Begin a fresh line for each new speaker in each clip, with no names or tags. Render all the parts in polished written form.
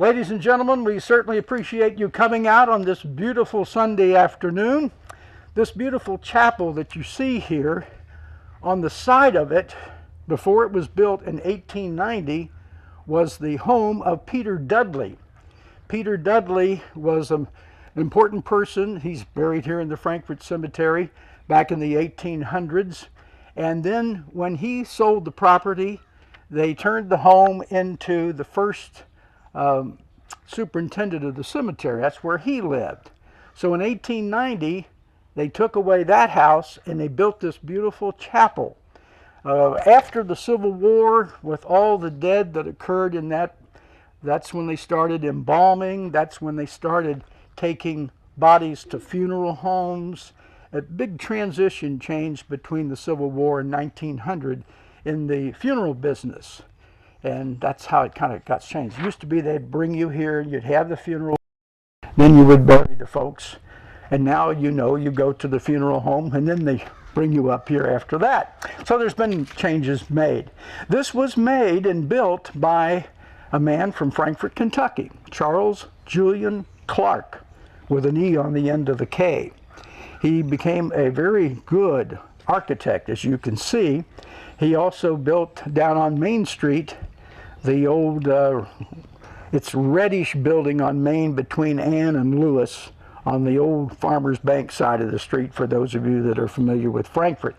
Ladies and gentlemen, we certainly appreciate you coming out on this beautiful Sunday afternoon. This beautiful chapel that you see here, on the side of it, before it was built in 1890, was the home of Peter Dudley. Peter Dudley was an important person. He's buried here in the Frankfort Cemetery back in the 1800s. And then when he sold the property, they turned the home into the first superintendent of the cemetery. That's where he lived. So in 1890, they took away that house and they built this beautiful chapel. After the Civil War, with all the dead that occurred in that's when they started embalming. That's when they started taking bodies to funeral homes. A big transition changed between the Civil War and 1900 in the funeral business. And that's how it kind of got changed. It used to be they'd bring you here, you'd have the funeral, then you would bury the folks. And now, you know, you go to the funeral home and then they bring you up here after that. So there's been changes made. This was made and built by a man from Frankfort, Kentucky, Charles Julian Clark, with an E on the end of the K. He became a very good architect, as you can see. He also built down on Main Street the old, it's reddish building on Main between Ann and Lewis on the old Farmers Bank side of the street, for those of you that are familiar with Frankfort.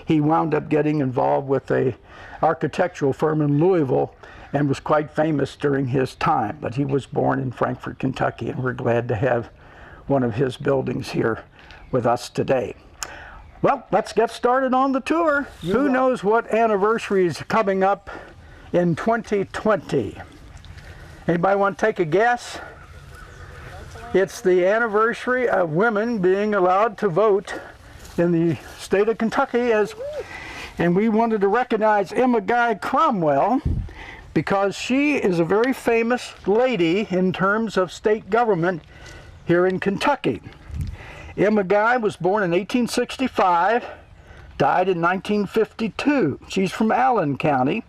He wound up getting involved with a architectural firm in Louisville and was quite famous during his time. But he was born in Frankfort, Kentucky, and we're glad to have one of his buildings here with us today. Well, let's get started on the tour. Who knows what anniversary is coming up in 2020? Anybody want to take a guess? It's the anniversary of women being allowed to vote in the state of Kentucky, and we wanted to recognize Emma Guy Cromwell because she is a very famous lady in terms of state government here in Kentucky. Emma Guy was born in 1865, died in 1952. She's from Allen County,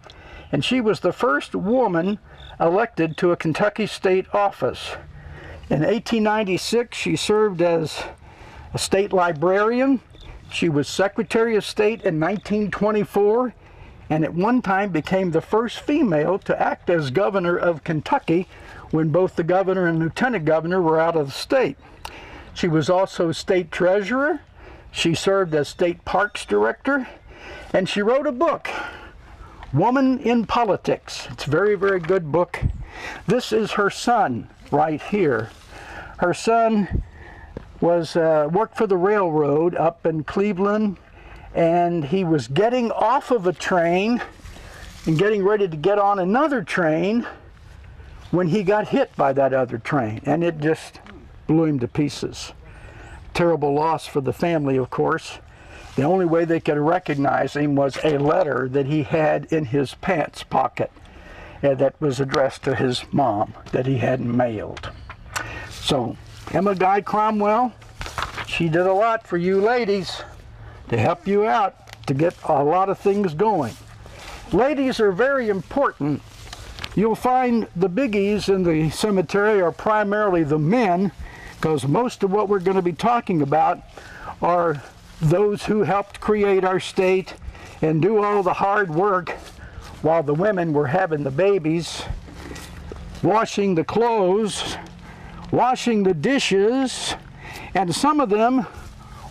and she was the first woman elected to a Kentucky state office. In 1896, she served as a state librarian. She was Secretary of State in 1924, and at one time became the first female to act as governor of Kentucky when both the governor and lieutenant governor were out of the state. She was also state treasurer. She served as state parks director, and she wrote a book, Woman in Politics. It's a very, very good book. This is her son right here. Her son was worked for the railroad up in Cleveland, and he was getting off of a train and getting ready to get on another train when he got hit by that other train, and it just blew him to pieces. Terrible loss for the family, of course. The only way they could recognize him was a letter that he had in his pants pocket that was addressed to his mom that he hadn't mailed. So Emma Guy Cromwell, she did a lot for you ladies to help you out to get a lot of things going. Ladies are very important. You'll find the biggies in the cemetery are primarily the men, because most of what we're going to be talking about are those who helped create our state and do all the hard work while the women were having the babies, washing the clothes, washing the dishes, and some of them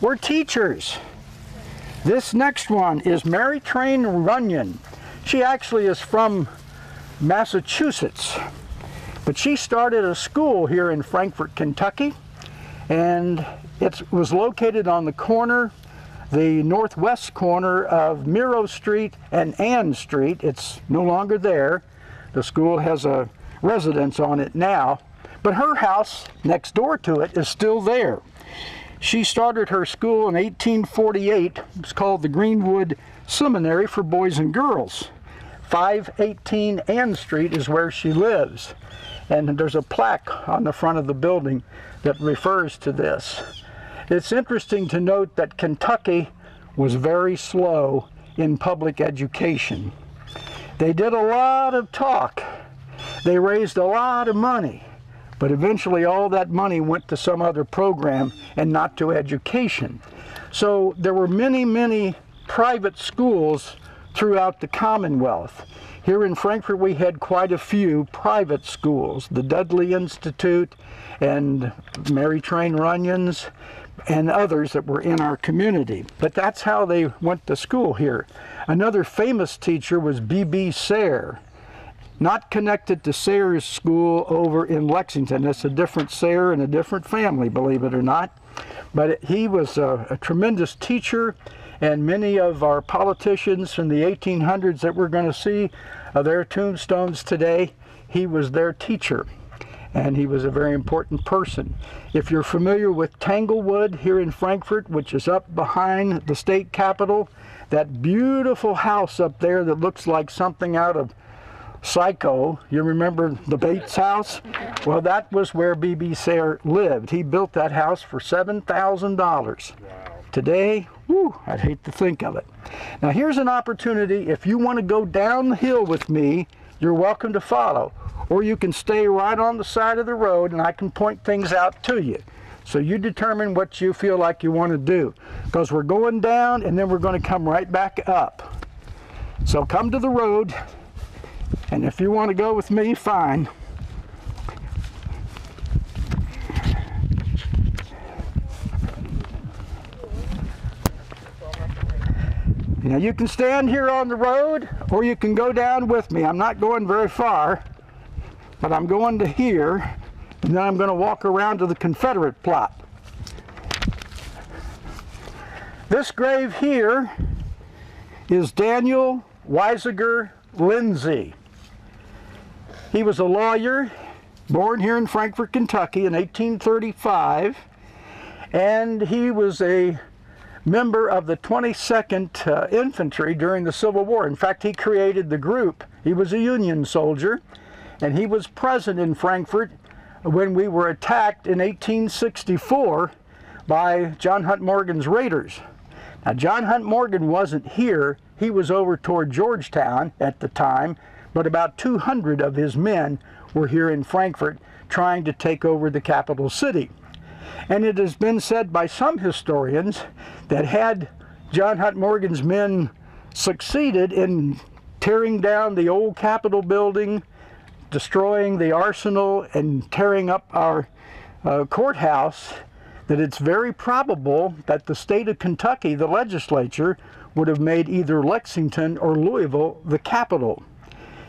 were teachers. This next one is Mary Train Runyon. She actually is from Massachusetts, but she started a school here in Frankfort, Kentucky, and it was located on the corner, the northwest corner of Miro Street and Ann Street. It's no longer there. The school has a residence on it now, but her house next door to it is still there. She started her school in 1848. It's called the Greenwood Seminary for Boys and Girls. 518 Ann Street is where she lives, and there's a plaque on the front of the building that refers to this. It's interesting to note that Kentucky was very slow in public education. They did a lot of talk. They raised a lot of money, but eventually all that money went to some other program and not to education. So there were many, many private schools throughout the Commonwealth. Here in Frankfort we had quite a few private schools, the Dudley Institute and Mary Train Runyon's and others that were in our community. But that's how they went to school here. Another famous teacher was B.B. Sayre, not connected to Sayre's school over in Lexington. It's a different Sayre and a different family, believe it or not. But he was a tremendous teacher, and many of our politicians from the 1800s that we're going to see their tombstones today, he was their teacher. And he was a very important person. If you're familiar with Tanglewood here in Frankfort, which is up behind the state capitol, that beautiful house up there that looks like something out of Psycho, you remember the Bates house? Well, that was where B.B. Sayre lived. He built that house for $7,000. Wow. Today, whew, I'd hate to think of it. Now here's an opportunity. If you want to go down the hill with me, you're welcome to follow. Or you can stay right on the side of the road and I can point things out to you. So you determine what you feel like you want to do. Because we're going down and then we're going to come right back up. So come to the road, and if you want to go with me, fine. Now you can stand here on the road or you can go down with me. I'm not going very far, but I'm going to here, and then I'm going to walk around to the Confederate plot. This grave here is Daniel Weisiger Lindsay. He was a lawyer, born here in Frankfort, Kentucky in 1835, and he was a member of the 22nd Infantry during the Civil War. In fact, he created the group. He was a Union soldier, and he was present in Frankfort when we were attacked in 1864 by John Hunt Morgan's raiders. Now, John Hunt Morgan wasn't here. He was over toward Georgetown at the time, but about 200 of his men were here in Frankfort trying to take over the capital city. And it has been said by some historians that had John Hunt Morgan's men succeeded in tearing down the old Capitol building, destroying the arsenal, and tearing up our courthouse, that it's very probable that the state of Kentucky, the legislature, would have made either Lexington or Louisville the capital.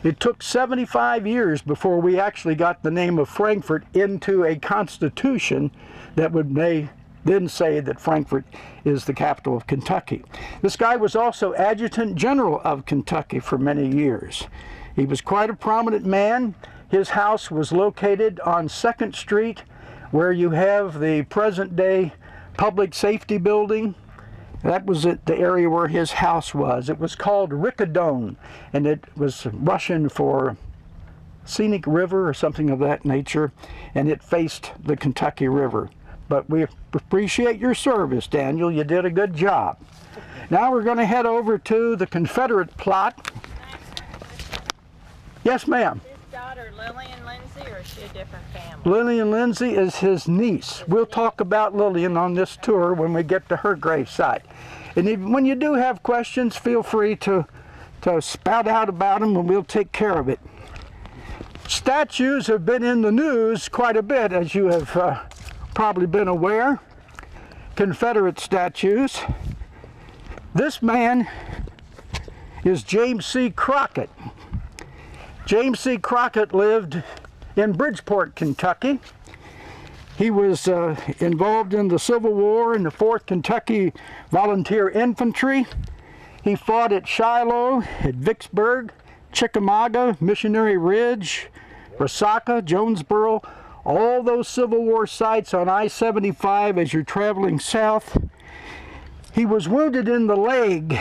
It took 75 years before we actually got the name of Frankfort into a constitution that would then say that Frankfort is the capital of Kentucky. This guy was also Adjutant General of Kentucky for many years. He was quite a prominent man. His house was located on 2nd Street, where you have the present-day public safety building. That was the area where his house was. It was called Ricadone, and it was Russian for scenic river or something of that nature, and it faced the Kentucky River. But we appreciate your service, Daniel. You did a good job. Now we're going to head over to the Confederate plot. Yes, ma'am.
His daughter, Lillian Lindsay, or is she a different family?
Lillian Lindsay is his niece. We'll talk about Lillian on this tour when we get to her gravesite. And when you do have questions, feel free to spout out about them and we'll take care of it. Statues have been in the news quite a bit, as you have probably been aware. Confederate statues. This man is James C. Crockett. James C. Crockett lived in Bridgeport, Kentucky. He was involved in the Civil War in the 4th Kentucky Volunteer Infantry. He fought at Shiloh, at Vicksburg, Chickamauga, Missionary Ridge, Resaca, Jonesboro, all those Civil War sites on I-75 as you're traveling south. He was wounded in the leg,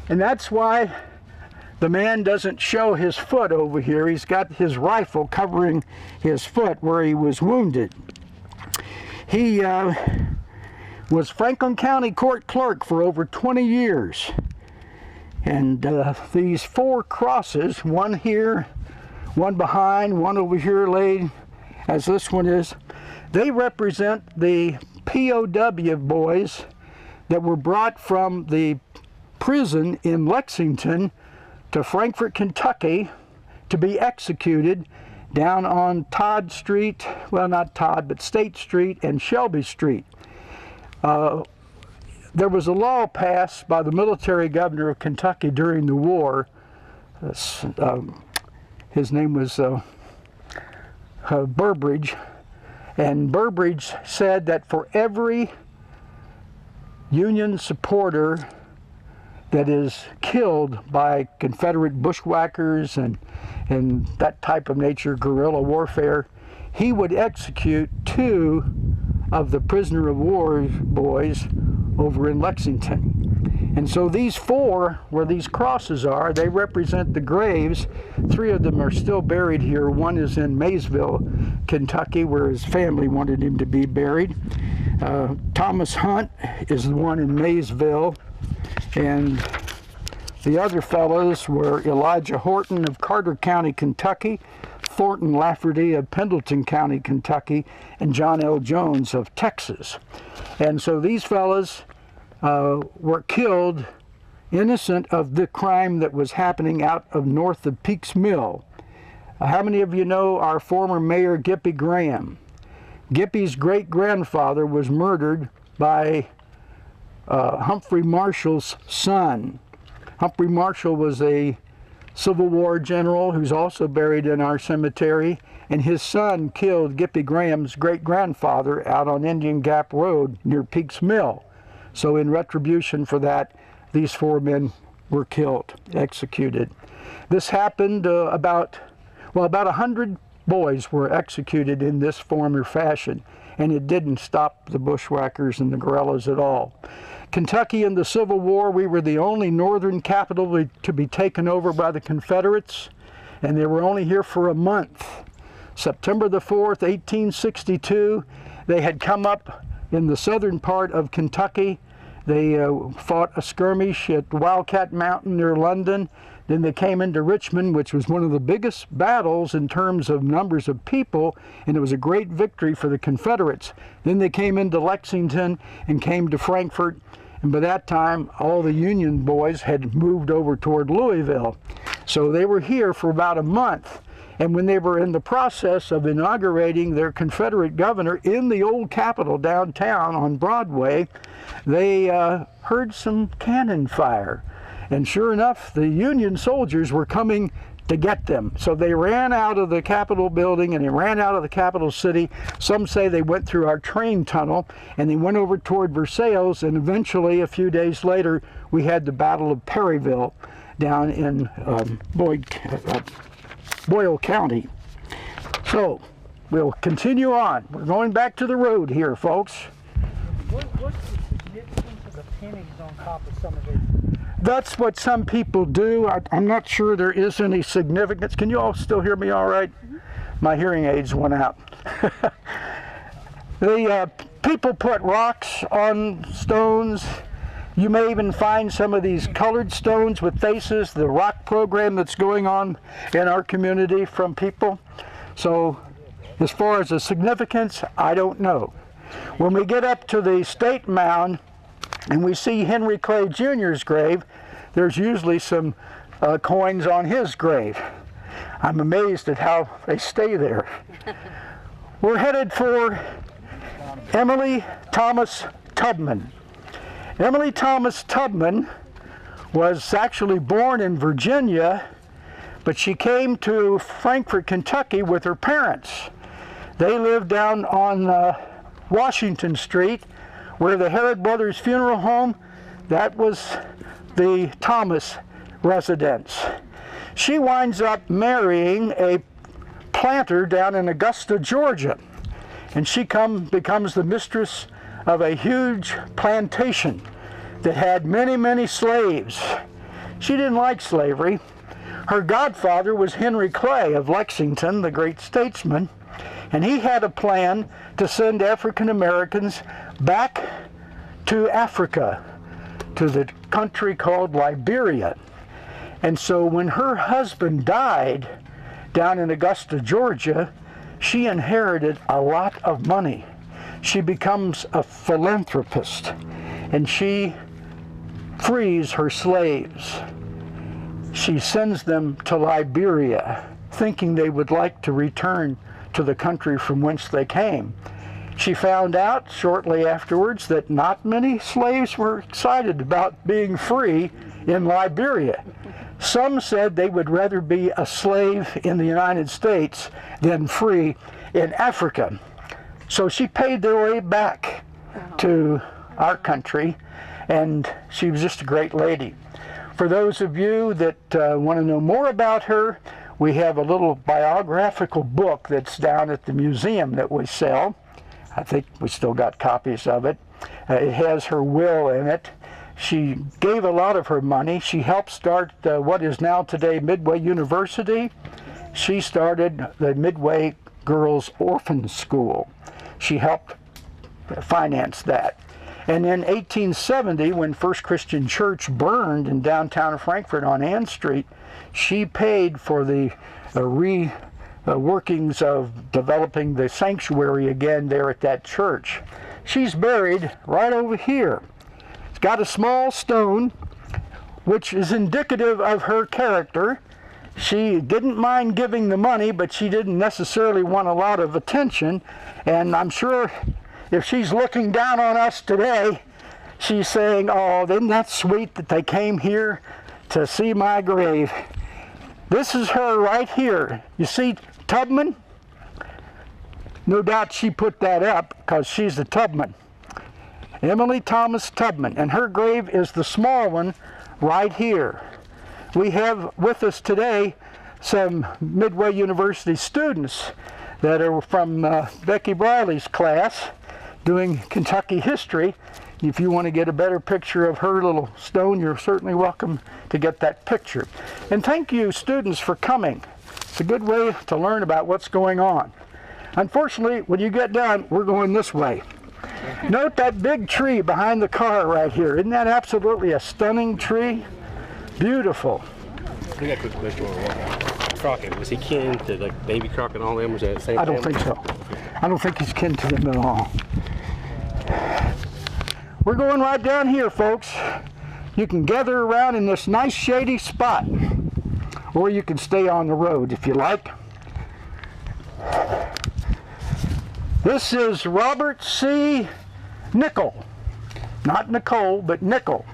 and that's why the man doesn't show his foot over here. He's got his rifle covering his foot where he was wounded. He was Franklin County Court Clerk for over 20 years. And these 4 crosses, one here, one behind, one over here laid as this one is. They represent the POW boys that were brought from the prison in Lexington to Frankfort, Kentucky to be executed down on Todd Street, well, not Todd, but State Street and Shelby Street. There was a law passed by the military governor of Kentucky during the war. His name was Burbridge, and Burbridge said that for every Union supporter that is killed by Confederate bushwhackers and that type of nature, guerrilla warfare, he would execute 2 of the prisoner of war boys over in Lexington. And so these 4, where these crosses are, they represent the graves. 3 of them are still buried here. One is in Maysville, Kentucky, where his family wanted him to be buried. Thomas Hunt is the one in Maysville, and the other fellows were Elijah Horton of Carter County, Kentucky, Thornton Lafferty of Pendleton County, Kentucky, and John L. Jones of Texas. And so these fellows were killed innocent of the crime that was happening out of north of Peaks Mill. How many of you know our former mayor, Gippy Graham? Gippy's great-grandfather was murdered by Humphrey Marshall's son. Humphrey Marshall was a Civil War general who's also buried in our cemetery, and his son killed Gippy Graham's great-grandfather out on Indian Gap Road near Peaks Mill. So in retribution for that, these 4 men were killed, executed. This happened about 100 boys were executed in this form or fashion, and it didn't stop the bushwhackers and the guerrillas at all. Kentucky in the Civil War, we were the only northern capital to be taken over by the Confederates, and they were only here for a month. September the 4th, 1862, they had come up in the southern part of Kentucky. They fought a skirmish at Wildcat Mountain near London. Then they came into Richmond, which was one of the biggest battles in terms of numbers of people, and it was a great victory for the Confederates. Then they came into Lexington and came to Frankfort, and by that time, all the Union boys had moved over toward Louisville. So they were here for about a month. And when they were in the process of inaugurating their Confederate governor in the old Capitol downtown on Broadway, they heard some cannon fire. And sure enough, the Union soldiers were coming to get them. So they ran out of the Capitol building and they ran out of the Capitol City. Some say they went through our train tunnel and they went over toward Versailles, and eventually, a few days later, we had the Battle of Perryville down in Boyle County. So we'll continue on. We're going back to the road here, folks.
What's the significance of the pennies on top of some of these?
That's what some people do. I'm not sure there is any significance. Can you all still hear me all right? Mm-hmm. My hearing aids went out. The people put rocks on stones. You may even find some of these colored stones with faces, the rock program that's going on in our community from people. So as far as the significance, I don't know. When we get up to the State Mound and we see Henry Clay Jr.'s grave, there's usually some coins on his grave. I'm amazed at how they stay there. We're headed for Emily Thomas Tubman. Emily Thomas Tubman was actually born in Virginia, but she came to Frankfort, Kentucky with her parents. They lived down on Washington Street, where the Herod Brothers Funeral Home, that was the Thomas residence. She winds up marrying a planter down in Augusta, Georgia, and she becomes the mistress of a huge plantation that had many, many slaves. She didn't like slavery. Her godfather was Henry Clay of Lexington, the great statesman, and he had a plan to send African Americans back to Africa, to the country called Liberia. And so when her husband died down in Augusta, Georgia, she inherited a lot of money. She becomes a philanthropist, and she frees her slaves. She sends them to Liberia, thinking they would like to return to the country from whence they came. She found out shortly afterwards that not many slaves were excited about being free in Liberia. Some said they would rather be a slave in the United States than free in Africa. So she paid their way back to our country, and she was just a great lady. For those of you that want to know more about her, we have a little biographical book that's down at the museum that we sell. I think we still got copies of it. It has her will in it. She gave a lot of her money. She helped start what is now today Midway University. She started the Midway Girls Orphan School. She helped finance that. And in 1870, when First Christian Church burned in downtown Frankfort on Ann Street, she paid for the workings of developing the sanctuary again there at that church. She's buried right over here. It's got a small stone, which is indicative of her character. She didn't mind giving the money, but she didn't necessarily want a lot of attention. And I'm sure if she's looking down on us today, she's saying, "Oh, isn't that sweet that they came here to see my grave?" This is her right here. You see Tubman? No doubt she put that up because she's the Tubman. Emily Thomas Tubman, and her grave is the small one right here. We have with us today some Midway University students that are from Becky Briley's class doing Kentucky history. If you want to get a better picture of her little stone, you're certainly welcome to get that picture. And thank you, students, for coming. It's a good way to learn about what's going on. Unfortunately, when you get done, we're going this way. Note that big tree behind the car right here. Isn't that absolutely a stunning tree? Beautiful.
I got a quick question on Crockett. Was he kin to like Davy Crockett and all them? Was that the same
I don't
family?
think so. I don't think he's kin to them at all. We're going right down here, folks. You can gather around in this nice shady spot, or you can stay on the road if you like. This is Robert C. Nickel. Not Nicole, but Nickel.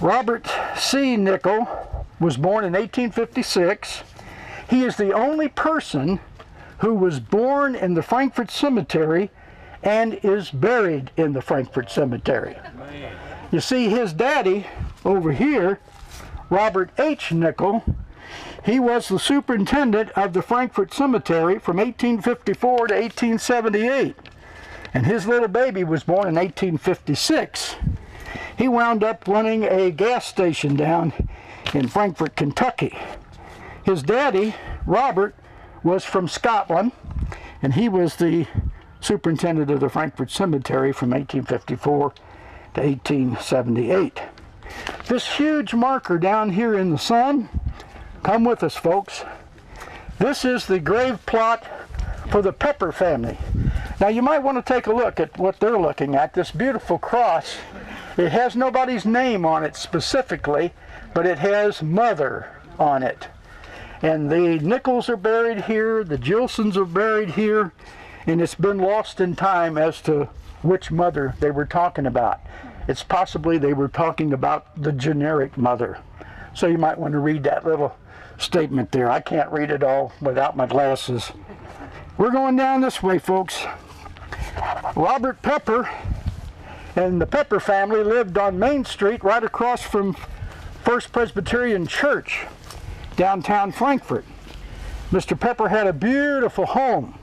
Robert C. Nickel was born in 1856. He is the only person who was born in the Frankfort Cemetery and is buried in the Frankfort Cemetery. You see, his daddy over here, Robert H. Nickel, he was the superintendent of the Frankfort Cemetery from 1854 to 1878. And his little baby was born in 1856. He wound up running a gas station down in Frankfort, Kentucky. His daddy, Robert, was from Scotland, and he was the superintendent of the Frankfort Cemetery from 1854 to 1878. This huge marker down here in the sun, come with us, folks. This is the grave plot for the Pepper family. Now you might want to take a look at what they're looking at, this beautiful cross. It has nobody's name on it specifically, but it has Mother on it. And the Nichols are buried here, the Gilsons are buried here, and it's been lost in time as to which mother they were talking about. It's possibly they were talking about the generic mother. So you might want to read that little statement there. I can't read it all without my glasses. We're going down this way, folks. Robert Pepper and the Pepper family lived on Main Street right across from First Presbyterian Church, downtown Frankfort. Mr. Pepper had a beautiful home.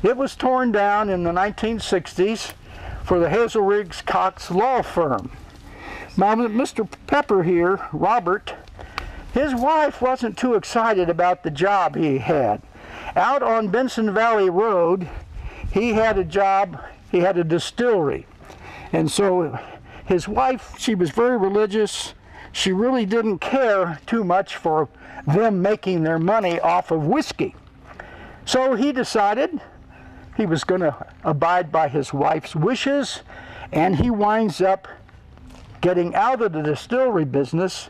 It was torn down in the 1960s for the Hazelriggs Cox Law Firm. Now, Mr. Pepper here, Robert, his wife wasn't too excited about the job he had. Out on Benson Valley Road, he had a job, he had a distillery. And so his wife, she was very religious. She really didn't care too much for them making their money off of whiskey. So he decided he was going to abide by his wife's wishes, and he winds up getting out of the distillery business,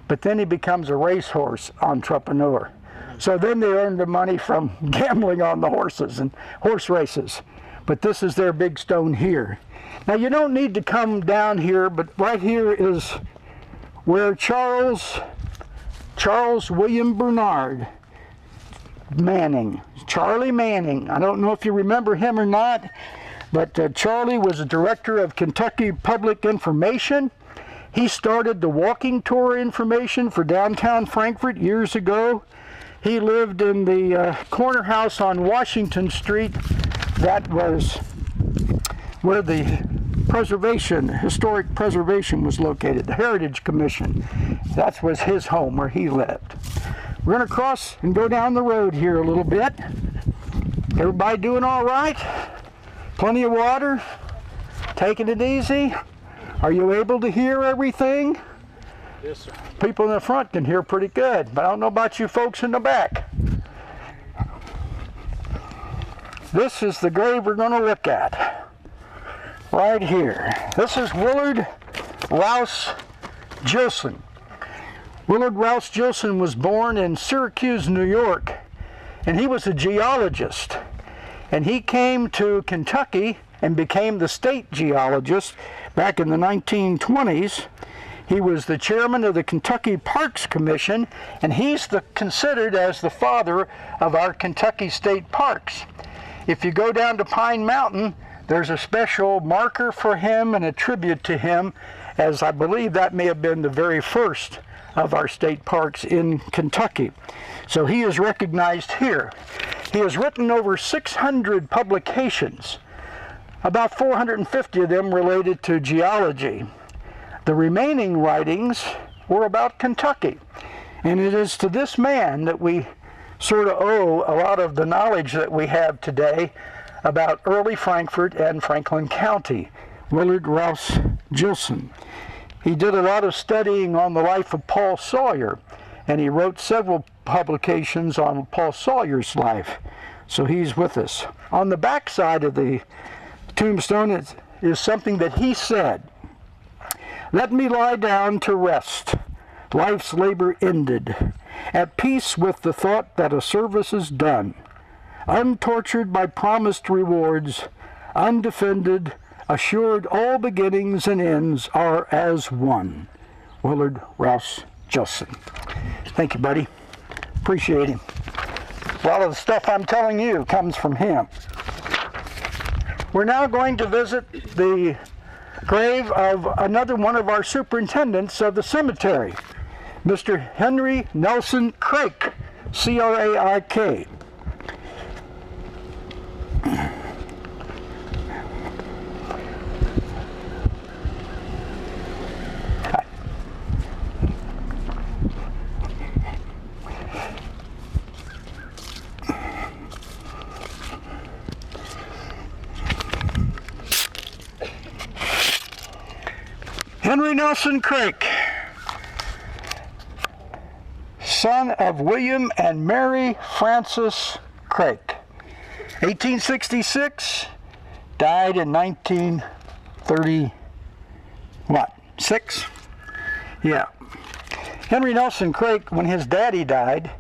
but then he becomes a racehorse entrepreneur. So then they earn the money from gambling on the horses and horse races. But this is their big stone here. Now you don't need to come down here, but right here is where Charles William Bernard Manning, Charlie Manning, I don't know if you remember him or not, but Charlie was a director of Kentucky Public Information. He started the walking tour information for downtown Frankfort years ago. He lived in the corner house on Washington Street. That was where the historic preservation was located, the Heritage Commission. That was his home where he lived. We're going to cross and go down the road here a little bit. Everybody doing all right? Plenty of water? Taking it easy? Are you able to hear everything?
Yes, sir.
People in the front can hear pretty good, but I don't know about you folks in the back. This is the grave we're going to look at. Right here. This is Willard Rouse Gilson. Willard Rouse Gilson was born in Syracuse, New York, and he was a geologist. And he came to Kentucky and became the state geologist back in the 1920s. He was the chairman of the Kentucky Parks Commission, and he's considered as the father of our Kentucky state parks. If you go down to Pine Mountain, there's a special marker for him and a tribute to him, as I believe that may have been the very first of our state parks in Kentucky. So he is recognized here. He has written over 600 publications, about 450 of them related to geology. The remaining writings were about Kentucky. And it is to this man that we sort of owe a lot of the knowledge that we have today about early Frankfort and Franklin County, Willard Rouse Gilson. He did a lot of studying on the life of Paul Sawyer, and he wrote several publications on Paul Sawyer's life. So he's with us. On the back side of the tombstone is something that he said. Let me lie down to rest. Life's labor ended. At peace with the thought that a service is done. Untortured by promised rewards. Undefended. Assured all beginnings and ends are as one. Willard Rouse Gilson. Thank you, buddy. Appreciate him. A lot of the stuff I'm telling you comes from him. We're now going to visit the grave of another one of our superintendents of the cemetery, Mr. Henry Nelson Craik, C-R-A-I-K. Henry Nelson Craik, son of William and Mary Frances Craik, 1866, died in 1936? Yeah. Henry Nelson Craik, when his daddy died,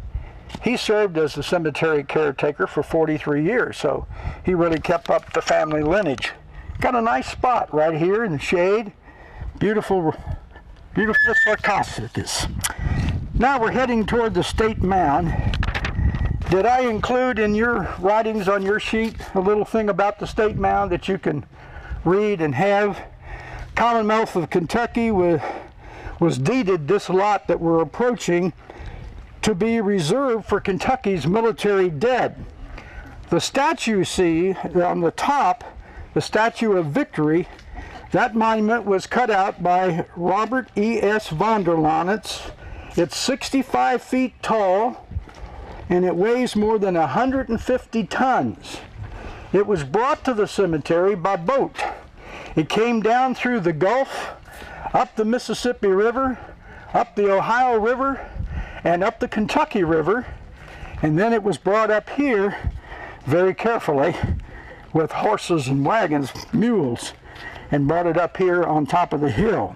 he served as the cemetery caretaker for 43 years, so he really kept up the family lineage. Got a nice spot right here in the shade. Beautiful, beautiful sarcophagus. Now we're heading toward the state mound. Did I include in your writings on your sheet a little thing about the state mound that you can read and have? Commonwealth of Kentucky was deeded this lot that we're approaching to be reserved for Kentucky's military dead. The statue you see on the top, the Statue of Victory, that monument was cut out by Robert E.S. von der Lonitz. It's 65 feet tall, and it weighs more than 150 tons. It was brought to the cemetery by boat. It came down through the Gulf, up the Mississippi River, up the Ohio River, and up the Kentucky River, and then it was brought up here very carefully with horses and wagons, mules, and brought it up here on top of the hill.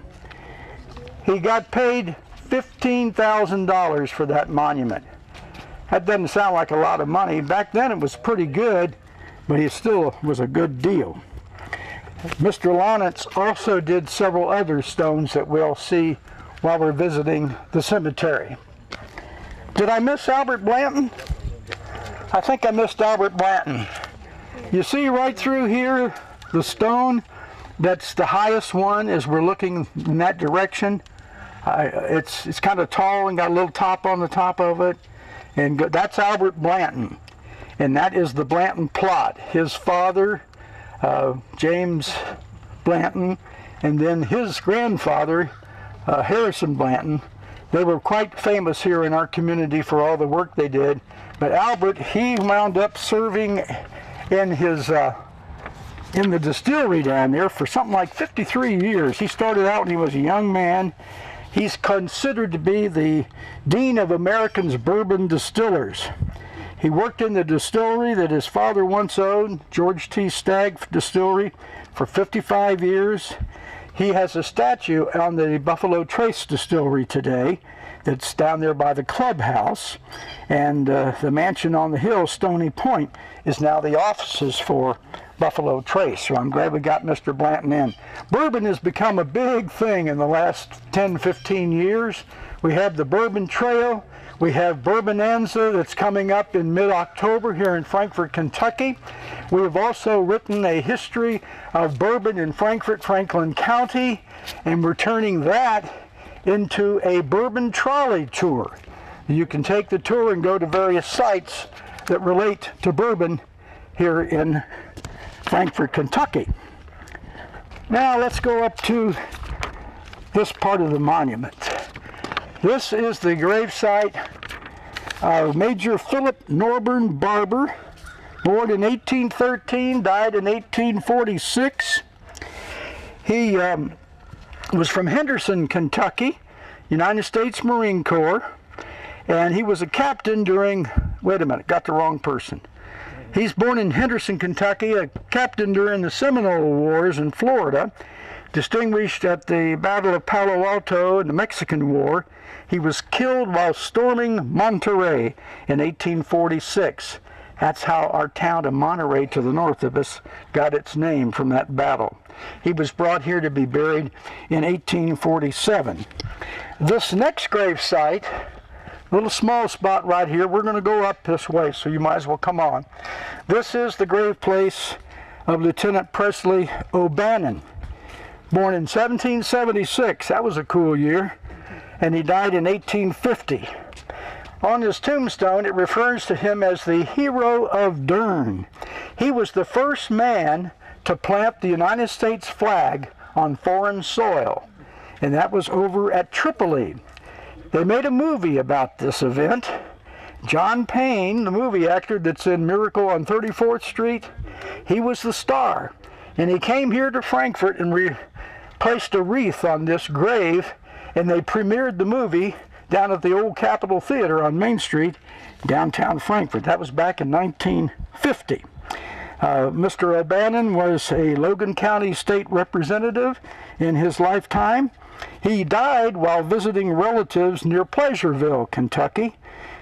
He got paid $15,000 for that monument. That doesn't sound like a lot of money. Back then it was pretty good, but it still was a good deal. Mr. Lawrence also did several other stones that we'll see while we're visiting the cemetery. Did I miss Albert Blanton? I think I missed Albert Blanton. You see right through here the stone that's the highest one as we're looking in that direction. It's kind of tall and got a little top on the top of it, and that's Albert Blanton, and that is the Blanton plot. His father, James Blanton, and then his grandfather, Harrison Blanton. They were quite famous here in our community for all the work they did. But Albert, he wound up serving in his in the distillery down there for something like 53 years. He started out when he was a young man. He's considered to be the Dean of American's Bourbon Distillers. He worked in the distillery that his father once owned, George T. Stagg Distillery, for 55 years. He has a statue on the Buffalo Trace Distillery today that's down there by the clubhouse, and the mansion on the hill, Stony Point, is now the offices for Buffalo Trace. So I'm glad we got Mr. Blanton in. Bourbon has become a big thing in the last 10-15 years. We have the Bourbon Trail. We have Bourbonanza that's coming up in mid-October here in Frankfort, Kentucky. We have also written a history of bourbon in Frankfort, Franklin County, and we're turning that into a bourbon trolley tour. You can take the tour and go to various sites that relate to bourbon here in Frankfort, Kentucky. Now let's go up to this part of the monument. This is the gravesite of Major Philip Norburn Barber, born in 1813, died in 1846. He was from Henderson, Kentucky, United States Marine Corps, and he was a captain during, wait a minute, got the wrong person. He's born in Henderson, Kentucky, a captain during the Seminole Wars in Florida, distinguished at the Battle of Palo Alto in the Mexican War. He was killed while storming Monterey in 1846. That's how our town of Monterey to the north of us got its name, from that battle. He was brought here to be buried in 1847. This next grave site, a little small spot right here, we're going to go up this way, so you might as well come on. This is the grave place of Lieutenant Presley O'Bannon, born in 1776. That was a cool year. And he died in 1850. On his tombstone, it refers to him as the hero of Dern. He was the first man to plant the United States flag on foreign soil, and that was over at Tripoli. They made a movie about this event. John Payne, the movie actor that's in Miracle on 34th Street, he was the star. And he came here to Frankfort and placed a wreath on this grave, and they premiered the movie down at the old Capitol Theater on Main Street, downtown Frankfort. That was back in 1950. Mr. O'Bannon was a Logan County state representative in his lifetime. He died while visiting relatives near Pleasureville, Kentucky.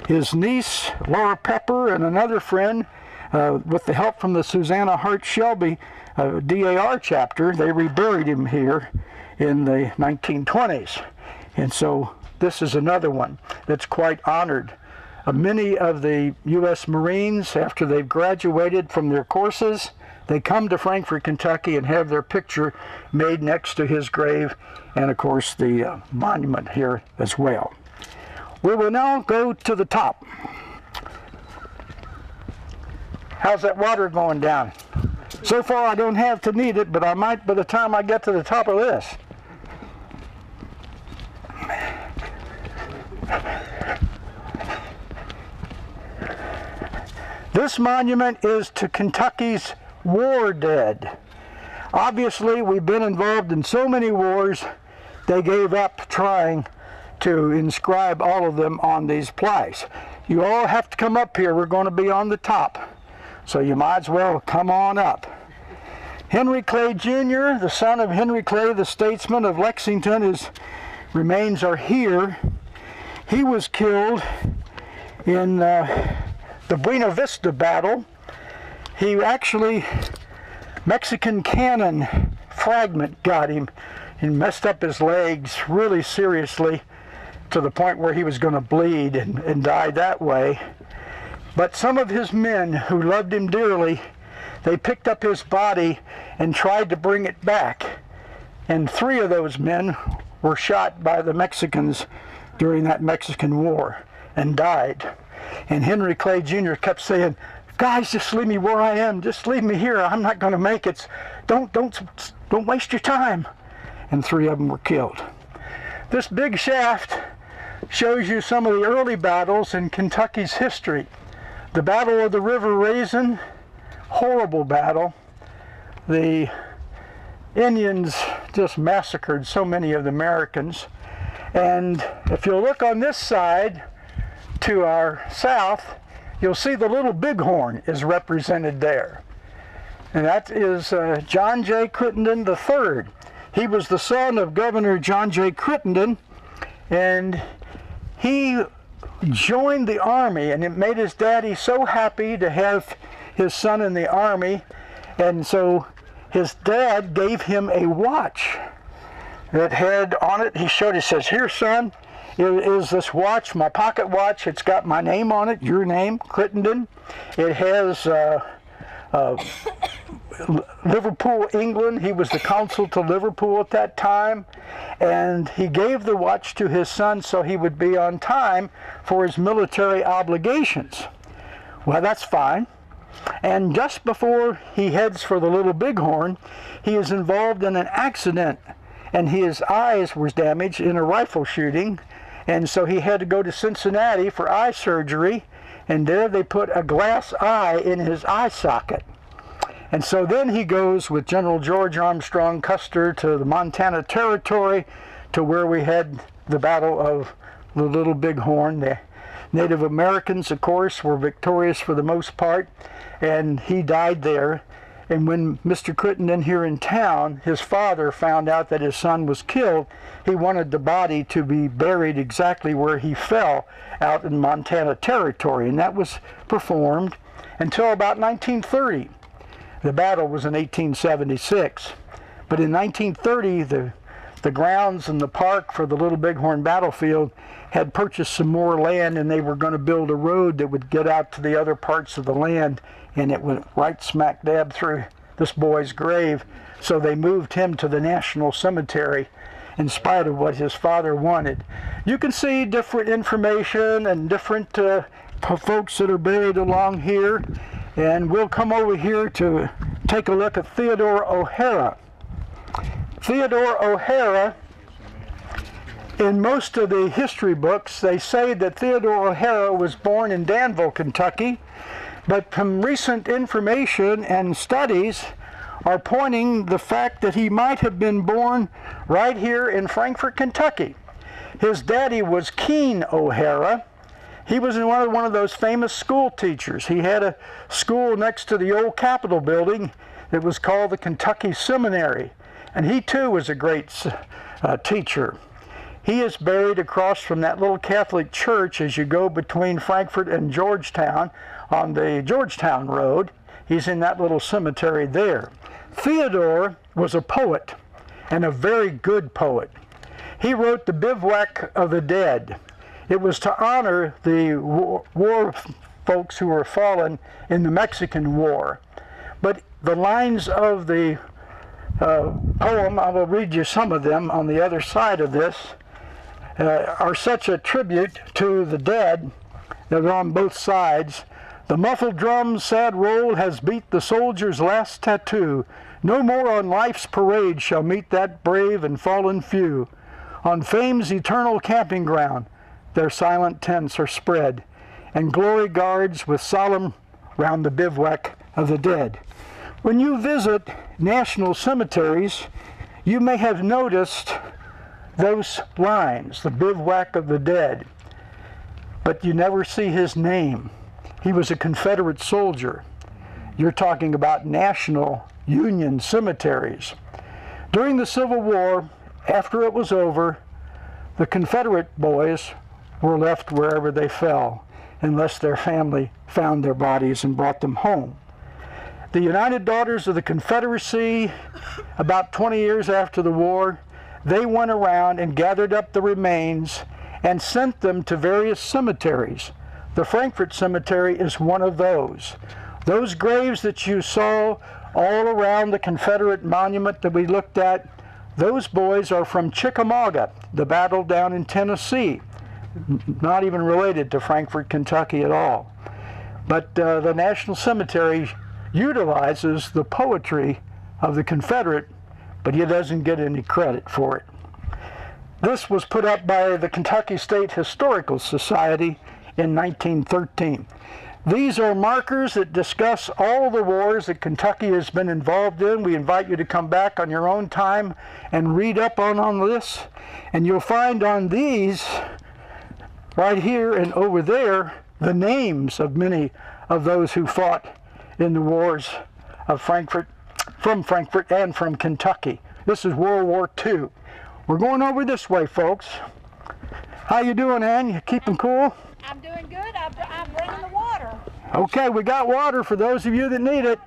His niece, Laura Pepper, and another friend, with the help from the Susanna Hart Shelby DAR chapter, they reburied him here in the 1920s. And so this is another one that's quite honored. Many of the U.S. Marines, after they've graduated from their courses, they come to Frankfort, Kentucky and have their picture made next to his grave, and of course the monument here as well. We will now go to the top. How's that water going down? So far I don't have to need it, but I might by the time I get to the top of this. This monument is to Kentucky's war dead. Obviously, we've been involved in so many wars, they gave up trying to inscribe all of them on these plaques. You all have to come up here. We're going to be on the top, so you might as well come on up. Henry Clay Jr., the son of Henry Clay, the statesman of Lexington, his remains are here. He was killed in the Buena Vista battle. He actually, Mexican cannon fragment got him and messed up his legs really seriously to the point where he was going to bleed and die that way. But some of his men who loved him dearly, they picked up his body and tried to bring it back. And 3 of those men were shot by the Mexicans during that Mexican War and died. And Henry Clay Jr. kept saying, "Guys, just leave me where I am. Just leave me here. I'm not going to make it. Don't waste your time." And 3 of them were killed. This big shaft shows you some of the early battles in Kentucky's history. The Battle of the River Raisin, horrible battle. The Indians just massacred so many of the Americans. And if you'll look on this side to our south, you'll see the Little Bighorn is represented there. And that is John J. Crittenden III. He was the son of Governor John J. Crittenden, and he joined the Army, and it made his daddy so happy to have his son in the Army. And so his dad gave him a watch that had on it, he says, "Here, son, is this watch, my pocket watch. It's got my name on it, your name, Crittenden. It has Liverpool, England. He was the consul to Liverpool at that time, and he gave the watch to his son so he would be on time for his military obligations." Well, that's fine. And just before he heads for the Little Bighorn, he is involved in an accident, and his eyes were damaged in a rifle shooting, and so he had to go to Cincinnati for eye surgery, and there they put a glass eye in his eye socket. And so then he goes with General George Armstrong Custer to the Montana Territory, to where we had the Battle of the Little Bighorn. The Native Americans, of course, were victorious for the most part, and he died there. And when Mr. Crittenden here in town, his father found out that his son was killed, he wanted the body to be buried exactly where he fell, out in Montana Territory, and that was performed until about 1930. The battle was in 1876. But in 1930, the grounds and the park for the Little Bighorn battlefield had purchased some more land, and they were going to build a road that would get out to the other parts of the land, and it went right smack dab through this boy's grave. So they moved him to the National Cemetery in spite of what his father wanted. You can see different information and different folks that are buried along here. And we'll come over here to take a look at Theodore O'Hara. Theodore O'Hara, in most of the history books, they say that Theodore O'Hara was born in Danville, Kentucky, but from recent information and studies are pointing the fact that he might have been born right here in Frankfort, Kentucky. His daddy was Keene O'Hara. He was one of those famous school teachers. He had a school next to the old Capitol building that was called the Kentucky Seminary. And he too was a great teacher. He is buried across from that little Catholic church as you go between Frankfort and Georgetown on the Georgetown Road. He's in that little cemetery there. Theodore was a poet, and a very good poet. He wrote The Bivouac of the Dead. It was to honor the war folks who were fallen in the Mexican War. But the lines of the poem, I will read you some of them on the other side of this, are such a tribute to the dead that are on both sides. The muffled drum's sad roll has beat the soldier's last tattoo. No more on life's parade shall meet that brave and fallen few. On fame's eternal camping ground, their silent tents are spread, and glory guards with solemn round the bivouac of the dead. When you visit national cemeteries, you may have noticed those lines, the bivouac of the dead. But you never see his name. He was a Confederate soldier. You're talking about national Union cemeteries. During the Civil War, after it was over, the Confederate boys were left wherever they fell, unless their family found their bodies and brought them home. The United Daughters of the Confederacy, about 20 years after the war, they went around and gathered up the remains and sent them to various cemeteries. The Frankfort Cemetery is one of those. Those graves that you saw all around the Confederate monument that we looked at, those boys are from Chickamauga, the battle down in Tennessee. Not even related to Frankfort, Kentucky at all. But the National Cemetery utilizes the poetry of the Confederate, but he doesn't get any credit for it. This was put up by the Kentucky State Historical Society in 1913. These are markers that discuss all the wars that Kentucky has been involved in. We invite you to come back on your own time and read up on this. And you'll find on these, right here and over there, the names of many of those who fought in the wars of Frankfort, from Frankfort and from Kentucky. This is World War II. We're going over this way, folks. How you doing, Ann? You keeping cool?
I'm doing good. I'm bringing the water.
Okay, we got water for those of you that need it.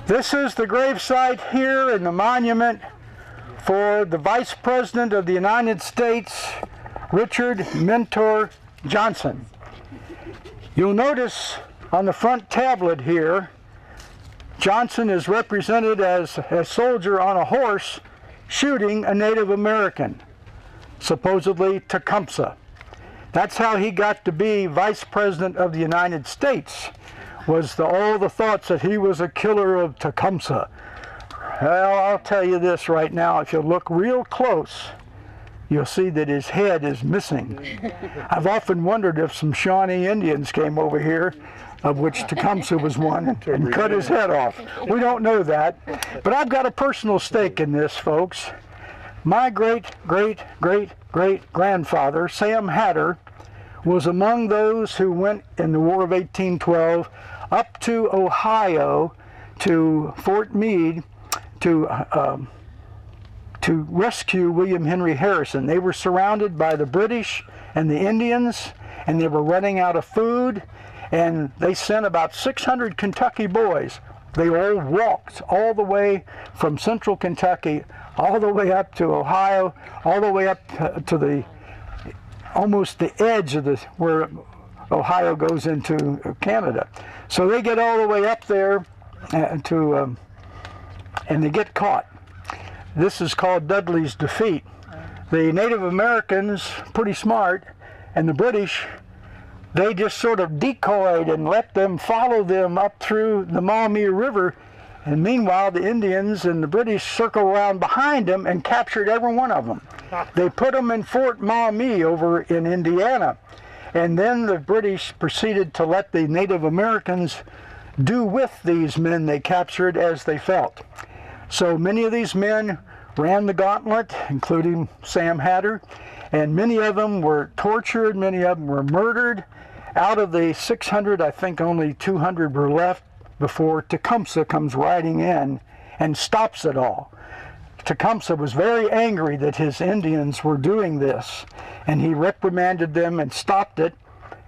This is the gravesite here in the monument for the Vice President of the United States, Richard Mentor Johnson. You'll notice on the front tablet here, Johnson is represented as a soldier on a horse shooting a Native American, supposedly Tecumseh. That's how he got to be Vice President of the United States, was all the thoughts that he was a killer of Tecumseh. Well, I'll tell you this right now, if you look real close, you'll see that his head is missing. I've often wondered if some Shawnee Indians came over here, of which Tecumseh was one, and cut his head off. We don't know that, but I've got a personal stake in this, folks. My great-great-great-great-grandfather, Sam Hatter, was among those who went in the War of 1812 up to Ohio, to Fort Meade, to rescue William Henry Harrison. They were surrounded by the British and the Indians, and they were running out of food, and they sent about 600 Kentucky boys. They all walked all the way from central Kentucky, all the way up to Ohio, all the way up to the almost the edge of where Ohio goes into Canada. So they get all the way up there and they get caught. This is called Dudley's defeat. The Native Americans, pretty smart, and the British, they just sort of decoyed and let them follow them up through the Maumee River. And meanwhile, the Indians and the British circled around behind them and captured every one of them. They put them in Fort Maumee over in Indiana. And then the British proceeded to let the Native Americans do with these men they captured as they felt. So many of these men ran the gauntlet, including Sam Hatter, and many of them were tortured, many of them were murdered. Out of the 600, I think only 200 were left before Tecumseh comes riding in and stops it all. Tecumseh was very angry that his Indians were doing this, and he reprimanded them and stopped it.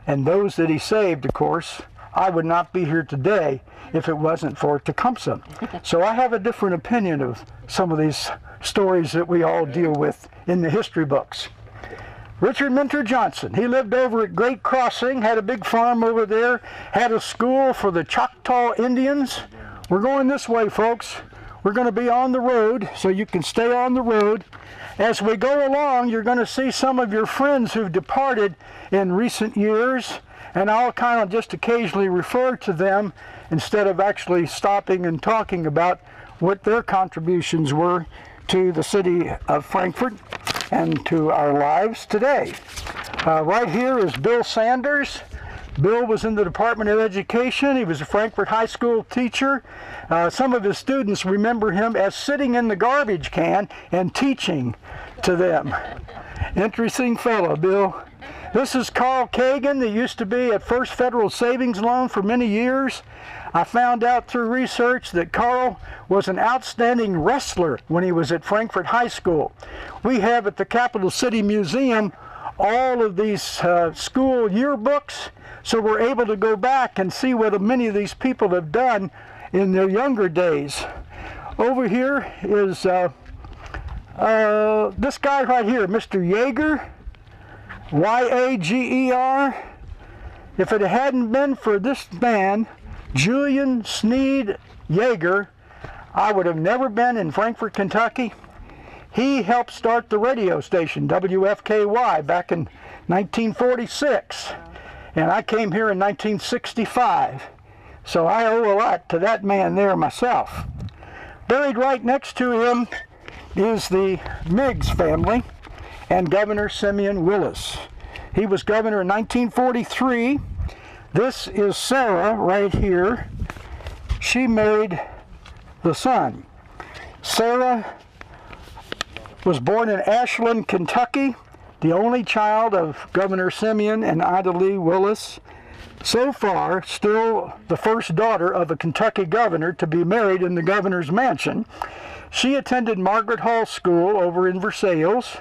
And those that he saved, of course, I would not be here today if it wasn't for Tecumseh. So I have a different opinion of some of these stories that we all deal with in the history books. Richard Mentor Johnson, he lived over at Great Crossing, had a big farm over there, had a school for the Choctaw Indians. We're going this way, folks. We're going to be on the road, so you can stay on the road. As we go along, you're going to see some of your friends who've departed in recent years, and I'll kind of just occasionally refer to them instead of actually stopping and talking about what their contributions were to the city of Frankfort and to our lives today. Right here is Bill Sanders. Bill was in the Department of Education. He was a Frankfort High School teacher. Some of his students remember him as sitting in the garbage can and teaching to them. Interesting fellow, Bill. This is Carl Kagan. He used to be at First Federal Savings Loan for many years. I found out through research that Carl was an outstanding wrestler when he was at Frankfort High School. We have at the Capital City Museum all of these school yearbooks, so we're able to go back and see what many of these people have done in their younger days. Over here is this guy right here, Mr. Yeager, Y-A-G-E-R. If it hadn't been for this man, Julian Sneed Yeager, I would have never been in Frankfort, Kentucky. He helped start the radio station, WFKY, back in 1946. And I came here in 1965. So I owe a lot to that man there myself. Buried right next to him is the Meigs family and Governor Simeon Willis. He was governor in 1943. This is Sarah right here. She married the son. Sarah was born in Ashland, Kentucky, the only child of Governor Simeon and Ida Lee Willis. So far, still the first daughter of a Kentucky governor to be married in the governor's mansion. She attended Margaret Hall School over in Versailles.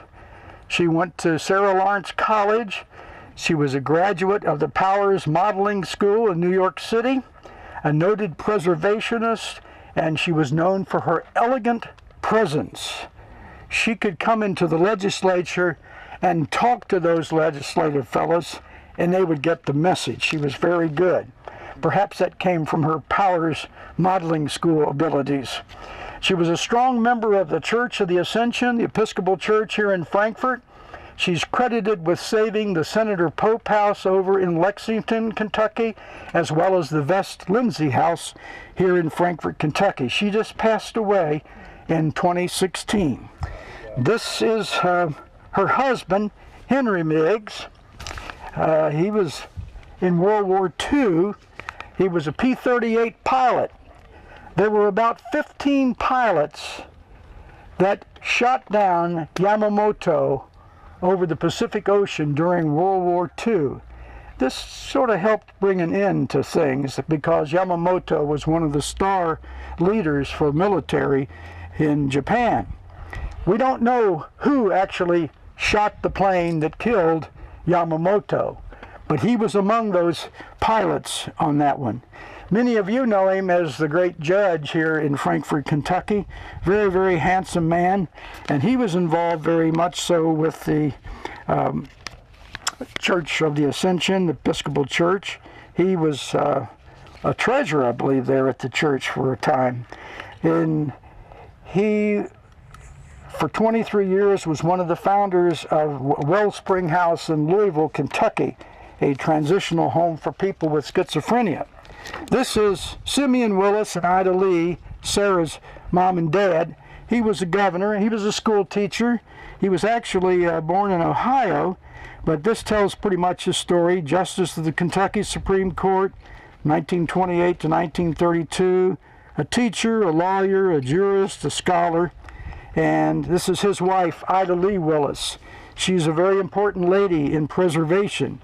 She went to Sarah Lawrence College. She was a graduate of the Powers Modeling School in New York City, a noted preservationist, and she was known for her elegant presence. She could come into the legislature and talk to those legislative fellows, and they would get the message. She was very good. Perhaps that came from her Powers Modeling School abilities. She was a strong member of the Church of the Ascension, the Episcopal Church here in Frankfort. She's credited with saving the Senator Pope House over in Lexington, Kentucky, as well as the Vest Lindsay House here in Frankfort, Kentucky. She just passed away in 2016. This is her husband, Henry Meigs. He was in World War II. He was a P-38 pilot. There were about 15 pilots that shot down Yamamoto over the Pacific Ocean during World War II. This sort of helped bring an end to things because Yamamoto was one of the star leaders for military in Japan. We don't know who actually shot the plane that killed Yamamoto, but he was among those pilots on that one. Many of you know him as the great judge here in Frankfort, Kentucky. Very, very handsome man, and he was involved very much so with the Church of the Ascension, the Episcopal Church. He was a treasurer, I believe, there at the church for a time. And he, for 23 years, was one of the founders of Wellspring House in Louisville, Kentucky, a transitional home for people with schizophrenia. This is Simeon Willis and Ida Lee, Sarah's mom and dad. He was a governor. He was a school teacher. He was actually born in Ohio, but this tells pretty much his story. Justice of the Kentucky Supreme Court, 1928 to 1932. A teacher, a lawyer, a jurist, a scholar. And this is his wife, Ida Lee Willis. She's a very important lady in preservation.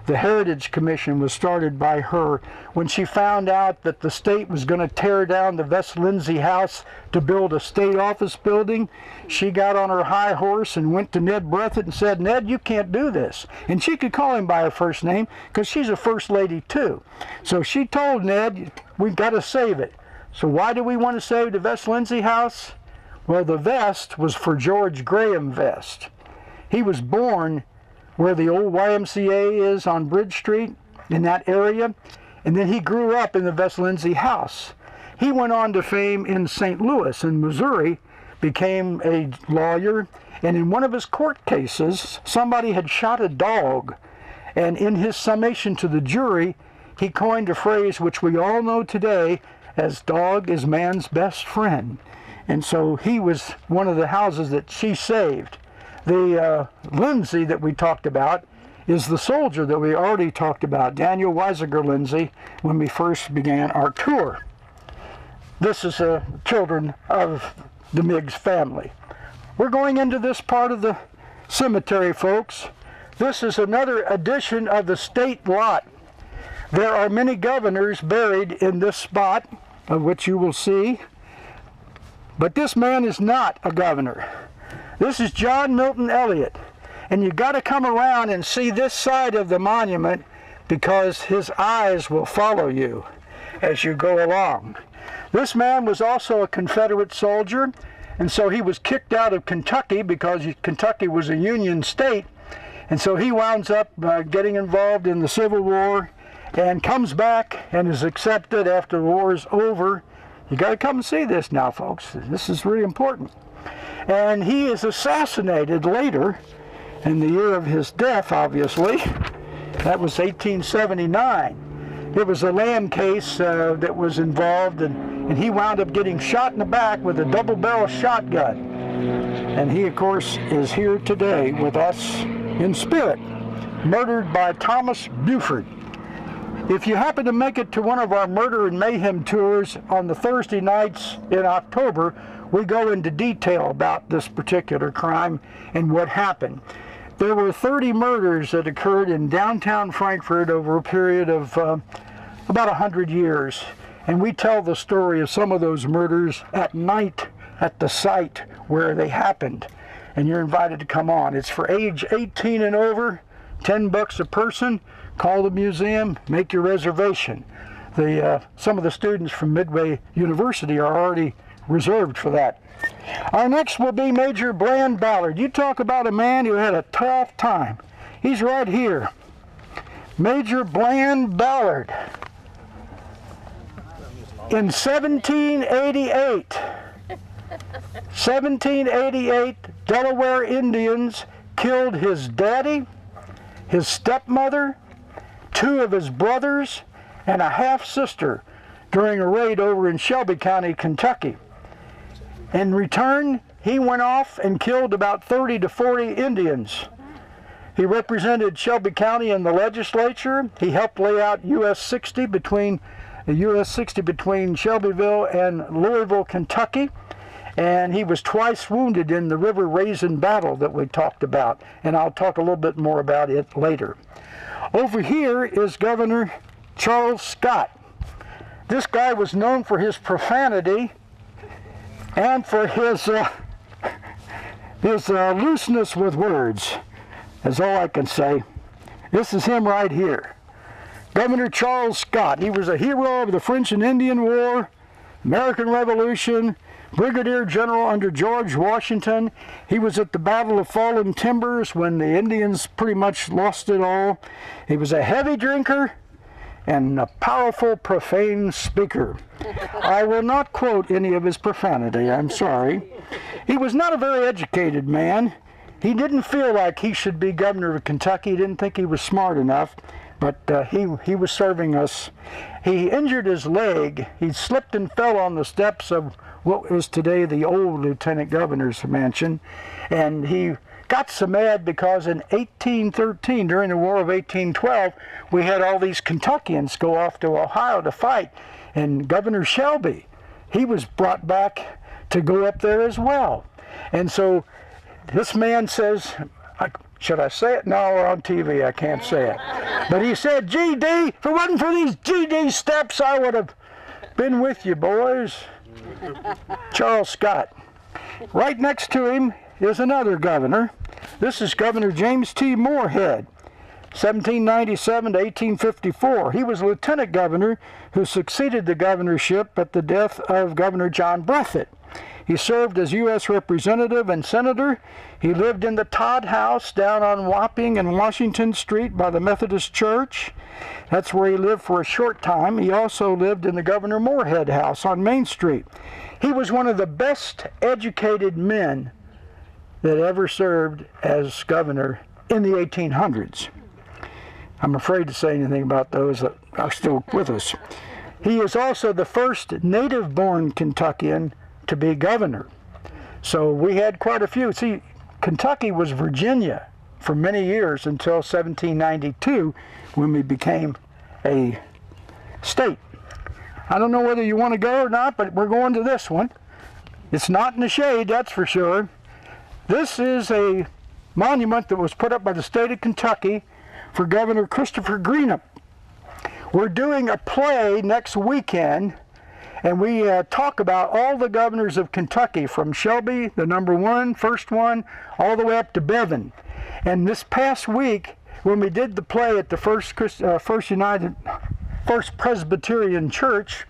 The Heritage Commission was started by her when she found out that the state was going to tear down the Vest Lindsay House to build a state office building. She got on her high horse and went to Ned Breathitt and said, "Ned, you can't do this." And she could call him by her first name because she's a first lady too. So she told Ned, "We've got to save it." So why do we want to save the Vest Lindsay House? Well, the Vest was for George Graham Vest. He was born where the old YMCA is on Bridge Street, in that area, and then he grew up in the Vest Lindsay House. he went on to fame in St. Louis in Missouri, became a lawyer, and in one of his court cases, somebody had shot a dog, and in his summation to the jury, he coined a phrase which we all know today as "dog is man's best friend." And so he was one of the houses that she saved. The Lindsay that we talked about is the soldier that we already talked about, Daniel Weisiger Lindsay, when we first began our tour. This is children of the Miggs family. We're going into this part of the cemetery, folks. This is another edition of the state lot. There are many governors buried in this spot, of which you will see. But this man is not a governor. This is John Milton Elliott. And you've got to come around and see this side of the monument because his eyes will follow you as you go along. This man was also a Confederate soldier, and so he was kicked out of Kentucky because Kentucky was a Union state. And so he winds up getting involved in the Civil War and comes back and is accepted after the war is over. You got to come and see this now, folks. This is really important. And he is assassinated later in the year of his death, obviously. That was 1879. It was a land case that was involved, and he wound up getting shot in the back with a double-barrel shotgun. And he, of course, is here today with us in spirit, murdered by Thomas Buford. If you happen to make it to one of our Murder and Mayhem tours on the Thursday nights in October, we go into detail about this particular crime and what happened. There were 30 murders that occurred in downtown Frankfort over a period of about 100 years. And we tell the story of some of those murders at night at the site where they happened. And you're invited to come on. It's for age 18 and over, $10 a person. Call the museum, make your reservation. Some of the students from Midway University are already reserved for that. Our next will be Major Bland Ballard. You talk about a man who had a tough time. He's right here. Major Bland Ballard. In 1788, Delaware Indians killed his daddy, his stepmother, 2 of his brothers, and a half-sister during a raid over in Shelby County, Kentucky. In return, he went off and killed about 30 to 40 Indians. He represented Shelby County in the legislature. He helped lay out US 60 between Shelbyville and Louisville, Kentucky. And he was twice wounded in the River Raisin battle that we talked about. And I'll talk a little bit more about it later. Over here is Governor Charles Scott. This guy was known for his profanity and for his looseness with words, is all I can say. This is him right here. Governor Charles Scott. He was a hero of the French and Indian War, American Revolution, Brigadier General under George Washington. He was at the Battle of Fallen Timbers when the Indians pretty much lost it all. He was a heavy drinker and a powerful, profane speaker. I will not quote any of his profanity, I'm sorry. He was not a very educated man. He didn't feel like he should be governor of Kentucky. He didn't think he was smart enough, but he was serving us. He injured his leg. He slipped and fell on the steps of what is today the old Lieutenant Governor's mansion, and he got so mad because in 1813, during the War of 1812, we had all these Kentuckians go off to Ohio to fight, and Governor Shelby, he was brought back to go up there as well. And so this man says, should I say it? No, we're on TV, I can't say it. But he said, GD, if it wasn't for these GD steps, I would have been with you, boys. Charles Scott. Right next to him is another governor. This is Governor James T. Moorhead, 1797 to 1854. He was lieutenant governor who succeeded the governorship at the death of Governor John Breathitt. He served as U.S. Representative and Senator. He lived in the Todd House down on Wapping and Washington Street by the Methodist Church. That's where he lived for a short time. He also lived in the Governor Moorhead House on Main Street. He was one of the best educated men that ever served as governor in the 1800s. I'm afraid to say anything about those that are still with us. He is also the first native-born Kentuckian to be governor. So we had quite a few. See, Kentucky was Virginia for many years until 1792 when we became a state. I don't know whether you want to go or not, but we're going to this one. It's not in the shade, that's for sure. This is a monument that was put up by the state of Kentucky for Governor Christopher Greenup. We're doing a play next weekend, and we talk about all the governors of Kentucky, from Shelby, the first one, all the way up to Bevan. And this past week, when we did the play at the First Presbyterian Church,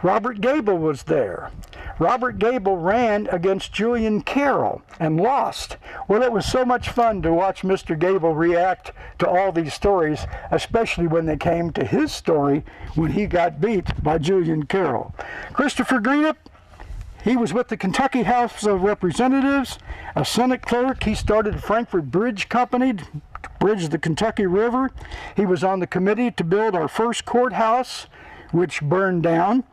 Robert Gable was there. Robert Gable ran against Julian Carroll and lost. Well, it was so much fun to watch Mr. Gable react to all these stories, especially when they came to his story when he got beat by Julian Carroll. Christopher Greenup, he was with the Kentucky House of Representatives, a Senate clerk. He started the Frankfort Bridge Company to bridge the Kentucky River. He was on the committee to build our first courthouse, which burned down.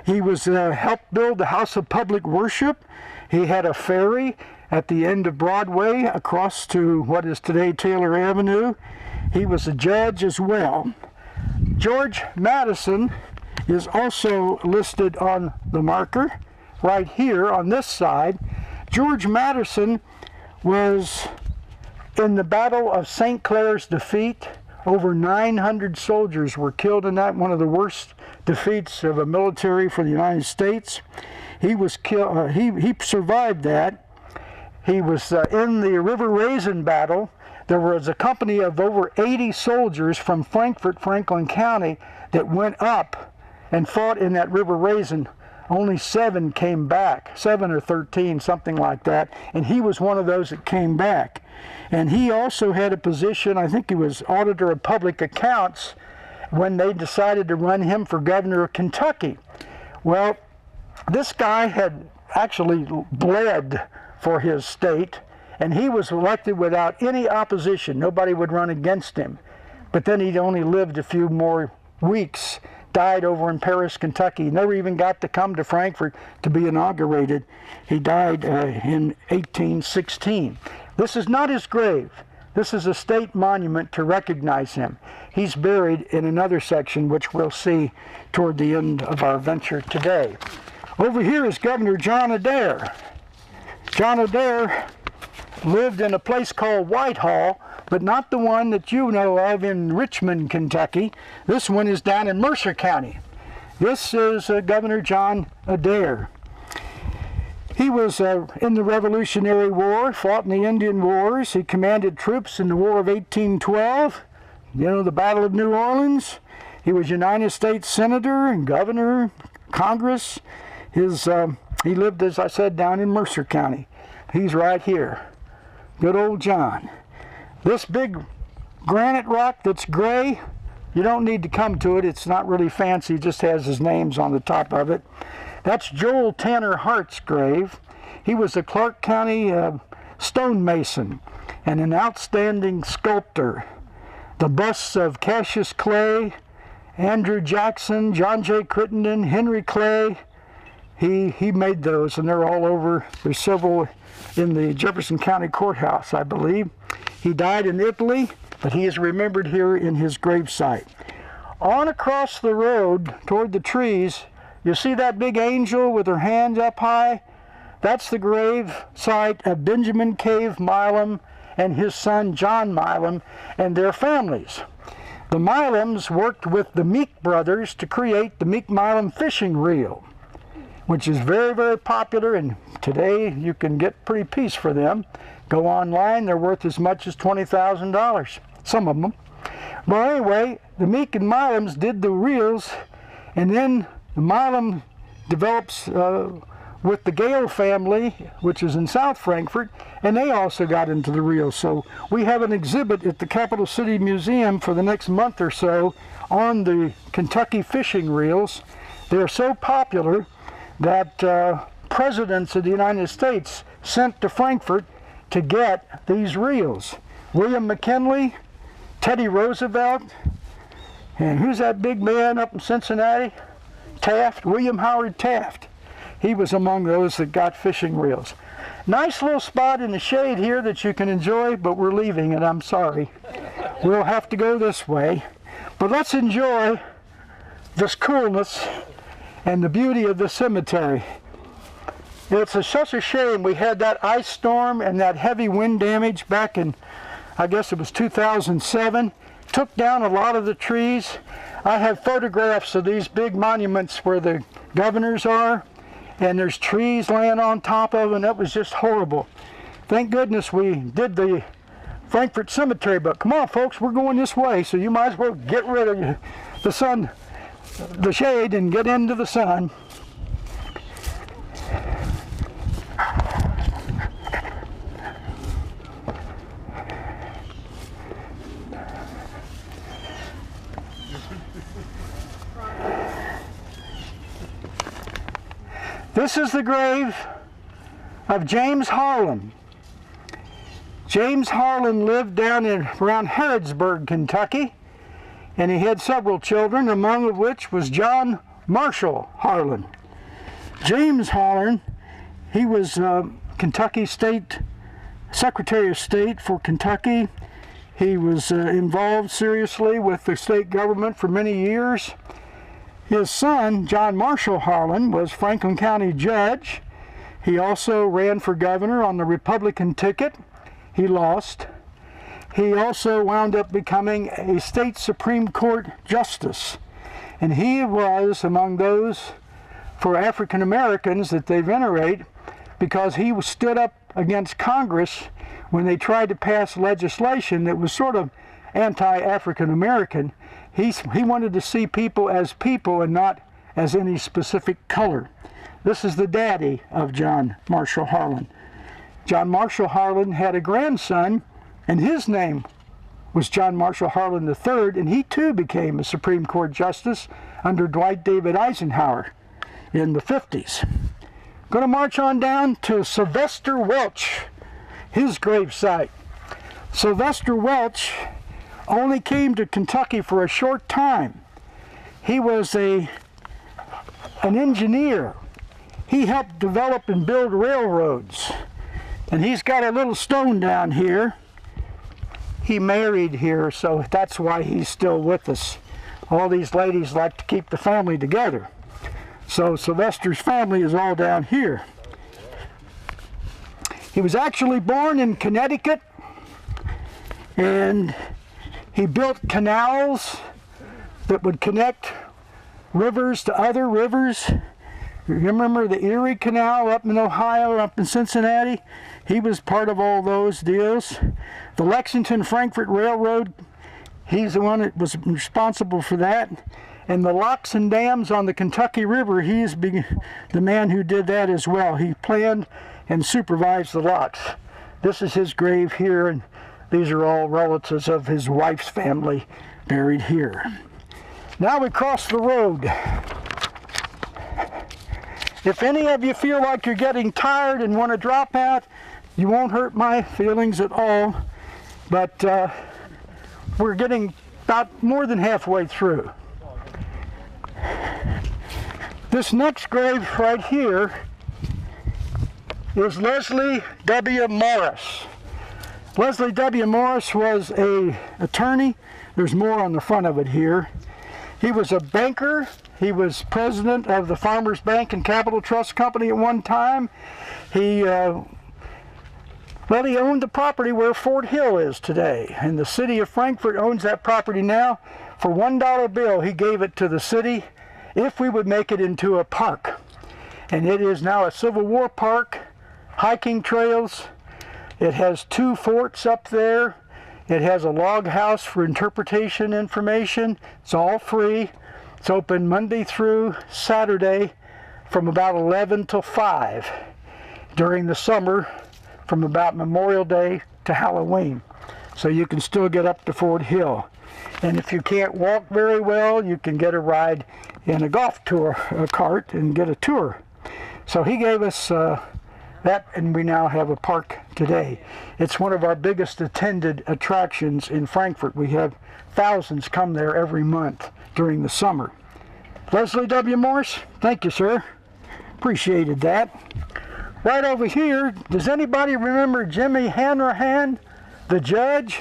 He was helped build the House of Public Worship. He had a ferry at the end of Broadway across to what is today Taylor Avenue. He was a judge as well. George Madison is also listed on the marker right here on this side. George Madison was in the Battle of St. Clair's Defeat. Over 900 soldiers were killed in that, one of the worst defeats of a military for the United States. He was killed. He survived that. He was in the River Raisin battle. There was a company of over 80 soldiers from Frankfort, Franklin County, that went up and fought in that River Raisin. Only 7 came back, 7 or 13, something like that, and he was one of those that came back. And he also had a position, I think he was Auditor of Public Accounts, when they decided to run him for governor of Kentucky. Well, this guy had actually bled for his state, and he was elected without any opposition. Nobody would run against him. But then he'd only lived a few more weeks, died over in Paris, Kentucky. He never even got to come to Frankfort to be inaugurated. He died in 1816. This is not his grave. This is a state monument to recognize him. He's buried in another section, which we'll see toward the end of our venture today. Over here is Governor John Adair. John Adair lived in a place called Whitehall, but not the one that you know of in Richmond, Kentucky. This one is down in Mercer County. This is Governor John Adair. He was in the Revolutionary War, fought in the Indian Wars. He commanded troops in the War of 1812, the Battle of New Orleans. He was United States Senator and Governor, Congress. He lived, as I said, down in Mercer County. He's right here. Good old John. This big granite rock that's gray, you don't need to come to it. It's not really fancy. It just has his names on the top of it. That's Joel Tanner Hart's grave. He was a Clark County stonemason and an outstanding sculptor. The busts of Cassius Clay, Andrew Jackson, John J. Crittenden, Henry Clay, he made those, and they're all over. There's several in the Jefferson County Courthouse, I believe. He died in Italy, but he is remembered here in his gravesite. On across the road toward the trees, you see that big angel with her hands up high? That's the grave site of Benjamin Cave Milam and his son John Milam and their families. The Milams worked with the Meek brothers to create the Meek Milam fishing reel, which is very, very popular, and today you can get pretty piece for them. Go online, they're worth as much as $20,000, some of them. But anyway, the Meek and Milams did the reels, and then the Milam develops with the Gale family, which is in South Frankfort, and they also got into the reels. So we have an exhibit at the Capital City Museum for the next month or so on the Kentucky fishing reels. They're so popular that presidents of the United States sent to Frankfort to get these reels. William McKinley, Teddy Roosevelt, and who's that big man up in Cincinnati? Taft, William Howard Taft. He was among those that got fishing reels. Nice little spot in the shade here that you can enjoy, but we're leaving and I'm sorry. We'll have to go this way. But let's enjoy this coolness and the beauty of the cemetery. It's such a shame we had that ice storm and that heavy wind damage back in, I guess it was 2007. Took down a lot of the trees. I have photographs of these big monuments where the governors are, and there's trees laying on top of them. That was just horrible. Thank goodness we did the Frankfort Cemetery, but come on folks, we're going this way, so you might as well get rid of the sun, the shade, and get into the sun. This is the grave of James Harlan. James Harlan lived down around Harrodsburg, Kentucky, and he had several children, among which was John Marshall Harlan. James Harlan, he was Kentucky State Secretary of State for Kentucky. He was involved seriously with the state government for many years. His son, John Marshall Harlan, was Franklin County Judge. He also ran for governor on the Republican ticket. He lost. He also wound up becoming a state Supreme Court justice. And he was among those for African Americans that they venerate because he stood up against Congress when they tried to pass legislation that was sort of anti-African American. He wanted to see people and not as any specific color. This is the daddy of John Marshall Harlan. John Marshall Harlan had a grandson, and his name was John Marshall Harlan III, and he too became a Supreme Court justice under Dwight David Eisenhower in the 50s. Going to march on down to Sylvester Welch, his gravesite. Sylvester Welch only came to Kentucky for a short time. He was an engineer. He helped develop and build railroads. And he's got a little stone down here. He married here, so that's why he's still with us. All these ladies like to keep the family together. So Sylvester's family is all down here. He was actually born in Connecticut, and he built canals that would connect rivers to other rivers. You remember the Erie Canal up in Ohio, up in Cincinnati? He was part of all those deals. The Lexington-Frankfort Railroad, he's the one that was responsible for that. And the locks and dams on the Kentucky River, he's the man who did that as well. He planned and supervised the locks. This is his grave here, and these are all relatives of his wife's family buried here. Now we cross the road. If any of you feel like you're getting tired and want to drop out, you won't hurt my feelings at all. But we're getting about more than halfway through. This next grave right here is Leslie W. Morris. Leslie W. Morris was an attorney. There's more on the front of it here. He was a banker. He was president of the Farmers Bank and Capital Trust Company at one time. He owned the property where Fort Hill is today, and the city of Frankfort owns that property now. For $1 bill, he gave it to the city if we would make it into a park. And it is now a Civil War park, hiking trails. It has 2 forts up there. It has a log house for interpretation information. It's all free. It's open Monday through Saturday from about 11 till 5 during the summer, from about Memorial Day to Halloween. So you can still get up to Fort Hill. And if you can't walk very well, you can get a ride in a golf tour, a cart, and get a tour. So he gave us that, and we now have a park today. It's one of our biggest attended attractions in Frankfort. We have thousands come there every month during the summer. Leslie W. Morse, thank you, sir. Appreciated that. Right over here, does anybody remember Jimmy Hanrahan, the judge?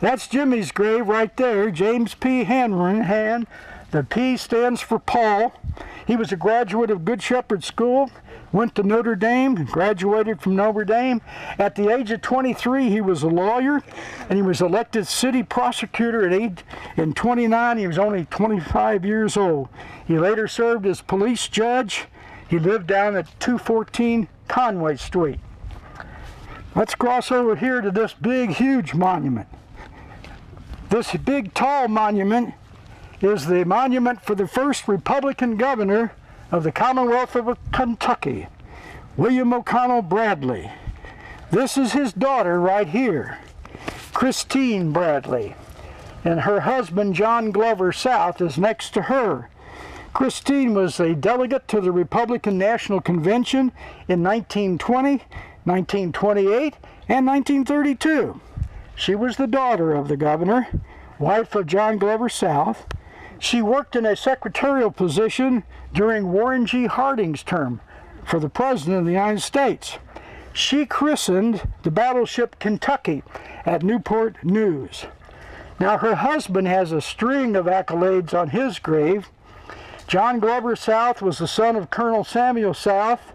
That's Jimmy's grave right there, James P. Hanrahan. The P stands for Paul. He was a graduate of Good Shepherd School, went to Notre Dame, graduated from Notre Dame. At the age of 23, he was a lawyer, and he was elected city prosecutor in 29. He was only 25 years old. He later served as police judge. He lived down at 214 Conway Street. Let's cross over here to this big, huge monument. This big, tall monument is the monument for the first Republican governor of the Commonwealth of Kentucky, William O'Connell Bradley. This is his daughter right here, Christine Bradley, and her husband, John Glover South, is next to her. Christine was a delegate to the Republican National Convention in 1920, 1928, and 1932. She was the daughter of the governor, wife of John Glover South. She worked in a secretarial position during Warren G. Harding's term for the President of the United States. She christened the battleship Kentucky at Newport News. Now her husband has a string of accolades on his grave. John Glover South was the son of Colonel Samuel South,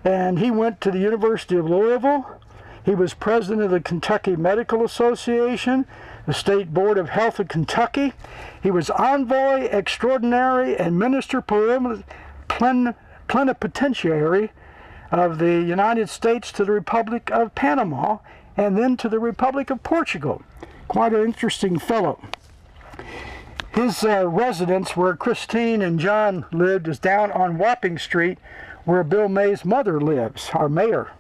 and he went to the University of Louisville. He was president of the Kentucky Medical Association, the State Board of Health of Kentucky. He was envoy extraordinary and minister plenipotentiary of the United States to the Republic of Panama and then to the Republic of Portugal. Quite an interesting fellow. His residence where Christine and John lived is down on Wapping Street, where Bill May's mother lives, our mayor.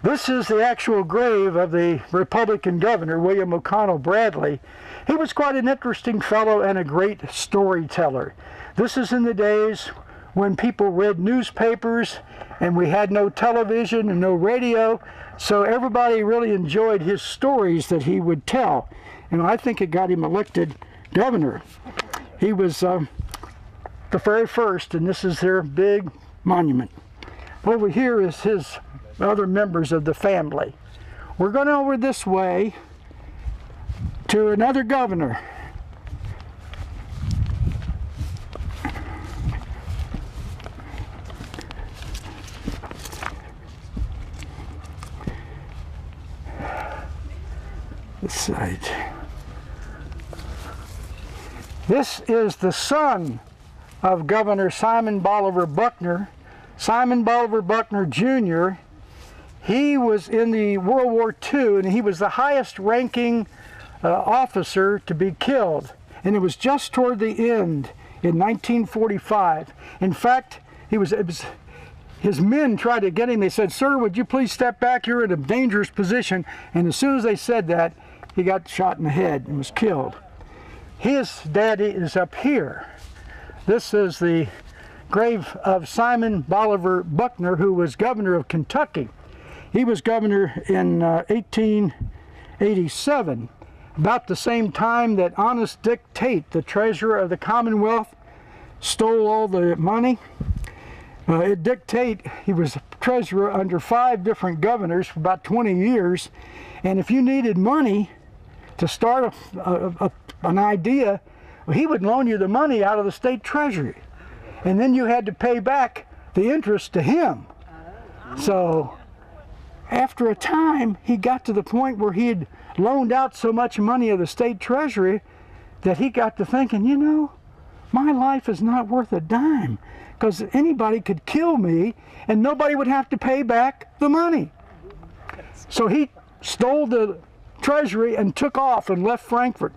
This is the actual grave of the Republican governor, William O'Connell Bradley. He was quite an interesting fellow and a great storyteller. This is in the days when people read newspapers and we had no television and no radio, so everybody really enjoyed his stories that he would tell. And I think it got him elected governor. He was the very first, and this is their big monument. Over here is his other members of the family. We're going over this way to another governor. This side. This is the son of Governor Simon Bolivar Buckner. Simon Bolivar Buckner Jr., he was in the World War II, and he was the highest ranking officer to be killed. And it was just toward the end in 1945. In fact, his men tried to get him. They said, "Sir, would you please step back? You're in a dangerous position." And as soon as they said that, he got shot in the head and was killed. His daddy is up here. This is the grave of Simon Bolivar Buckner, who was governor of Kentucky. He was governor in 1887, about the same time that Honest Dick Tate, the treasurer of the Commonwealth, stole all the money. Dick Tate, he was treasurer under 5 different governors for about 20 years, and if you needed money to start an idea, he would loan you the money out of the state treasury, and then you had to pay back the interest to him. So after a time, he got to the point where he had loaned out so much money of the state treasury that he got to thinking, you know, my life is not worth a dime, because anybody could kill me and nobody would have to pay back the money. So he stole the treasury and took off and left Frankfort.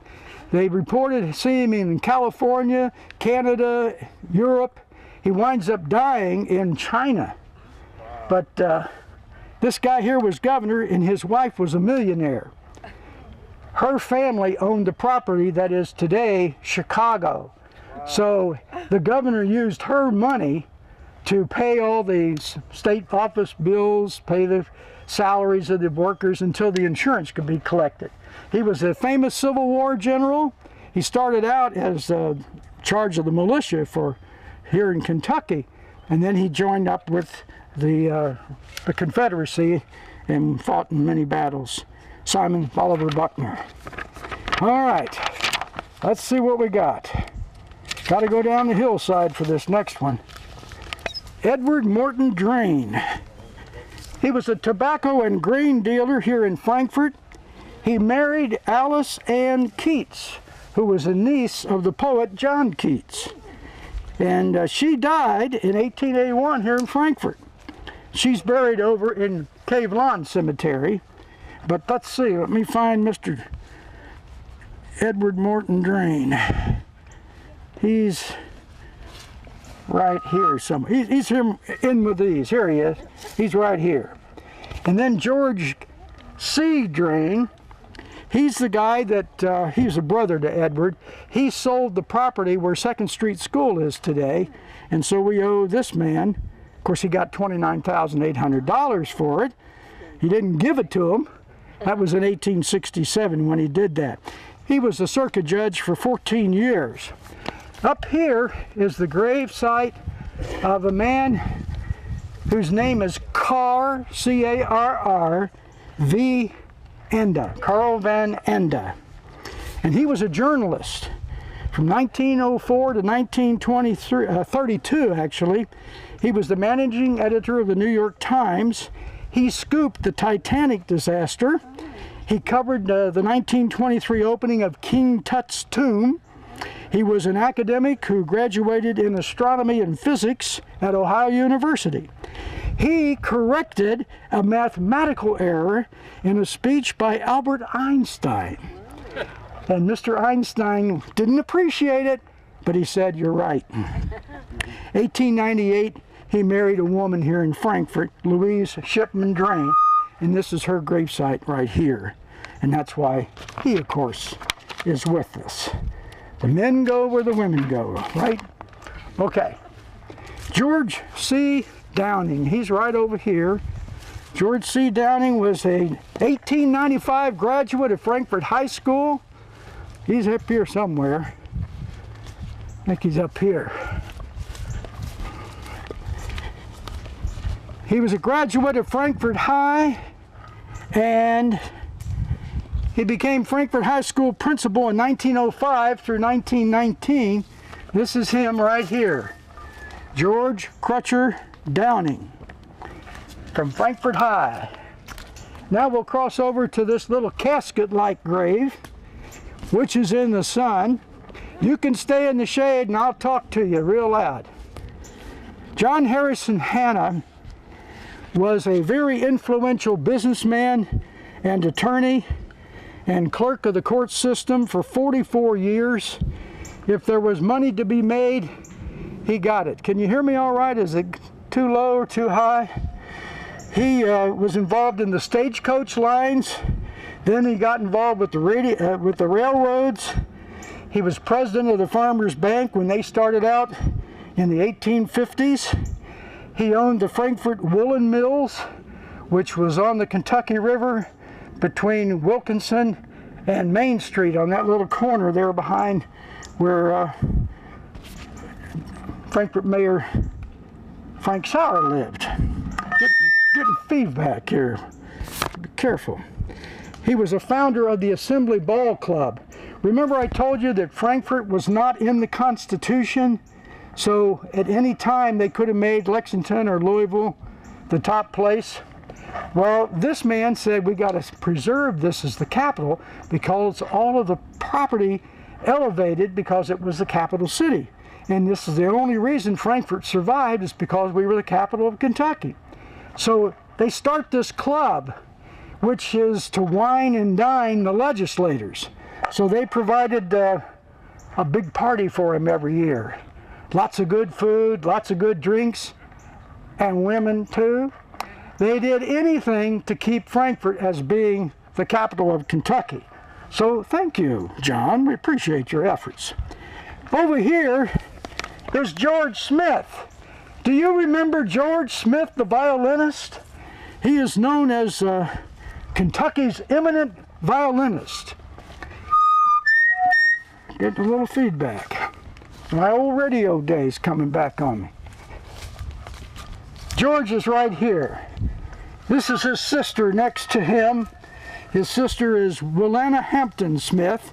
They reported seeing him in California, Canada, Europe. He winds up dying in China. But this guy here was governor, and his wife was a millionaire. Her family owned the property that is today Chicago. So the governor used her money to pay all the state office bills, pay the salaries of the workers until the insurance could be collected. He was a famous Civil War general. He started out as charge of the militia for here in Kentucky, and then he joined up with the Confederacy and fought in many battles. Simon Bolivar Buckner. All right, let's see what we got. Got to go down the hillside for this next one. Edward Morton Drain. He was a tobacco and grain dealer here in Frankfort. He married Alice Ann Keats, who was a niece of the poet John Keats. And she died in 1881 here in Frankfort. She's buried over in Cave Lawn Cemetery. But let's see, let me find Mr. Edward Morton Drain. He's right here somewhere. He's here in with these. Here he is. He's right here. And then George C. Drain. He's the guy that, he's a brother to Edward. He sold the property where 2nd Street School is today. And so we owe this man, of course he got $29,800 for it. He didn't give it to him. That was in 1867 when he did that. He was a circuit judge for 14 years. Up here is the grave site of a man whose name is Carr, C-A-R-R, V. Enda, Carl Van Enda. And he was a journalist from 1904 to 1932 actually. He was the managing editor of the New York Times. He scooped the Titanic disaster. He covered the 1923 opening of King Tut's tomb. He was an academic who graduated in astronomy and physics at Ohio University. He corrected a mathematical error in a speech by Albert Einstein. And Mr. Einstein didn't appreciate it, but he said, "You're right." 1898, he married a woman here in Frankfort, Louise Shipman Drain, and this is her gravesite right here. And that's why he, of course, is with us. The men go where the women go, right? Okay. George C. Downing, he's right over here. George C. Downing was a 1895 graduate of Frankfort High School. He's up here somewhere. I think he's up here. He was a graduate of Frankfort High, and he became Frankfort High School principal in 1905 through 1919. This is him right here, George Crutcher Downing from Frankfort High. Now we'll cross over to this little casket-like grave, which is in the sun. You can stay in the shade and I'll talk to you real loud. John Harrison Hanna was a very influential businessman and attorney and clerk of the court system for 44 years. If there was money to be made, he got it. Can you hear me all right? Is it too low or too high? He was involved in the stagecoach lines. Then he got involved with the railroads. He was president of the Farmers Bank when they started out in the 1850s. He owned the Frankfort Woolen Mills, which was on the Kentucky River between Wilkinson and Main Street on that little corner there behind where Frankfort Mayor Frank Sauer lived. Getting feedback here. Be careful. He was a founder of the Assembly Ball Club. Remember I told you that Frankfort was not in the Constitution, so at any time they could have made Lexington or Louisville the top place. Well, this man said we got to preserve this as the capital because all of the property elevated because it was the capital city. And this is the only reason Frankfort survived is because we were the capital of Kentucky. So they start this club, which is to wine and dine the legislators. So they provided a big party for him every year lots of good food, lots of good drinks, and women too. They did anything to keep Frankfort as being the capital of Kentucky. So thank you, John. We appreciate your efforts. Over here is George Smith. Do you remember George Smith, the violinist? He is known as Kentucky's eminent violinist. Getting a little feedback. My old radio days coming back on me. George is right here. This is his sister next to him. His sister is Willana Hampton Smith,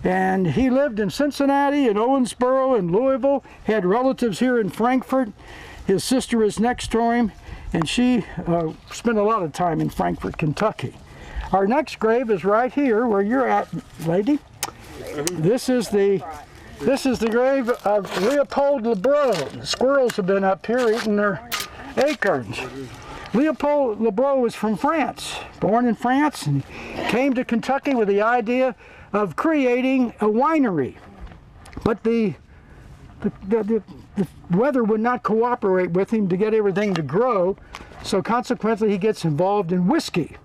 and he lived in Cincinnati and Owensboro and Louisville, had relatives here in Frankfort. His sister is next to him, and she spent a lot of time in Frankfort, Kentucky. Our next grave is right here where you're at, lady. This is the grave of Leopold Lebreau. The squirrels have been up here eating their acorns. Leopold Lebreau was from France, born in France, and came to Kentucky with the idea of creating a winery. But the weather would not cooperate with him to get everything to grow, so consequently he gets involved in whiskey.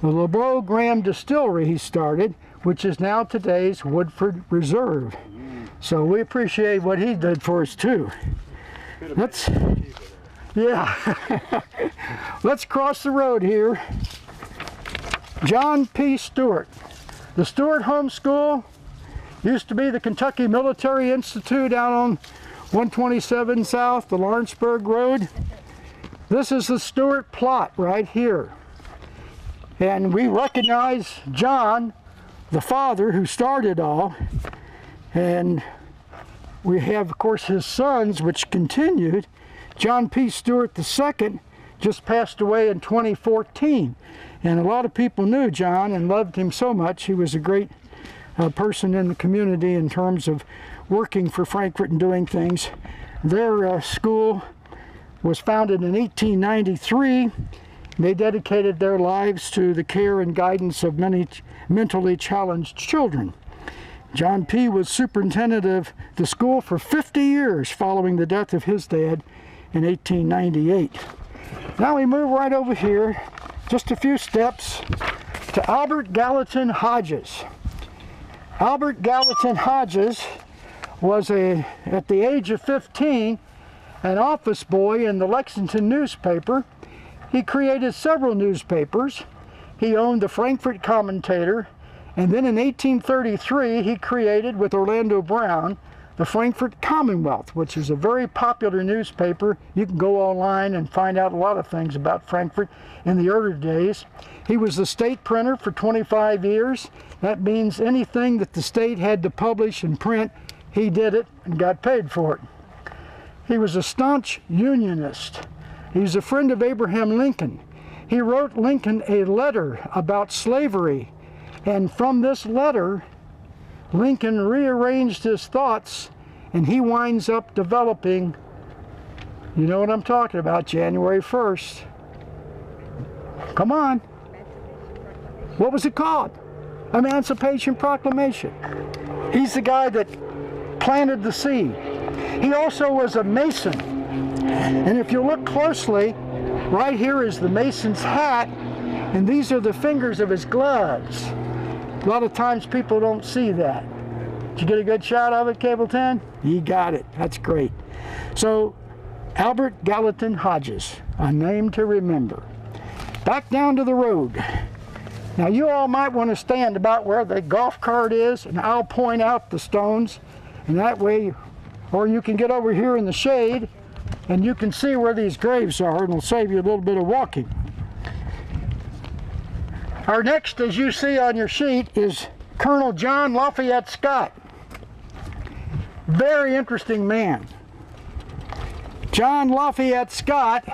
The Lebreau Graham Distillery he started, which is now today's Woodford Reserve. So we appreciate what he did for us too. Let's cross the road here. John P. Stewart. The Stewart Home School used to be the Kentucky Military Institute out on 127 South, the Lawrenceburg Road. This is the Stewart plot right here. And we recognize John, the father who started all, and we have, of course, his sons, which continued. John P. Stewart II just passed away in 2014, and a lot of people knew John and loved him so much. He was a great person in the community in terms of working for Frankfort and doing things. Their school was founded in 1893. They dedicated their lives to the care and guidance of many mentally challenged children. John P. was superintendent of the school for 50 years following the death of his dad in 1898. Now we move right over here, just a few steps, to Albert Gallatin Hodges. Albert Gallatin Hodges was, at the age of 15, an office boy in the Lexington newspaper. He created several newspapers. He owned the Frankfort Commentator, and then in 1833 he created, with Orlando Brown, the Frankfort Commonwealth, which is a very popular newspaper. You can go online and find out a lot of things about Frankfort in the early days. He was the state printer for 25 years. That means anything that the state had to publish and print, he did it and got paid for it. He was a staunch Unionist. He's a friend of Abraham Lincoln. He wrote Lincoln a letter about slavery, and from this letter, Lincoln rearranged his thoughts, and he winds up developing, you know what I'm talking about, January 1st. Come on. What was it called? Emancipation Proclamation. He's the guy that planted the seed. He also was a Mason. And if you look closely, right here is the Mason's hat, and these are the fingers of his gloves. A lot of times people don't see that. Did you get a good shot of it, Cable 10? You got it. That's great. So, Albert Gallatin Hodges, a name to remember. Back down to the road. Now you all might want to stand about where the golf cart is, and I'll point out the stones, and that way, or you can get over here in the shade, and you can see where these graves are, and it'll save you a little bit of walking. Our next, as you see on your sheet, is Colonel John Lafayette Scott. Very interesting man. John Lafayette Scott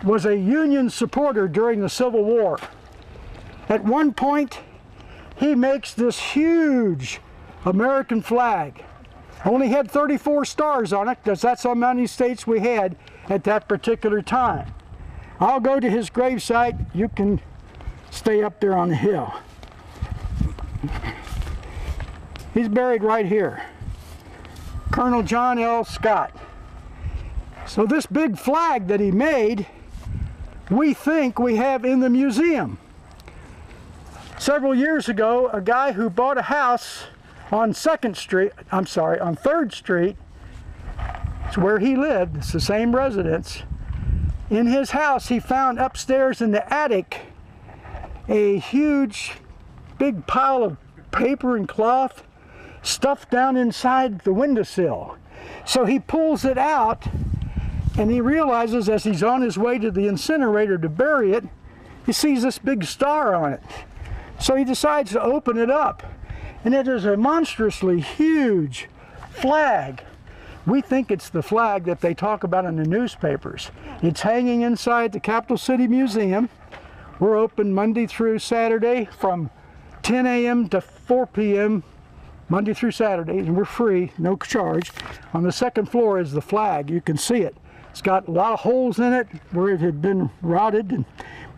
was a Union supporter during the Civil War. At one point, he makes this huge American flag. Only had 34 stars on it, because that's how many states we had at that particular time. I'll go to his gravesite. You can stay up there on the hill. He's buried right here. Colonel John L. Scott. So this big flag that he made, we think we have in the museum. Several years ago, a guy who bought a house on 3rd Street, it's where he lived, it's the same residence. In his house, he found upstairs in the attic a huge, big pile of paper and cloth stuffed down inside the windowsill. So he pulls it out, and he realizes as he's on his way to the incinerator to bury it, he sees this big star on it. So he decides to open it up, and it is a monstrously huge flag. We think it's the flag that they talk about in the newspapers. It's hanging inside the Capital City Museum. We're open Monday through Saturday from 10 a.m. to 4 p.m. Monday through Saturday, and we're free, no charge. On the 2nd floor is the flag. You can see it. It's got a lot of holes in it where it had been rotted, and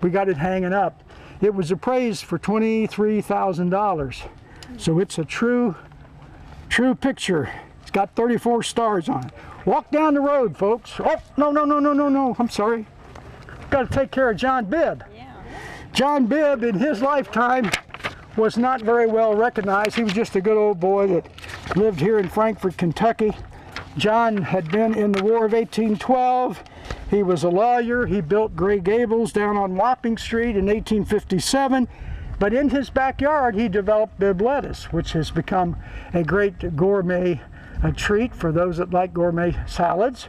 we got it hanging up. It was appraised for $23,000. So it's a true picture. It's got 34 stars on it. Walk down the road, folks. Oh, no. I'm sorry. Got to take care of John Bibb.
Yeah.
John Bibb, in his lifetime, was not very well recognized. He was just a good old boy that lived here in Frankfort, Kentucky. John had been in the War of 1812. He was a lawyer. He built Gray Gables down on Wapping Street in 1857. But in his backyard, he developed Bibb lettuce, which has become a great gourmet treat for those that like gourmet salads.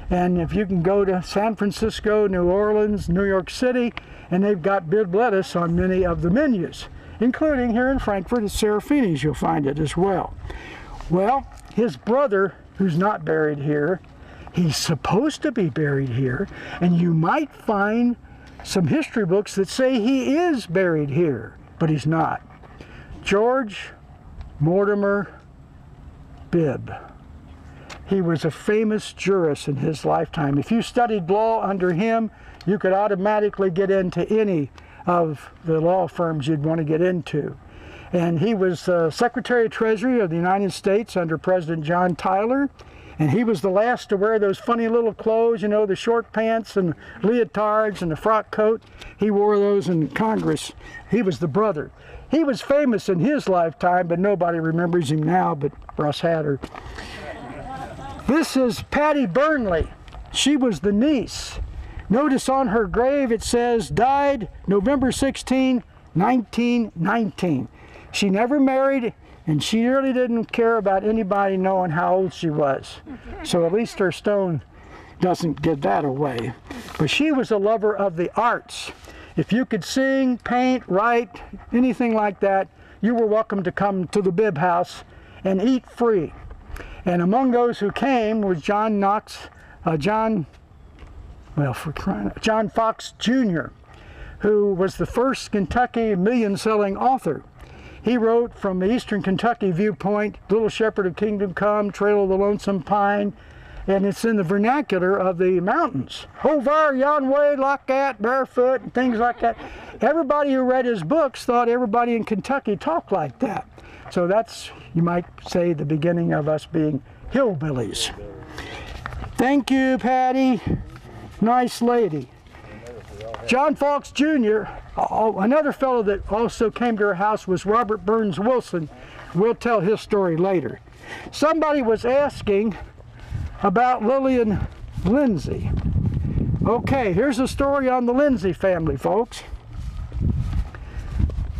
And if you can go to San Francisco, New Orleans, New York City, and they've got Bibb lettuce on many of the menus, including here in Frankfort at Serafini's, you'll find it as well. Well, his brother, who's not buried here, he's supposed to be buried here, and you might find some history books that say he is buried here, but he's not. George Mortimer Bibb. He was a famous jurist in his lifetime. If you studied law under him, you could automatically get into any of the law firms you'd want to get into. And he was Secretary of Treasury of the United States under President John Tyler. And he was the last to wear those funny little clothes, you know, the short pants and leotards and the frock coat. He wore those in Congress. He was the brother. He was famous in his lifetime, but nobody remembers him now but Russ Hatter. This is Patty Burnley. She was the niece. Notice on her grave it says, died November 16, 1919. She never married, and she really didn't care about anybody knowing how old she was. So at least her stone doesn't give that away. But she was a lover of the arts. If you could sing, paint, write, anything like that, you were welcome to come to the Bibb house and eat free. And among those who came was John Fox Jr., who was the first Kentucky million-selling author. He wrote from the Eastern Kentucky viewpoint, Little Shepherd of Kingdom Come, Trail of the Lonesome Pine, and it's in the vernacular of the mountains. Hovar, yon way, Lockat, barefoot, and things like that. Everybody who read his books thought everybody in Kentucky talked like that. So that's, you might say, the beginning of us being hillbillies. Thank you, Patty. Nice lady. John Fox Jr., another fellow that also came to her house was Robert Burns Wilson. We'll tell his story later. Somebody was asking about Lillian Lindsay. Okay, here's a story on the Lindsay family, folks.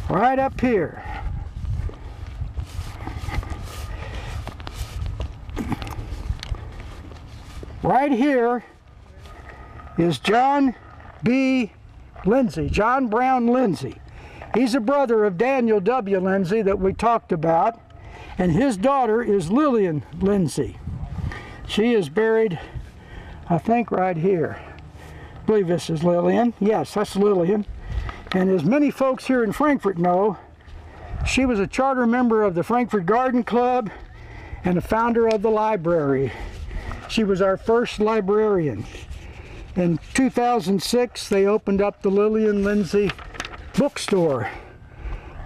Right up here. Right here is John B. Lindsay, John Brown Lindsay. He's a brother of Daniel W. Lindsay that we talked about, and his daughter is Lillian Lindsay. She is buried, I think, right here. I believe this is Lillian. Yes, that's Lillian. And as many folks here in Frankfort know, she was a charter member of the Frankfort Garden Club and a founder of the library. She was our first librarian. In 2006, they opened up the Lillian Lindsay bookstore.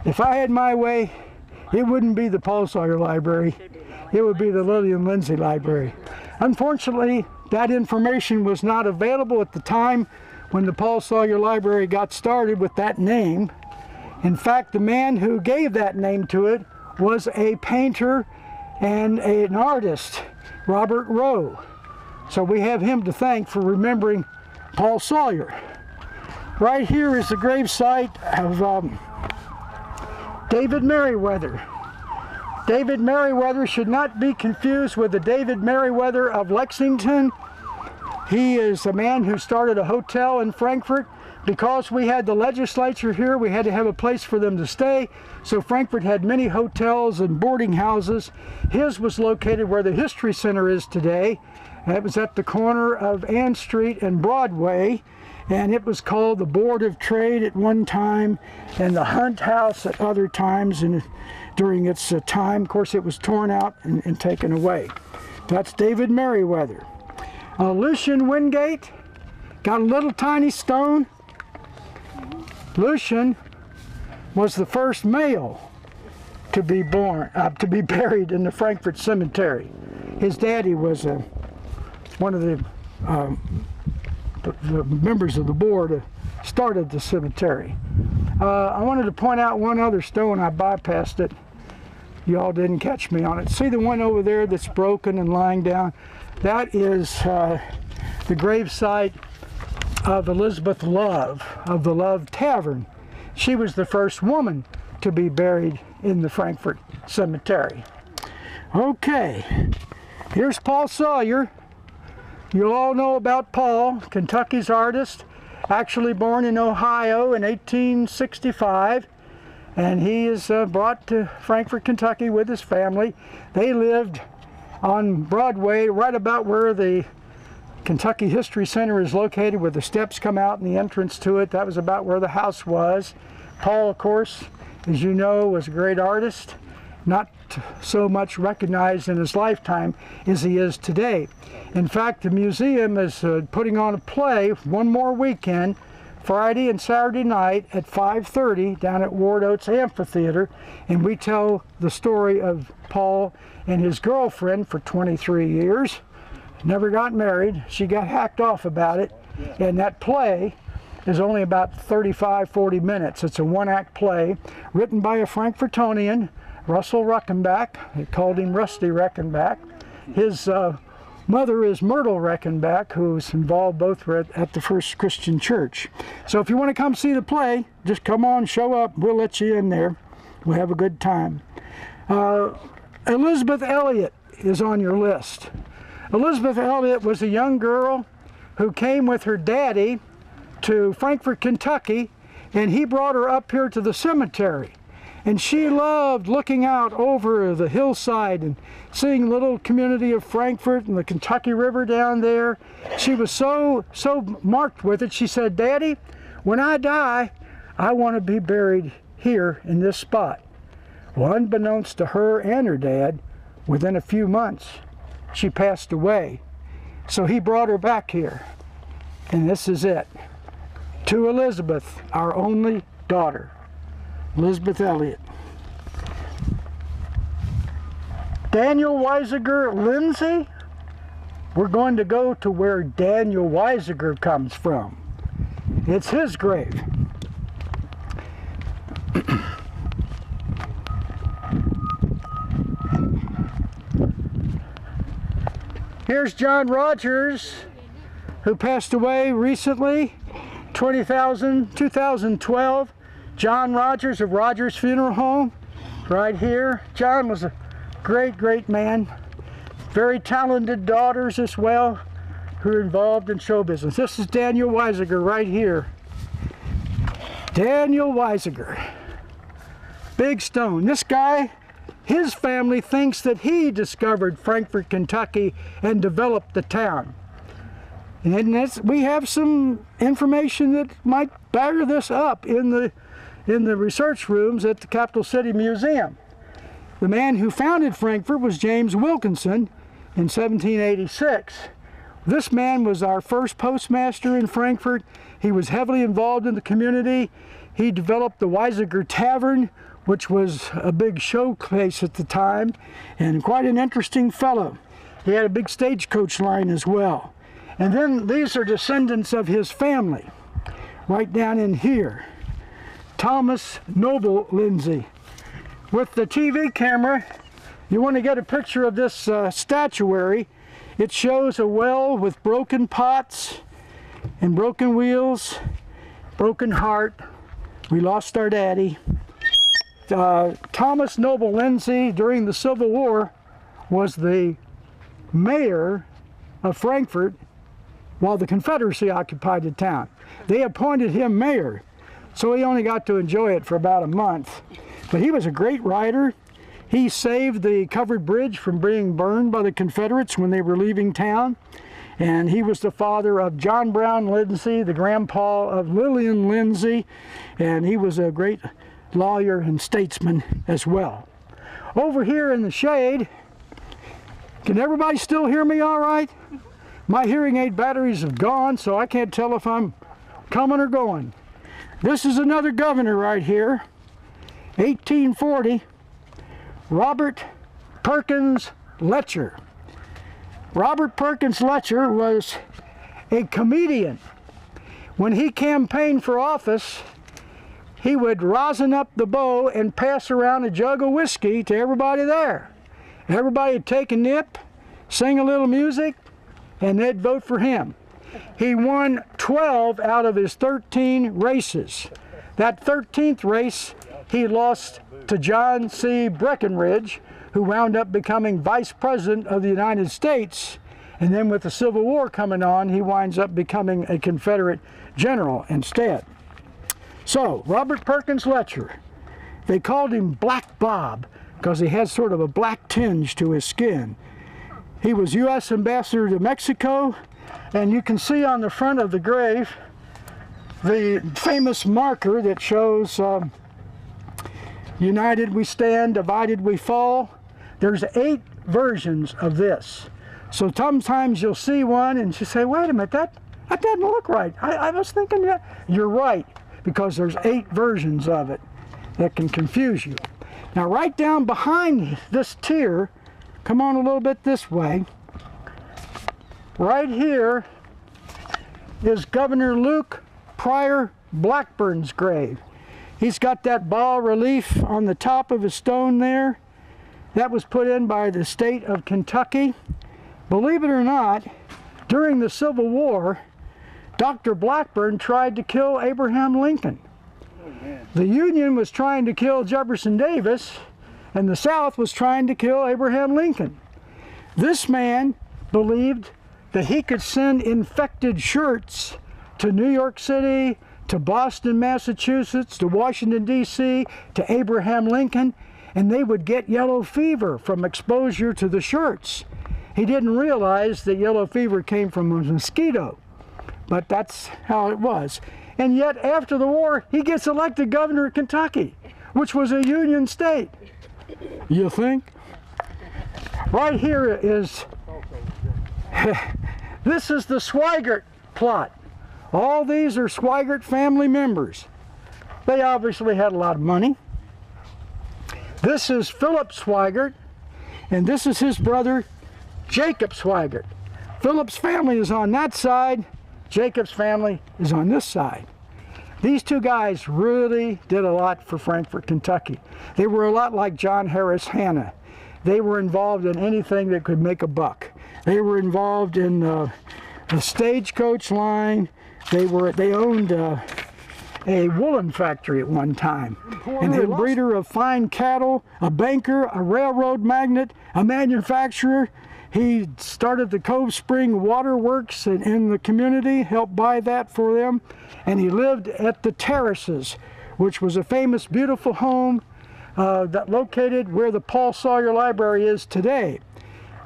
If I had my way, it wouldn't be the Paul Sawyer Library. it would be the Lillian Lindsay Library. Unfortunately, that information was not available at the time when the Paul Sawyer Library got started with that name. In fact, the man who gave that name to it was a painter and an artist, Robert Rowe. So we have him to thank for remembering Paul Sawyer. Right here is the gravesite of David Merriweather. David Merriweather should not be confused with the David Merriweather of Lexington. He is a man who started a hotel in Frankfort. Because we had the legislature here, we had to have a place for them to stay. So Frankfort had many hotels and boarding houses. His was located where the History Center is today. It was at the corner of Ann Street and Broadway. And it was called the Board of Trade at one time and the Hunt House at other times. And during its time, of course, it was torn out and taken away. That's David Merriweather. Lucian Wingate got a little tiny stone. Lucian was the first male to be buried in the Frankfort Cemetery. His daddy was one of the members of the board started the cemetery. I wanted to point out one other stone. I bypassed it. Y'all didn't catch me on it. See the one over there that's broken and lying down? That is the gravesite of Elizabeth Love of the Love Tavern. She was the first woman to be buried in the Frankfort Cemetery. Okay, here's Paul Sawyer. You all know about Paul, Kentucky's artist, actually born in Ohio in 1865, and he is brought to Frankfort, Kentucky with his family. They lived on Broadway, right about where the Kentucky History Center is located, where the steps come out and the entrance to it. That was about where the house was. Paul, of course, as you know, was a great artist, not so much recognized in his lifetime as he is today. In fact, the museum is putting on a play one more weekend, Friday and Saturday night at 5:30 down at Ward Oates Amphitheater, and we tell the story of Paul and his girlfriend for 23 years. Never got married. She got hacked off about it, and that play is only about 35-40 minutes. It's a one-act play written by a Frankfortonian, Russell Reckenbach. They called him Rusty Reckenbach. His mother is Myrtle Reckenbach, who's involved both at the First Christian Church. So if you want to come see the play, just come on, show up. We'll let you in there. We'll have a good time. Elizabeth Elliot is on your list. Elizabeth Elliot was a young girl who came with her daddy to Frankfort, Kentucky, and he brought her up here to the cemetery. And she loved looking out over the hillside and seeing the little community of Frankfort and the Kentucky River down there. She was so marked with it. She said, "Daddy, when I die, I want to be buried here in this spot." Well, unbeknownst to her and her dad, within a few months, she passed away. So he brought her back here. And this is it. To Elizabeth, our only daughter, Elizabeth Elliot. Daniel Weisiger Lindsay. We're going to go to where Daniel Weisiger comes from. It's his grave. Here's John Rogers, who passed away recently, 2012. John Rogers of Rogers Funeral Home, right here. John was a great man. Very talented daughters as well, who are involved in show business. This is Daniel Weisiger right here. Daniel Weisiger. Big stone. This guy, his family thinks that he discovered Frankfort, Kentucky and developed the town. And we have some information that might back this up in the research rooms at the Capital City Museum. The man who founded Frankfort was James Wilkinson in 1786. This man was our first postmaster in Frankfort. He was heavily involved in the community. He developed the Weisiger Tavern, which was a big showcase at the time, and quite an interesting fellow. He had a big stagecoach line as well. And then these are descendants of his family, right down in here. Thomas Noble Lindsay. With the TV camera, you want to get a picture of this statuary. It shows a well with broken pots and broken wheels, broken heart. We lost our daddy. Thomas Noble Lindsay, during the Civil War, was the mayor of Frankfort while the Confederacy occupied the town. They appointed him mayor, so he only got to enjoy it for about a month. But he was a great rider. He saved the covered bridge from being burned by the Confederates when they were leaving town. And he was the father of John Brown Lindsay, the grandpa of Lillian Lindsay, and he was a great lawyer and statesman as well. Over here in the shade, can everybody still hear me all right? My hearing aid batteries have gone, so I can't tell if I'm coming or going. This is another governor right here, 1840, Robert Perkins Letcher. Robert Perkins Letcher was a comedian. When he campaigned for office, he would rosin up the bow and pass around a jug of whiskey to everybody there. Everybody would take a nip, sing a little music, and they'd vote for him. He won 12 out of his 13 races. That 13th race, he lost to John C. Breckinridge, who wound up becoming Vice President of the United States. And then with the Civil War coming on, he winds up becoming a Confederate general instead. So, Robert Perkins Letcher, they called him Black Bob because he had sort of a black tinge to his skin. He was U.S. Ambassador to Mexico, and you can see on the front of the grave the famous marker that shows united we stand, divided we fall. There's 8 versions of this. So sometimes you'll see one and you say, wait a minute, that doesn't look right. I was thinking that. You're right, because there's 8 versions of it that can confuse you. Now right down behind this tier, come on a little bit this way, right here is Governor Luke Pryor Blackburn's grave. He's got that bas relief on the top of his stone there. That was put in by the state of Kentucky. Believe it or not, during the Civil War, Dr. Blackburn tried to kill Abraham Lincoln. The Union was trying to kill Jefferson Davis, and the South was trying to kill Abraham Lincoln. This man believed that he could send infected shirts to New York City, to Boston, Massachusetts, to Washington, D.C., to Abraham Lincoln, and they would get yellow fever from exposure to the shirts. He didn't realize that yellow fever came from a mosquito, but that's how it was. And yet, after the war, he gets elected governor of Kentucky, which was a Union state. You think? Right here is, this is the Swigert plot. All these are Swigert family members. They obviously had a lot of money. This is Philip Swigert, and this is his brother, Jacob Swigert. Philip's family is on that side. Jacob's family is on this side. These two guys really did a lot for Frankfort, Kentucky. They were a lot like John Harris Hanna. They were involved in anything that could make a buck. They were involved in the stagecoach line. They owned a woolen factory at one time. And a breeder of fine cattle, a banker, a railroad magnate, a manufacturer. He started the Cove Spring Water Works in the community, helped buy that for them. And he lived at the Terraces, which was a famous, beautiful home that located where the Paul Sawyer Library is today.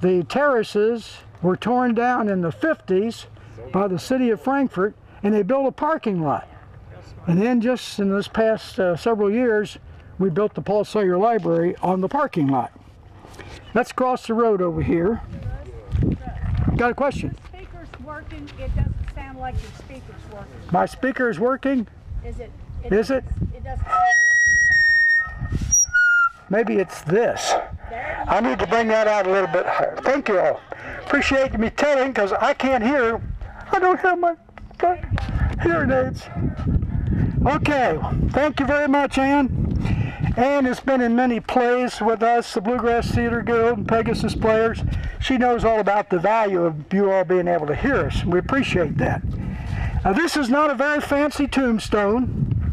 The Terraces were torn down in the 50s by the city of Frankfort, and they built a parking lot. And then just in this past several years, we built the Paul Sawyer Library on the parking lot. Let's cross the road over here. Got a question?
The speaker's working. It doesn't sound like your speaker's working.
My speaker is working?
Is it?
Is it?
It doesn't sound like it.
maybe it's this. I need to bring that out a little bit higher. Thank you all. Appreciate me telling, because I can't hear. I don't have my hearing aids. Okay, thank you very much, Ann. Ann has been in many plays with us, the Bluegrass Theater Guild and Pegasus Players. She knows all about the value of you all being able to hear us, and we appreciate that. Now, this is not a very fancy tombstone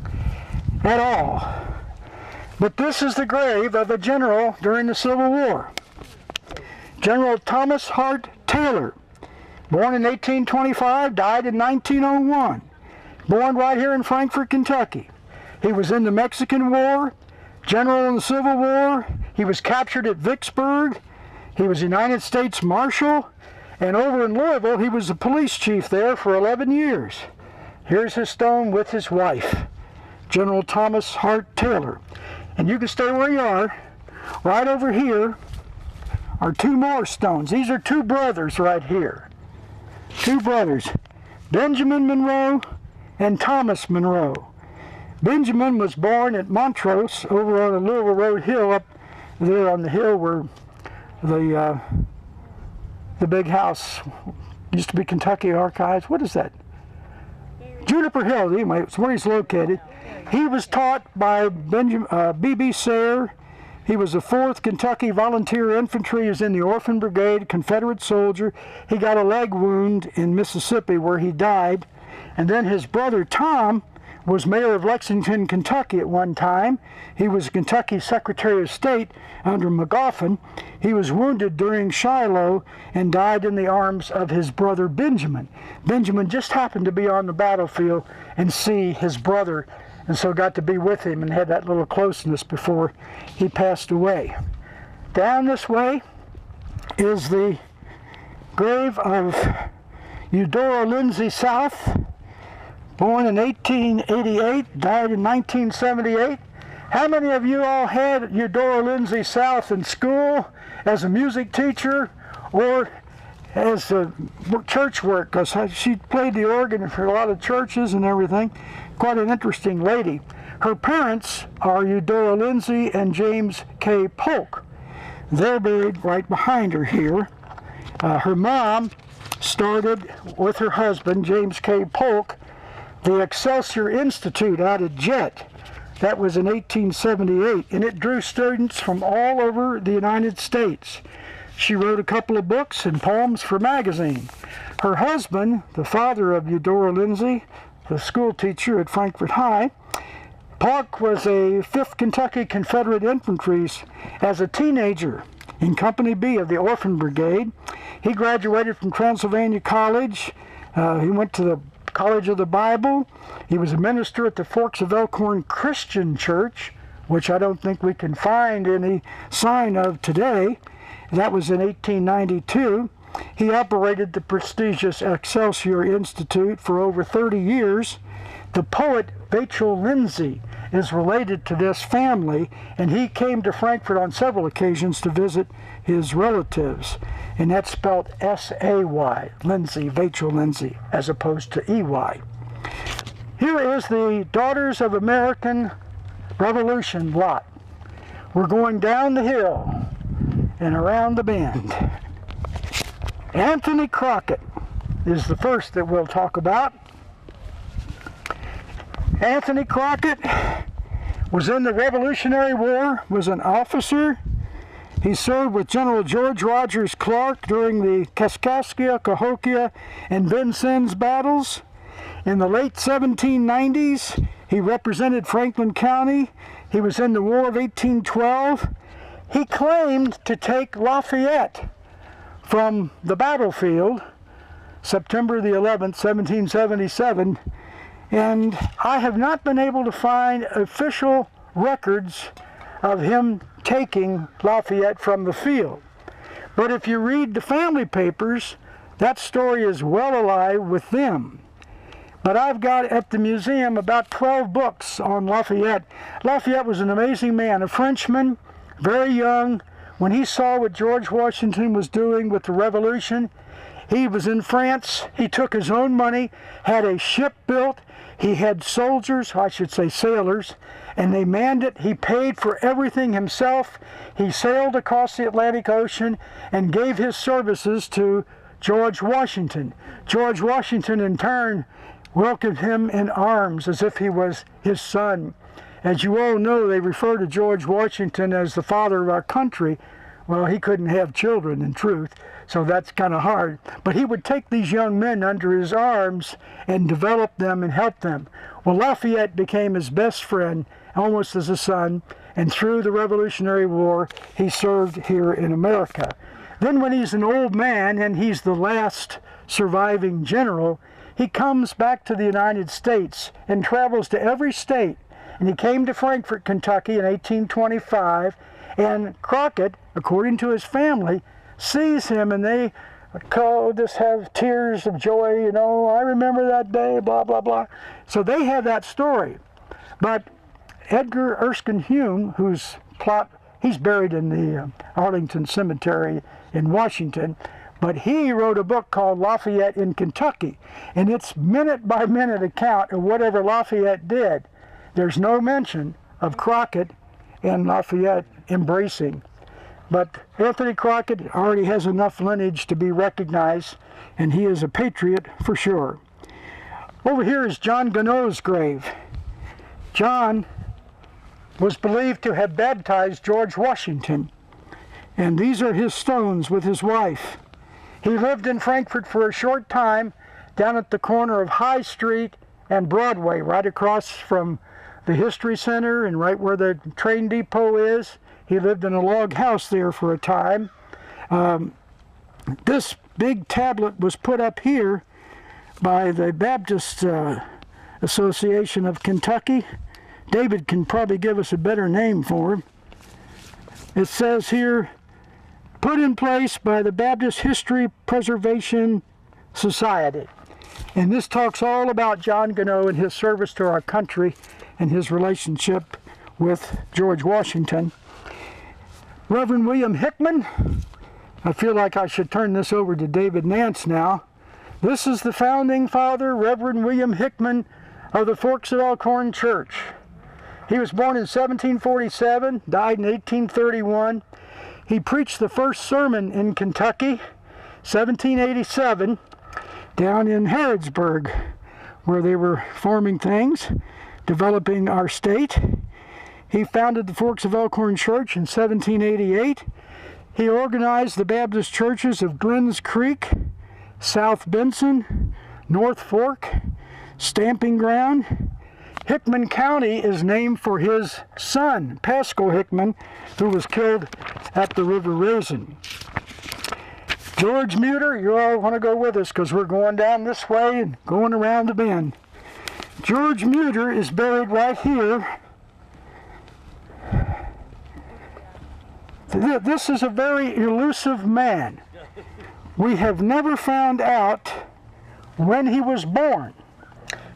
at all, but this is the grave of a general during the Civil War. General Thomas Hart Taylor, born in 1825, died in 1901. Born right here in Frankfort, Kentucky. He was in the Mexican War, general in the Civil War. He was captured at Vicksburg. He was United States Marshal. And over in Louisville, he was the police chief there for 11 years. Here's his stone with his wife, General Thomas Hart Taylor. And you can stay where you are. Right over here are two more stones. These are two brothers right here. Two brothers, Benjamin Monroe and Thomas Monroe. Benjamin was born at Montrose over on the Louisville Road Hill, up there on the hill where the big house used to be Kentucky Archives. What is that? Juniper Hill, anyway, it's where he's located. He was taught by B.B. Sayre. He was the 4th Kentucky Volunteer Infantry. He was in the Orphan Brigade, Confederate soldier. He got a leg wound in Mississippi where he died. And then his brother Tom was mayor of Lexington, Kentucky at one time. He was Kentucky Secretary of State under Magoffin. He was wounded during Shiloh and died in the arms of his brother Benjamin. Benjamin just happened to be on the battlefield and see his brother, and so got to be with him and had that little closeness before he passed away. Down this way is the grave of Eudora Lindsay South, born in 1888, died in 1978. How many of you all had Eudora Lindsay South in school as a music teacher or as a church work? Because she played the organ for a lot of churches and everything. Quite an interesting lady. Her parents are Eudora Lindsay and James K. Polk. They're buried right behind her here. Her mom started with her husband, James K. Polk, the Excelsior Institute out at Jet. That was in 1878, and it drew students from all over the United States. She wrote a couple of books and poems for magazine. Her husband, the father of Eudora Lindsay, the school teacher at Frankfort High, Polk was a 5th Kentucky Confederate Infantry as a teenager in Company B of the Orphan Brigade. He graduated from Transylvania College. He went to the College of the Bible. He was a minister at the Forks of Elkhorn Christian Church, which I don't think we can find any sign of today. That was in 1892. He operated the prestigious Excelsior Institute for over 30 years. The poet Vachel Lindsay is related to this family, and he came to Frankfort on several occasions to visit his relatives. And that's spelled S-A-Y, Lindsay, Vachel Lindsay, as opposed to E-Y. Here is the Daughters of American Revolution lot. We're going down the hill and around the bend. Anthony Crockett is the first that we'll talk about. Anthony Crockett was in the Revolutionary War, was an officer. He served with General George Rogers Clark during the Kaskaskia, Cahokia, and Vincennes battles. In the late 1790s, he represented Franklin County. He was in the War of 1812. He claimed to take Lafayette from the battlefield, September the 11th, 1777, and I have not been able to find official records of him taking Lafayette from the field. But if you read the family papers, that story is well alive with them. But I've got at the museum about 12 books on Lafayette. Lafayette was an amazing man, a Frenchman, very young. When he saw what George Washington was doing with the Revolution, he was in France. He took his own money, had a ship built. He had soldiers, I should say sailors, and they manned it. He paid for everything himself. He sailed across the Atlantic Ocean and gave his services to George Washington. George Washington, in turn, welcomed him in arms as if he was his son. As you all know, they refer to George Washington as the father of our country. Well, he couldn't have children, in truth, so that's kind of hard. But he would take these young men under his arms and develop them and help them. Well, Lafayette became his best friend, almost as a son, and through the Revolutionary War, he served here in America. Then when he's an old man and he's the last surviving general, he comes back to the United States and travels to every state. And he came to Frankfort, Kentucky in 1825, and Crockett, according to his family, sees him, and they just have tears of joy, you know, I remember that day, blah, blah, blah. So they have that story. But Edgar Erskine Hume, he's buried in the Arlington Cemetery in Washington, but he wrote a book called Lafayette in Kentucky, and it's minute-by-minute account of whatever Lafayette did. There's no mention of Crockett and Lafayette embracing. But Anthony Crockett already has enough lineage to be recognized, and he is a patriot for sure. Over here is John Gonneau's grave. John was believed to have baptized George Washington, and these are his stones with his wife. He lived in Frankfort for a short time, down at the corner of High Street and Broadway, right across from the History Center and right where the train depot is. He lived in a log house there for a time. This big tablet was put up here by the Baptist Association of Kentucky. David can probably give us a better name for him. It says here, put in place by the Baptist History Preservation Society. And this talks all about John Gonneau and his service to our country and his relationship with George Washington. Reverend William Hickman, I feel like I should turn this over to David Nance now. This is the founding father, Reverend William Hickman of the Forks of Elkhorn Church. He was born in 1747, died in 1831. He preached the first sermon in Kentucky, 1787, down in Harrodsburg, where they were forming things, developing our state. He founded the Forks of Elkhorn Church in 1788. He organized the Baptist churches of Glens Creek, South Benson, North Fork, Stamping Ground. Hickman County is named for his son, Pascal Hickman, who was killed at the River Raisin. George Muter, you all want to go with us because we're going down this way and going around the bend. George Muter is buried right here. This is a very elusive man. We have never found out when he was born.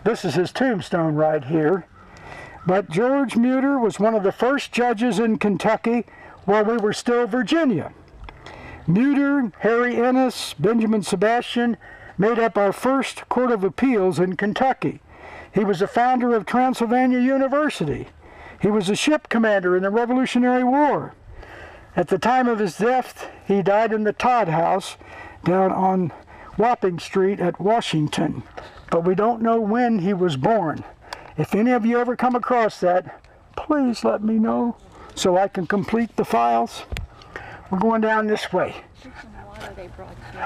This is his tombstone right here. But George Muter was one of the first judges in Kentucky while we were still Virginia. Muter, Harry Ennis, Benjamin Sebastian made up our first Court of Appeals in Kentucky. He was the founder of Transylvania University. He was a ship commander in the Revolutionary War. At the time of his death, he died in the Todd House down on Wapping Street at Washington. But we don't know when he was born. If any of you ever come across that, please let me know so I can complete the files. We're going down this way.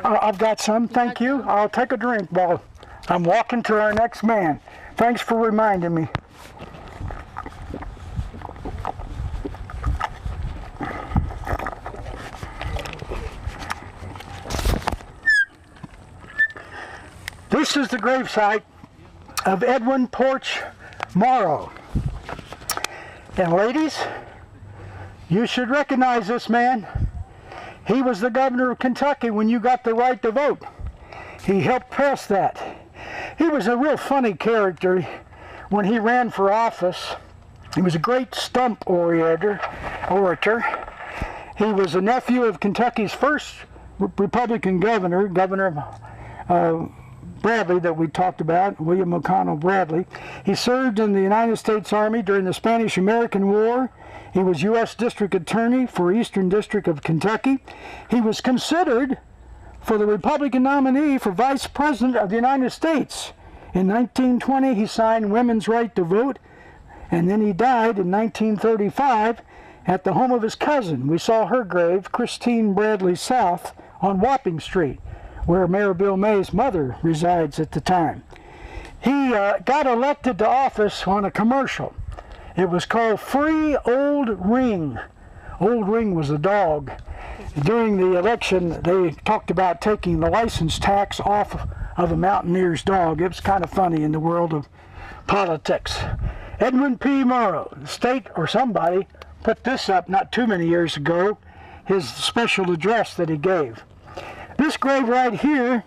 I've got some, thank you. I'll take a drink while I'm walking to our next man. Thanks for reminding me. This is the gravesite of Edwin Porch Morrow. And ladies, you should recognize this man. He was the governor of Kentucky when you got the right to vote. He helped pass that. He was a real funny character when he ran for office. He was a great stump orator. He was a nephew of Kentucky's first Republican governor, Bradley that we talked about, William O'Connell Bradley. He served in the United States Army during the Spanish-American War. He was U.S. District Attorney for Eastern District of Kentucky. He was considered for the Republican nominee for Vice President of the United States. In 1920, he signed women's right to vote, and then he died in 1935 at the home of his cousin. We saw her grave, Christine Bradley South, on Wapping Street, where Mayor Bill May's mother resides at the time. He got elected to office on a commercial. It was called Free Old Ring. Old Ring was a dog. During the election, they talked about taking the license tax off of a mountaineer's dog. It was kind of funny in the world of politics. Edwin P. Morrow, the state or somebody put this up not too many years ago, his special address that he gave. This grave right here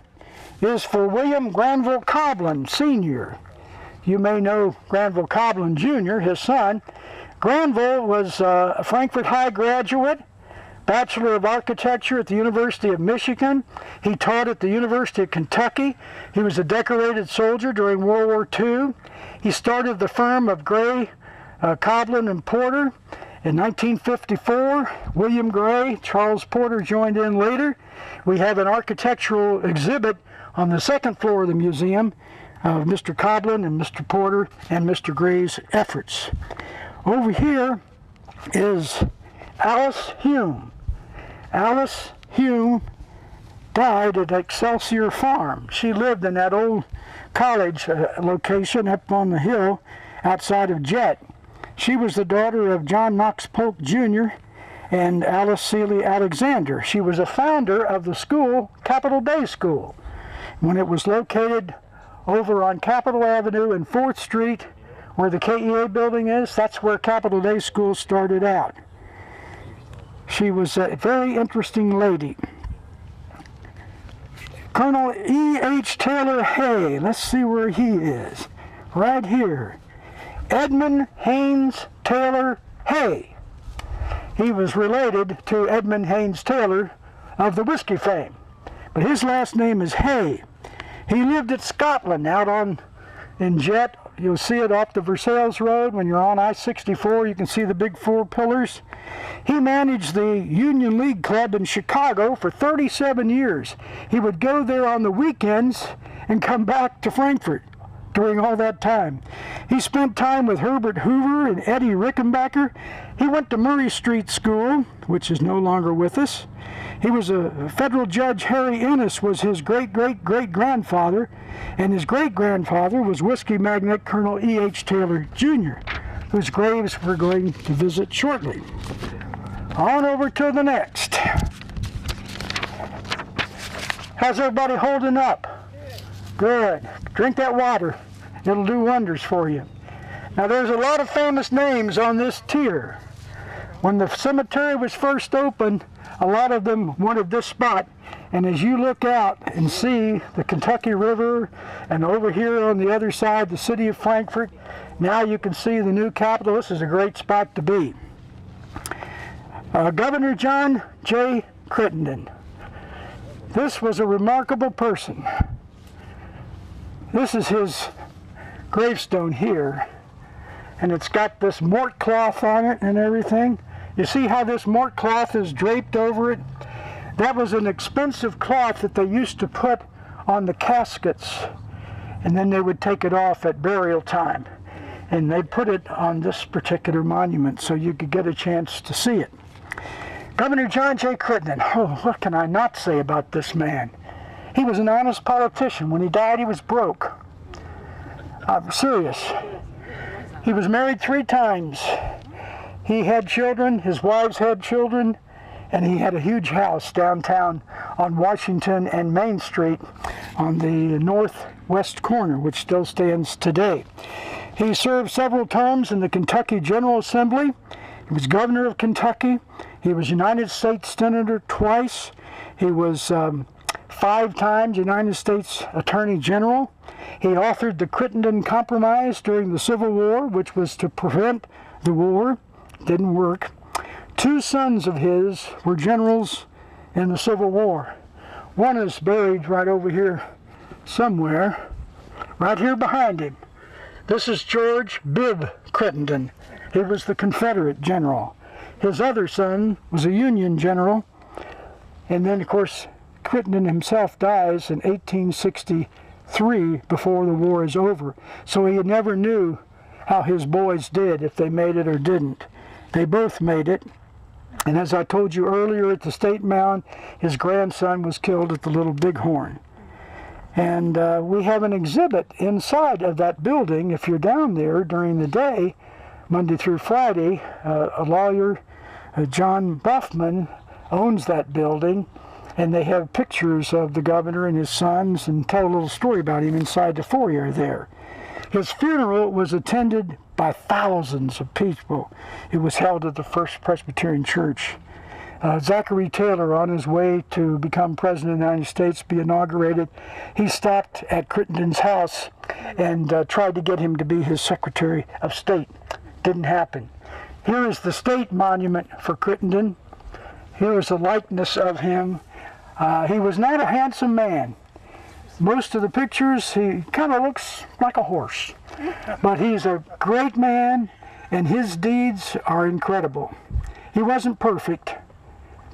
is for William Granville Coblin, Sr. You may know Granville Coblin, Jr., his son. Granville was a Frankfort High graduate, Bachelor of Architecture at the University of Michigan. He taught at the University of Kentucky. He was a decorated soldier during World War II. He started the firm of Gray, Coblin and Porter. In 1954, William Gray, Charles Porter joined in later. We have an architectural exhibit on the second floor of the museum of Mr. Coblin and Mr. Porter and Mr. Gray's efforts. Over here is Alice Hume. Alice Hume died at Excelsior Farm. She lived in that old college location up on the hill outside of Jet. She was the daughter of John Knox Polk Jr. and Alice Seeley Alexander. She was a founder of the school, Capitol Day School. When it was located over on Capitol Avenue and 4th Street, where the KEA building is, that's where Capitol Day School started out. She was a very interesting lady. Colonel E.H. Taylor Hay, let's see where he is. Right here. Edmund Haynes Taylor Hay. He was related to Edmund Haynes Taylor of the whiskey fame, but his last name is Hay. He lived at Scotland out in Jet. You'll see it off the Versailles Road. When you're on I-64, you can see the big 4 pillars. He managed the Union League Club in Chicago for 37 years. He would go there on the weekends and come back to Frankfort during all that time. He spent time with Herbert Hoover and Eddie Rickenbacker. He went to Murray Street School, which is no longer with us. He was a federal judge. Harry Ennis was his great-great-great-grandfather, and his great-grandfather was whiskey magnate Colonel E.H. Taylor, Jr., whose graves we're going to visit shortly. On over to the next. How's everybody holding up? Good. Drink that water. It'll do wonders for you. Now there's a lot of famous names on this tier. When the cemetery was first opened, a lot of them wanted this spot. And as you look out and see the Kentucky River, and over here on the other side, the city of Frankfort, now you can see the new Capitol. This is a great spot to be. Governor John J. Crittenden. This was a remarkable person. This is his gravestone here, and it's got this mort cloth on it and everything. You see how this mort cloth is draped over it? That was an expensive cloth that they used to put on the caskets, and then they would take it off at burial time. And they put it on this particular monument so you could get a chance to see it. Governor John J. Crittenden. Oh, what can I not say about this man? He was an honest politician. When he died, he was broke. I'm serious. He was married 3 times. He had children, his wives had children, and he had a huge house downtown on Washington and Main Street on the northwest corner, which still stands today. He served several terms in the Kentucky General Assembly. He was governor of Kentucky. He was United States Senator twice. He was 5 times United States Attorney General. He authored the Crittenden Compromise during the Civil War, which was to prevent the war. Didn't work. 2 sons of his were generals in the Civil War. One is buried right over here somewhere, right here behind him. This is George Bibb Crittenden. He was the Confederate general. His other son was a Union general. And then, of course, Crittenden himself dies in 1863 before the war is over. So he never knew how his boys did, if they made it or didn't. They both made it. And as I told you earlier, at the State Mound, his grandson was killed at the Little Bighorn. And we have an exhibit inside of that building. If you're down there during the day, Monday through Friday, a lawyer, John Buffman, owns that building, and they have pictures of the governor and his sons and tell a little story about him inside the foyer there. His funeral was attended by thousands of people. It was held at the First Presbyterian Church. Zachary Taylor, on his way to become President of the United States, be inaugurated, he stopped at Crittenden's house and tried to get him to be his Secretary of State. Didn't happen. Here is the state monument for Crittenden. Here is a likeness of him. He was not a handsome man. Most of the pictures, he kind of looks like a horse. But he's a great man, and his deeds are incredible. He wasn't perfect,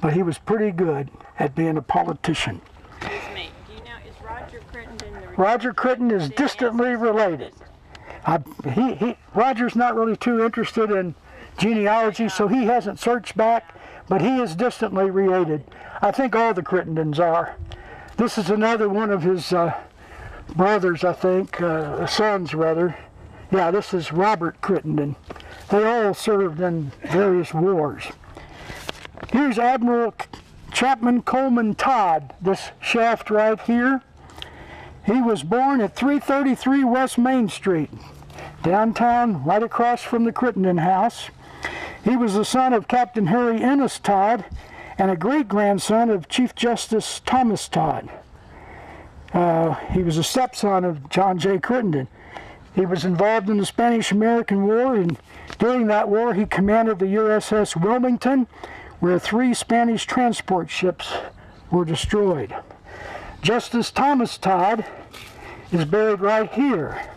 but he was pretty good at being a politician.
Excuse me, do you know, is Roger Crittenden the...
Roger Crittenden is distantly related. Roger's not really too interested in genealogy, so he hasn't searched back, but he is distantly related. I think all the Crittendens are. This is another one of his brothers, I think, sons rather. Yeah, this is Robert Crittenden. They all served in various wars. Here's Admiral Chapman Coleman Todd, this shaft right here. He was born at 333 West Main Street, downtown, right across from the Crittenden House. He was the son of Captain Harry Ennis Todd and a great-grandson of Chief Justice Thomas Todd. He was a stepson of John J. Crittenden. He was involved in the Spanish-American War, and during that war he commanded the USS Wilmington, where 3 Spanish transport ships were destroyed. Justice Thomas Todd is buried right here.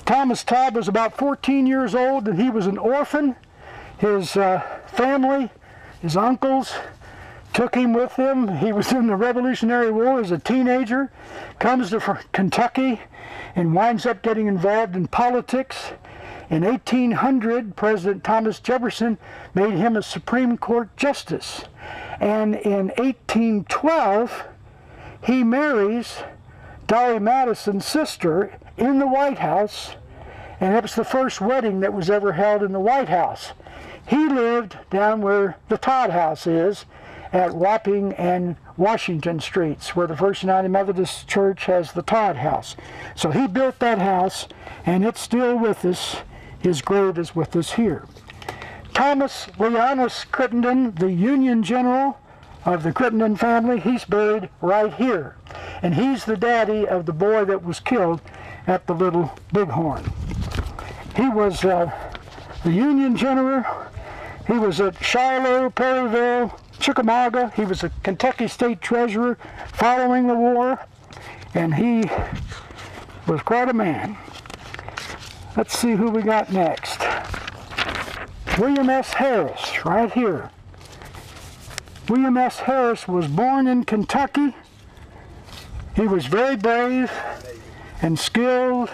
Thomas Todd was about 14 years old, and he was an orphan. His family, his uncles, took him with them. He was in the Revolutionary War as a teenager, comes to Kentucky, and winds up getting involved in politics. In 1800, President Thomas Jefferson made him a Supreme Court justice. And in 1812, he marries Dolly Madison's sister in the White House, and it was the first wedding that was ever held in the White House. He lived down where the Todd House is, at Wapping and Washington Streets, where the First United Methodist Church has the Todd House. So he built that house, and it's still with us. His grave is with us here. Thomas Leonidas Crittenden, the Union general of the Crittenden family, he's buried right here. And he's the daddy of the boy that was killed at the Little Bighorn. He was the Union general. He was at Shiloh, Perryville, Chickamauga. He was a Kentucky state treasurer following the war, and he was quite a man. Let's see who we got next. William S. Harris, right here. William S. Harris was born in Kentucky. He was very brave and skilled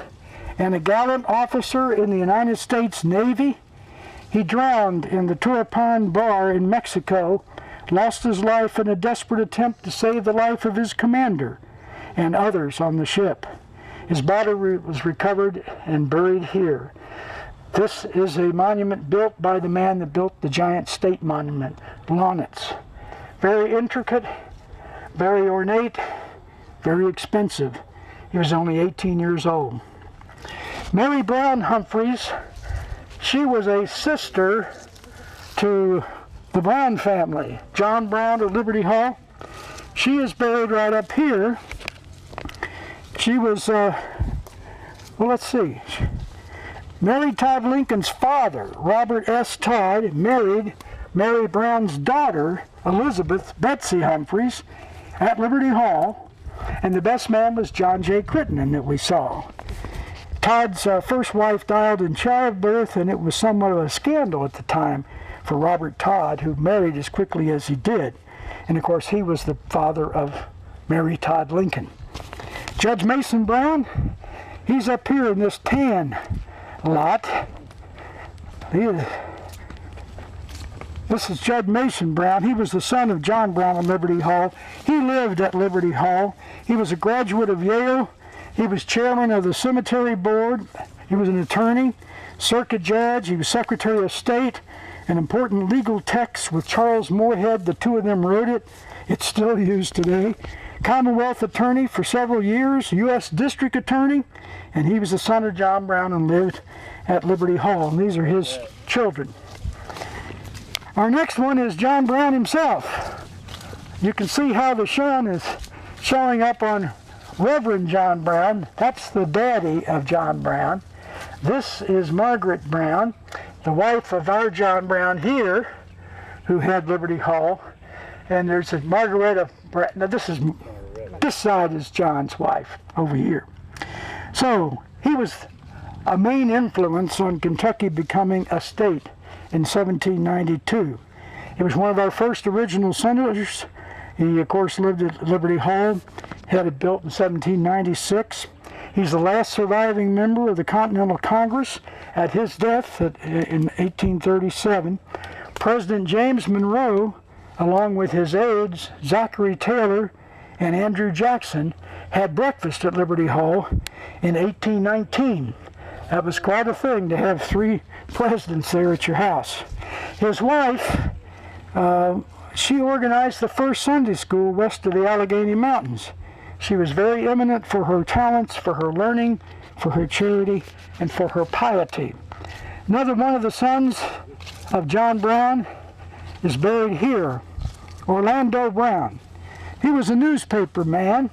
and a gallant officer in the United States Navy. He drowned in the Turapan Bar in Mexico, lost his life in a desperate attempt to save the life of his commander and others on the ship. His body was recovered and buried here. This is a monument built by the man that built the giant state monument, Lonitz. Very intricate, very ornate, very expensive. He was only 18 years old. Mary Brown Humphreys, she was a sister to the Brown family, John Brown of Liberty Hall. She is buried right up here. She was, well, let's see. Mary Todd Lincoln's father, Robert S. Todd, married Mary Brown's daughter, Elizabeth Betsy Humphreys, at Liberty Hall. And the best man was John J. Crittenden that we saw. Todd's first wife died in childbirth, and it was somewhat of a scandal at the time for Robert Todd, who married as quickly as he did. And of course, he was the father of Mary Todd Lincoln. Judge Mason Brown, he's up here in this tan lot. This is Judge Mason Brown. He was the son of John Brown of Liberty Hall. He lived at Liberty Hall. He was a graduate of Yale. He was chairman of the cemetery board. He was an attorney, circuit judge. He was Secretary of State. An important legal text with Charles Moorhead. The two of them wrote it. It's still used today. Commonwealth attorney for several years, U.S. District Attorney, and he was the son of John Brown and lived at Liberty Hall. And these are his children. Our next one is John Brown himself. You can see how the sun is showing up on Reverend John Brown. That's the daddy of John Brown. This is Margaret Brown, the wife of our John Brown here, who had Liberty Hall. And there's a Margaretta Brown. Now this side is John's wife over here. So he was a main influence on Kentucky becoming a state in 1792. He was one of our first original senators. He, of course, lived at Liberty Hall, had it built in 1796. He's the last surviving member of the Continental Congress at his death in 1837. President James Monroe, along with his aides, Zachary Taylor and Andrew Jackson, had breakfast at Liberty Hall in 1819. That was quite a thing to have 3 presidents there at your house. His wife, she organized the first Sunday school west of the Allegheny Mountains. She was very eminent for her talents, for her learning, for her charity, and for her piety. Another one of the sons of John Brown is buried here, Orlando Brown. He was a newspaper man.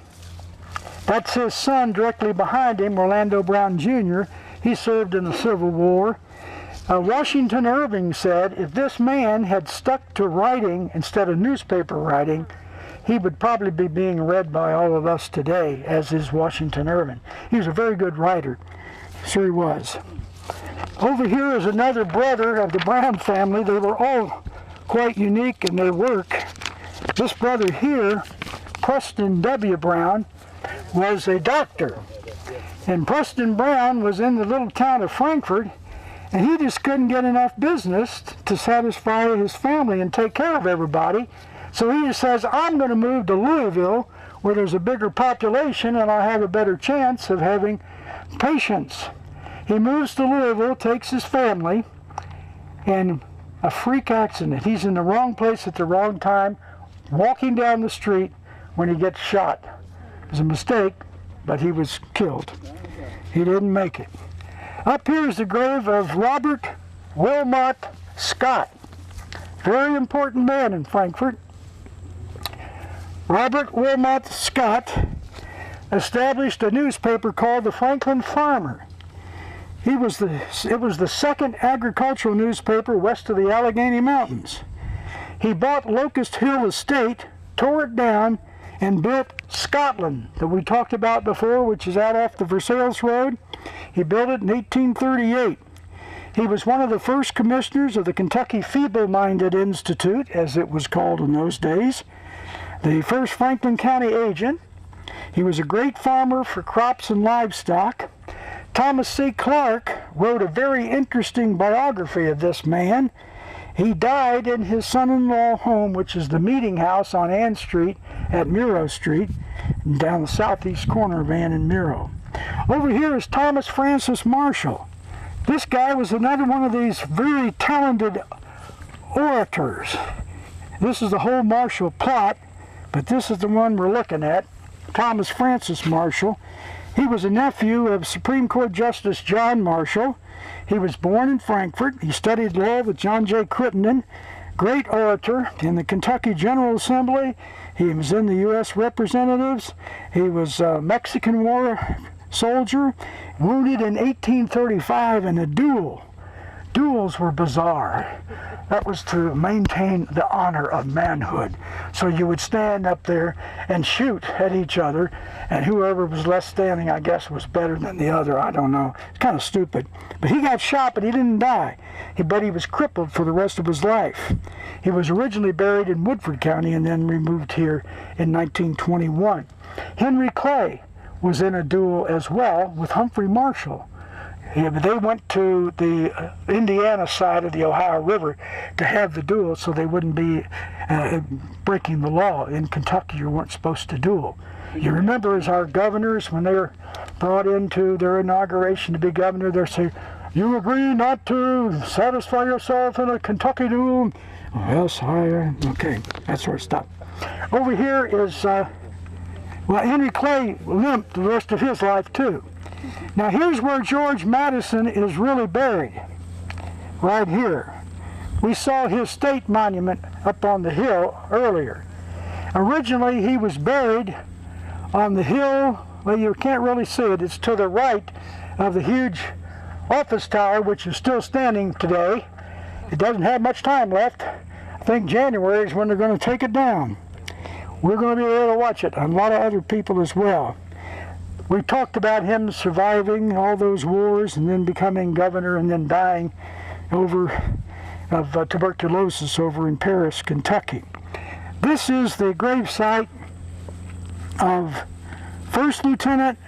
That's his son directly behind him, Orlando Brown Jr. He served in the Civil War. Washington Irving said if this man had stuck to writing instead of newspaper writing, he would probably be being read by all of us today, as is Washington Irving. He was a very good writer. Sure he was. Over here is another brother of the Brown family. They were all quite unique in their work. This brother here, Preston W. Brown, was a doctor. And Preston Brown was in the little town of Frankfort, and he just couldn't get enough business to satisfy his family and take care of everybody. So he just says, I'm going to move to Louisville, where there's a bigger population and I'll have a better chance of having patients. He moves to Louisville, takes his family, and a freak accident. He's in the wrong place at the wrong time, walking down the street when he gets shot. It was a mistake, but he was killed. He didn't make it. Up here is the grave of Robert Wilmot Scott. Very important man in Frankfort. Robert Wilmot Scott established a newspaper called the Franklin Farmer. It was the second agricultural newspaper west of the Allegheny Mountains. He bought Locust Hill Estate, tore it down, and built Scotland that we talked about before, which is out off the Versailles Road. He built it in 1838. He was one of the first commissioners of the Kentucky Feeble-Minded Institute, as it was called in those days, the first Franklin County agent. He was a great farmer for crops and livestock. Thomas C. Clark wrote a very interesting biography of this man. He died in his son-in-law home, which is the Meeting House on Ann Street at Miro Street, down the southeast corner of Ann and Miro. Over here is Thomas Francis Marshall. This guy was another one of these very talented orators. This is the whole Marshall plot, but this is the one we're looking at, Thomas Francis Marshall. He was a nephew of Supreme Court Justice John Marshall. He was born in Frankfort. He studied law with John J. Crittenden, great orator in the Kentucky General Assembly. He was in the U.S. Representatives. He was a Mexican War soldier, wounded in 1835 in a duel. Duels were bizarre. That was to maintain the honor of manhood. So you would stand up there and shoot at each other, and whoever was left standing, I guess, was better than the other. I don't know. It's kind of stupid. But he got shot, but he didn't die. But he was crippled for the rest of his life. He was originally buried in Woodford County and then removed here in 1921. Henry Clay was in a duel as well with Humphrey Marshall. They went to the Indiana side of the Ohio River to have the duel so they wouldn't be breaking the law. In Kentucky, you weren't supposed to duel. You remember as our governors, when they were brought into their inauguration to be governor, they say, "You agree not to satisfy yourself in a Kentucky duel?" Oh, yes, okay, that sort of stuff. Over here is, well, Henry Clay limped the rest of his life too. Now here's where George Madison is really buried, right here. We saw his state monument up on the hill earlier. Originally he was buried on the hill, well, you can't really see it, it's to the right of the huge office tower, which is still standing today. It doesn't have much time left. I think January is when they're going to take it down. We're going to be able to watch it, and a lot of other people as well. We talked about him surviving all those wars and then becoming governor and then dying of tuberculosis over in Paris, Kentucky. This is the gravesite of First Lieutenant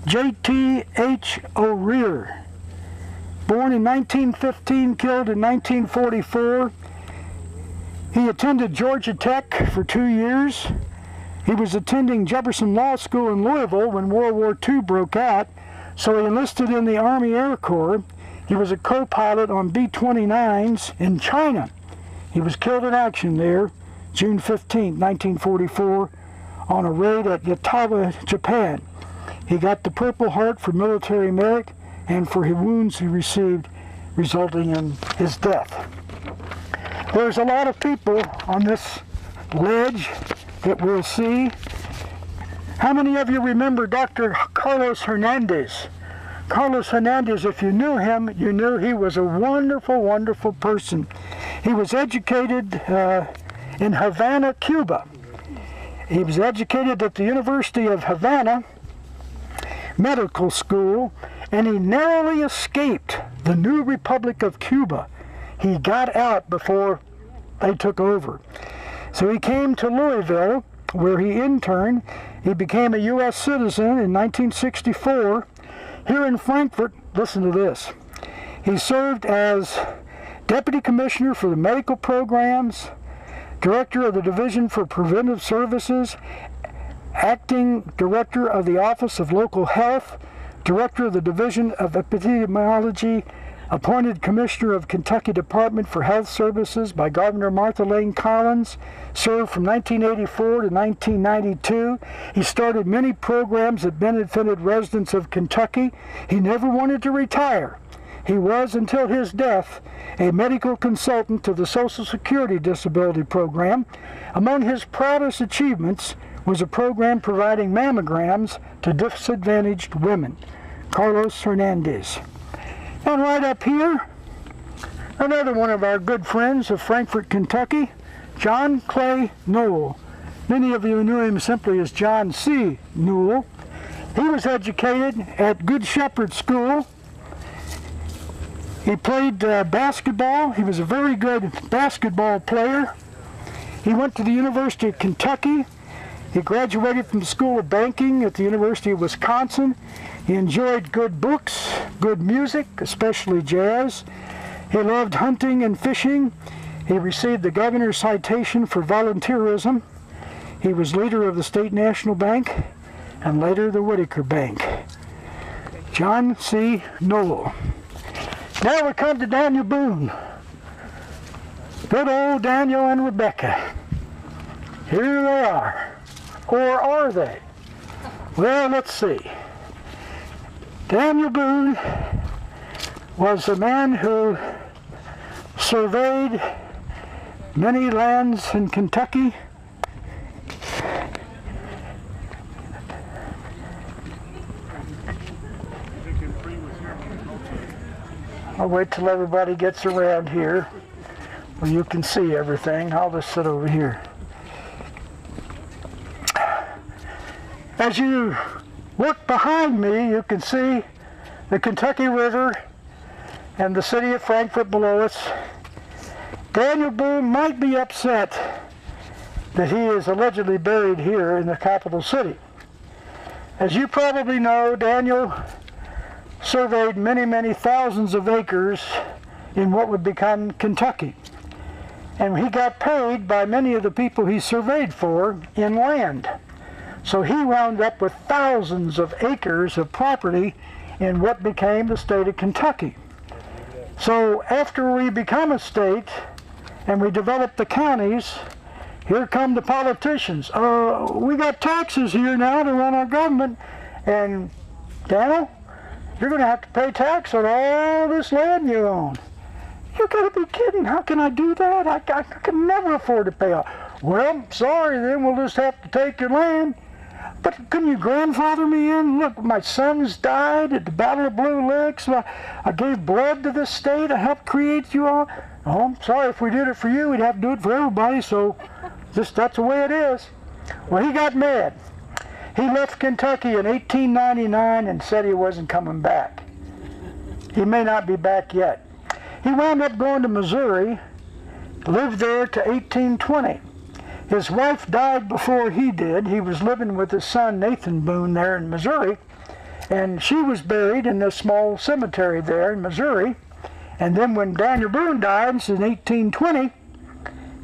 J.T.H. O'Rear, born in 1915, killed in 1944. He attended Georgia Tech for 2 years. He was attending Jefferson Law School in Louisville when World War II broke out, so he enlisted in the Army Air Corps. He was a co-pilot on B-29s in China. He was killed in action there, June 15, 1944, on a raid at Yatawa, Japan. He got the Purple Heart for military merit and for his wounds he received, resulting in his death. There's a lot of people on this ledge that we'll see. How many of you remember Dr. Carlos Hernandez? Carlos Hernandez, if you knew him, you knew he was a wonderful, wonderful person. He was educated in Havana, Cuba. He was educated at the University of Havana Medical School, and he narrowly escaped the new Republic of Cuba. He got out before they took over. So he came to Louisville, where he interned. He became a U.S. citizen in 1964. Here in Frankfort, listen to this. He served as Deputy Commissioner for the Medical Programs, Director of the Division for Preventive Services, Acting Director of the Office of Local Health, Director of the Division of Epidemiology, appointed Commissioner of Kentucky Department for Health Services by Governor Martha Lane Collins, served from 1984 to 1992. He started many programs that benefited residents of Kentucky. He never wanted to retire. He was, until his death, a medical consultant to the Social Security Disability Program. Among his proudest achievements was a program providing mammograms to disadvantaged women. Carlos Hernandez. And right up here, another one of our good friends of Frankfort, Kentucky, John Clay Newell. Many of you knew him simply as John C. Newell. He was educated at Good Shepherd School. He played basketball. He was a very good basketball player. He went to the University of Kentucky. He graduated from the School of Banking at the University of Wisconsin. He enjoyed good books, good music, especially jazz. He loved hunting and fishing. He received the governor's citation for volunteerism. He was leader of the State National Bank and later the Whitaker Bank. John C. Newell. Now we come to Daniel Boone. Good old Daniel and Rebecca. Here they are. Or are they? Well, let's see. Daniel Boone was a man who surveyed many lands in Kentucky. I'll wait till everybody gets around here. where you can see everything. I'll just sit over here. As you look behind me, you can see the Kentucky River and the city of Frankfort below us. Daniel Boone might be upset that he is allegedly buried here in the capital city. As you probably know, Daniel surveyed many, many thousands of acres in what would become Kentucky. And he got paid by many of the people he surveyed for in land. So he wound up with thousands of acres of property in what became the state of Kentucky. So after we become a state and we develop the counties, here come the politicians. We got taxes here now to run our government, and Daniel, you're going to have to pay tax on all this land you own. You got to be kidding. How can I do that? I can never afford to pay off. Well, sorry, then we'll just have to take your land. But couldn't you grandfather me in? Look, my sons died at the Battle of Blue Licks. I gave blood to this state. I helped create you all. Oh, I'm sorry, if we did it for you, we'd have to do it for everybody, so that's the way it is. Well, he got mad. He left Kentucky in 1899 and said he wasn't coming back. He may not be back yet. He wound up going to Missouri, lived there to 1820. His wife died before he did. He was living with his son Nathan Boone there in Missouri, and she was buried in a small cemetery there in Missouri. And then when Daniel Boone died in 1820,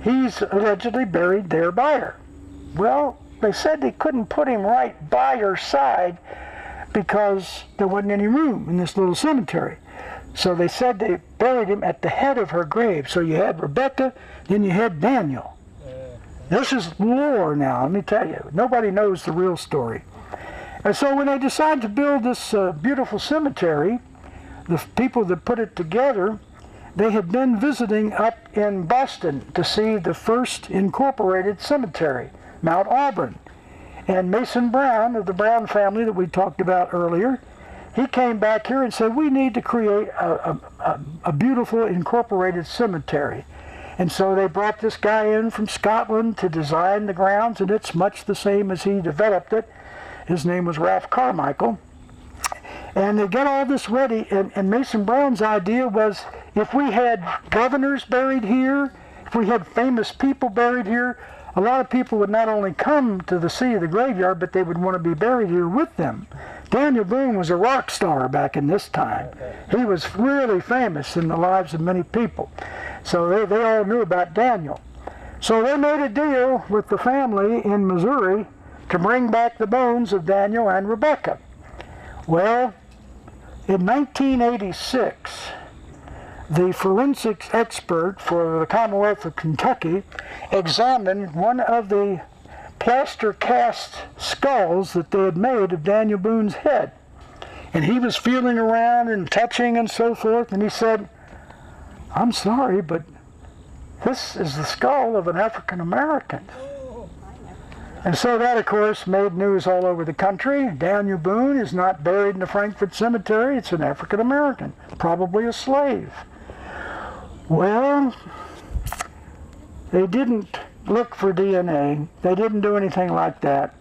he's allegedly buried there by her. Well, they said they couldn't put him right by her side because there wasn't any room in this little cemetery. So they said they buried him at the head of her grave. So you had Rebecca, then you had Daniel. This is lore now, let me tell you. Nobody knows the real story. And so when they decided to build this beautiful cemetery, the people that put it together, they had been visiting up in Boston to see the first incorporated cemetery, Mount Auburn. And Mason Brown of the Brown family that we talked about earlier, he came back here and said, we need to create a beautiful incorporated cemetery. And so they brought this guy in from Scotland to design the grounds, and it's much the same as he developed it. His name was Ralph Carmichael. And they got all this ready, and Mason Brown's idea was if we had governors buried here, if we had famous people buried here, a lot of people would not only come to see the graveyard, but they would want to be buried here with them. Daniel Boone was a rock star back in this time. He was really famous in the lives of many people. So they all knew about Daniel. So they made a deal with the family in Missouri to bring back the bones of Daniel and Rebecca. Well, in 1986, the forensics expert for the Commonwealth of Kentucky examined one of the plaster cast skulls that they had made of Daniel Boone's head. And he was feeling around and touching and so forth, and he said, I'm sorry, but this is the skull of an African American. And so that, of course, made news all over the country. Daniel Boone is not buried in the Frankfort Cemetery. It's an African American, probably a slave. Well, they didn't look for DNA. They didn't do anything like that.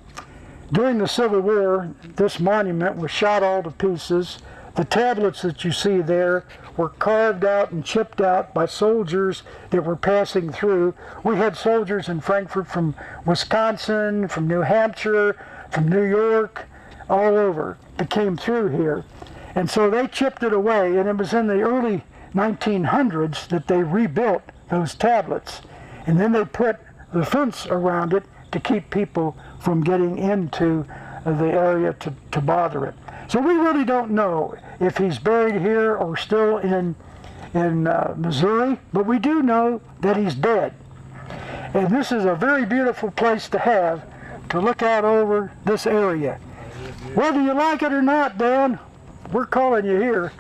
During the Civil War, this monument was shot all to pieces. The tablets that you see there were carved out and chipped out by soldiers that were passing through. We had soldiers in Frankfort from Wisconsin, from New Hampshire, from New York, all over that came through here. And so they chipped it away, and it was in the early 1900s that they rebuilt those tablets. And then they put the fence around it to keep people from getting into the area to bother it. So we really don't know if he's buried here or still in Missouri, but we do know that he's dead. And this is a very beautiful place to have, to look out over this area. Whether you like it or not, Dan, we're calling you here.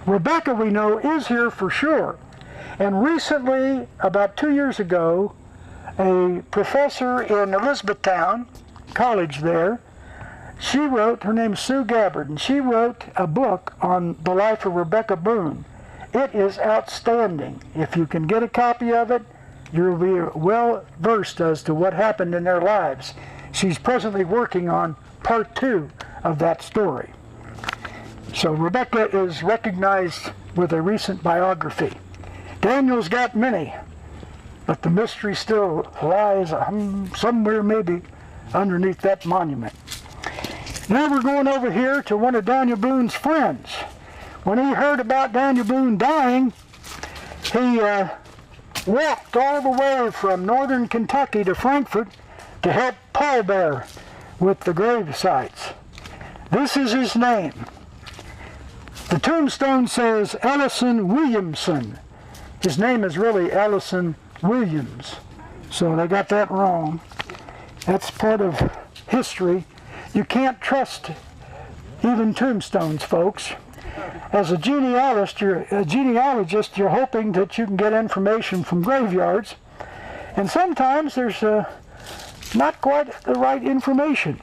Rebecca, we know, is here for sure. And recently, about 2 years ago, a professor in Elizabethtown College there, she wrote, her name's Sue Gabbard, and she wrote a book on the life of Rebecca Boone. It is outstanding. If you can get a copy of it, you'll be well versed as to what happened in their lives. She's presently working on part 2 of that story. So Rebecca is recognized with a recent biography. Daniel's got many, but the mystery still lies somewhere maybe underneath that monument. Now we're going over here to one of Daniel Boone's friends. When he heard about Daniel Boone dying, he walked all the way from northern Kentucky to Frankfort to help pallbear with the grave sites. This is his name. The tombstone says Ellison Williamson. His name is really Ellison Williams, so they got that wrong. That's part of history. You can't trust even tombstones, folks. As a genealogist, you're hoping that you can get information from graveyards, and sometimes there's not quite the right information.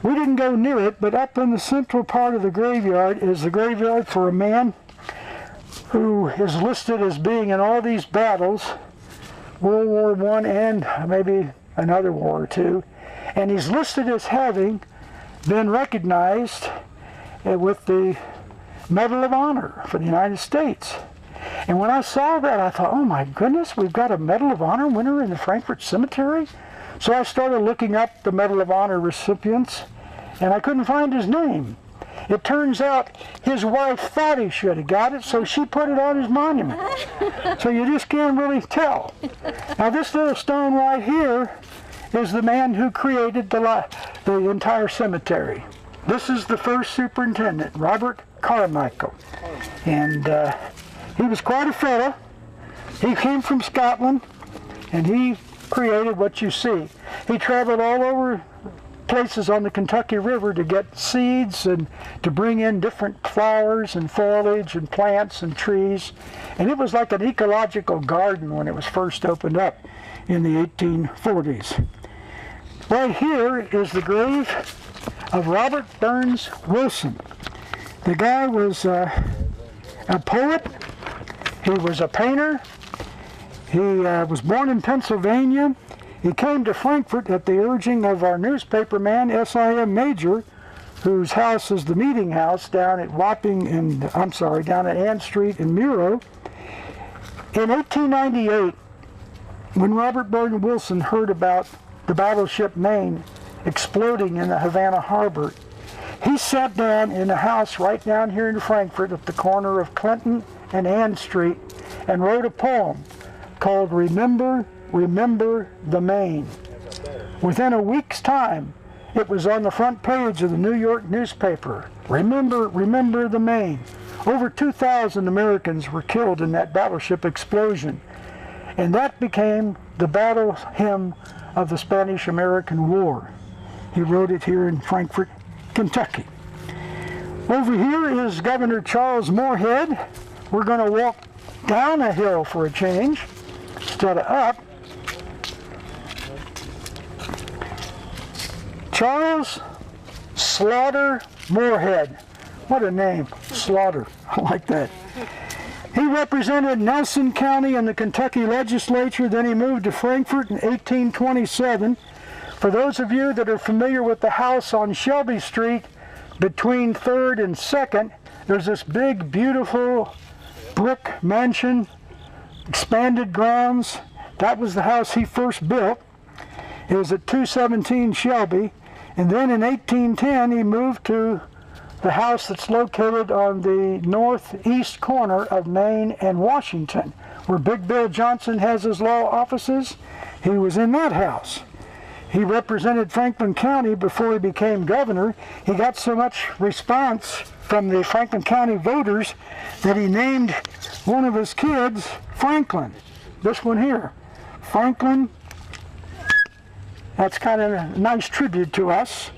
We didn't go near it, but up in the central part of the graveyard is the graveyard for a man who is listed as being in all these battles, World War I and maybe another war or two, and he's listed as having been recognized with the Medal of Honor for the United States. And when I saw that, I thought, oh my goodness, we've got a Medal of Honor winner in the Frankfort Cemetery? So I started looking up the Medal of Honor recipients, and I couldn't find his name. It turns out his wife thought he should have got it, so she put it on his monument. So you just can't really tell. Now this little stone right here is the man who created the entire cemetery. This is the first superintendent, Robert Carmichael. And he was quite a fella. He came from Scotland, and he created what you see. He traveled all over places on the Kentucky River to get seeds and to bring in different flowers and foliage and plants and trees. And it was like an ecological garden when it was first opened up in the 1840s. Right here is the grave of Robert Burns Wilson. The guy was a poet. He was a painter. He was born in Pennsylvania. He came to Frankfort at the urging of our newspaper man, S.I.M. Major, whose house is the meeting house down at down at Ann Street in Muro. In 1898, when Robert Burns Wilson heard about the battleship Maine exploding in the Havana harbor, he sat down in a house right down here in Frankfort at the corner of Clinton and Ann Street and wrote a poem called Remember, Remember the Maine. Within a week's time, it was on the front page of the New York newspaper. Remember, remember the Maine. Over 2,000 Americans were killed in that battleship explosion. And that became the battle hymn of the Spanish-American War. He wrote it here in Frankfort, Kentucky. Over here is Governor Charles Moorhead. We're going to walk down a hill for a change instead of up. Charles Slaughter Moorhead. What a name, Slaughter. I like that. He represented Nelson County in the Kentucky legislature, then he moved to Frankfort in 1827. For those of you that are familiar with the house on Shelby Street between 3rd and 2nd, there's this big, beautiful brick mansion, expanded grounds. That was the house he first built. It was at 217 Shelby. And then in 1810, he moved to the house that's located on the northeast corner of Maine and Washington, where Big Bill Johnson has his law offices. He was in that house. He represented Franklin County before he became governor. He got so much response from the Franklin County voters that he named one of his kids Franklin. This one here, Franklin. That's kind of a nice tribute to us.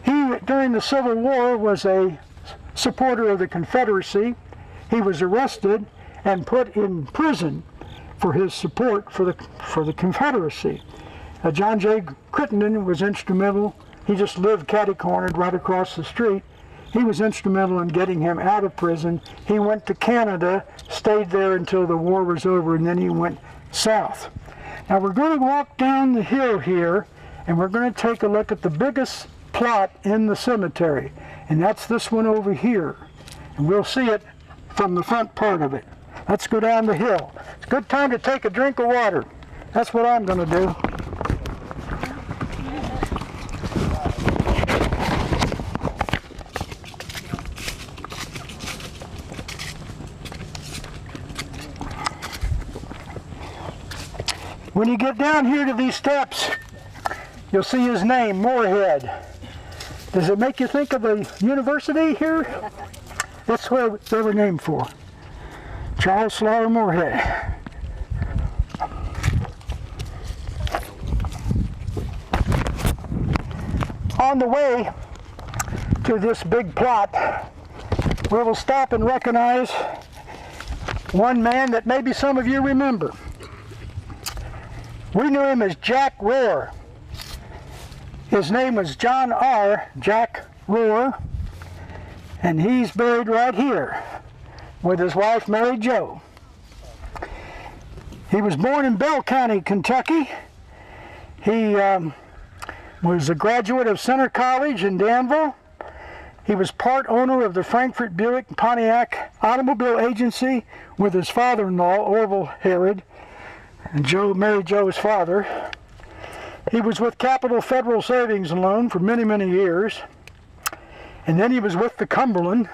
He, during the Civil War, was a supporter of the Confederacy. He was arrested and put in prison for his support for the Confederacy. John J. Crittenden was instrumental. He just lived catty-cornered right across the street. He was instrumental in getting him out of prison. He went to Canada, stayed there until the war was over, and then he went south. Now we're going to walk down the hill here, and we're going to take a look at the biggest plot in the cemetery, and that's this one over here. And we'll see it from the front part of it. Let's go down the hill. It's a good time to take a drink of water. That's what I'm going to do. When you get down here to these steps, you'll see his name, Moorhead. Does it make you think of a university here? That's what they were named for. Charles Slaughter Moorhead. On the way to this big plot, we will stop and recognize one man that maybe some of you remember. We knew him as Jack Rohr. His name was John R. Jack Rohr, and he's buried right here with his wife Mary Jo. He was born in Bell County, Kentucky. He was a graduate of Center College in Danville. He was part owner of the Frankfort, Buick, and Pontiac Automobile Agency with his father-in-law, Orville Herod, and Mary Jo's father. He was with Capital Federal Savings and Loan for many, many years. And then he was with the Cumberland.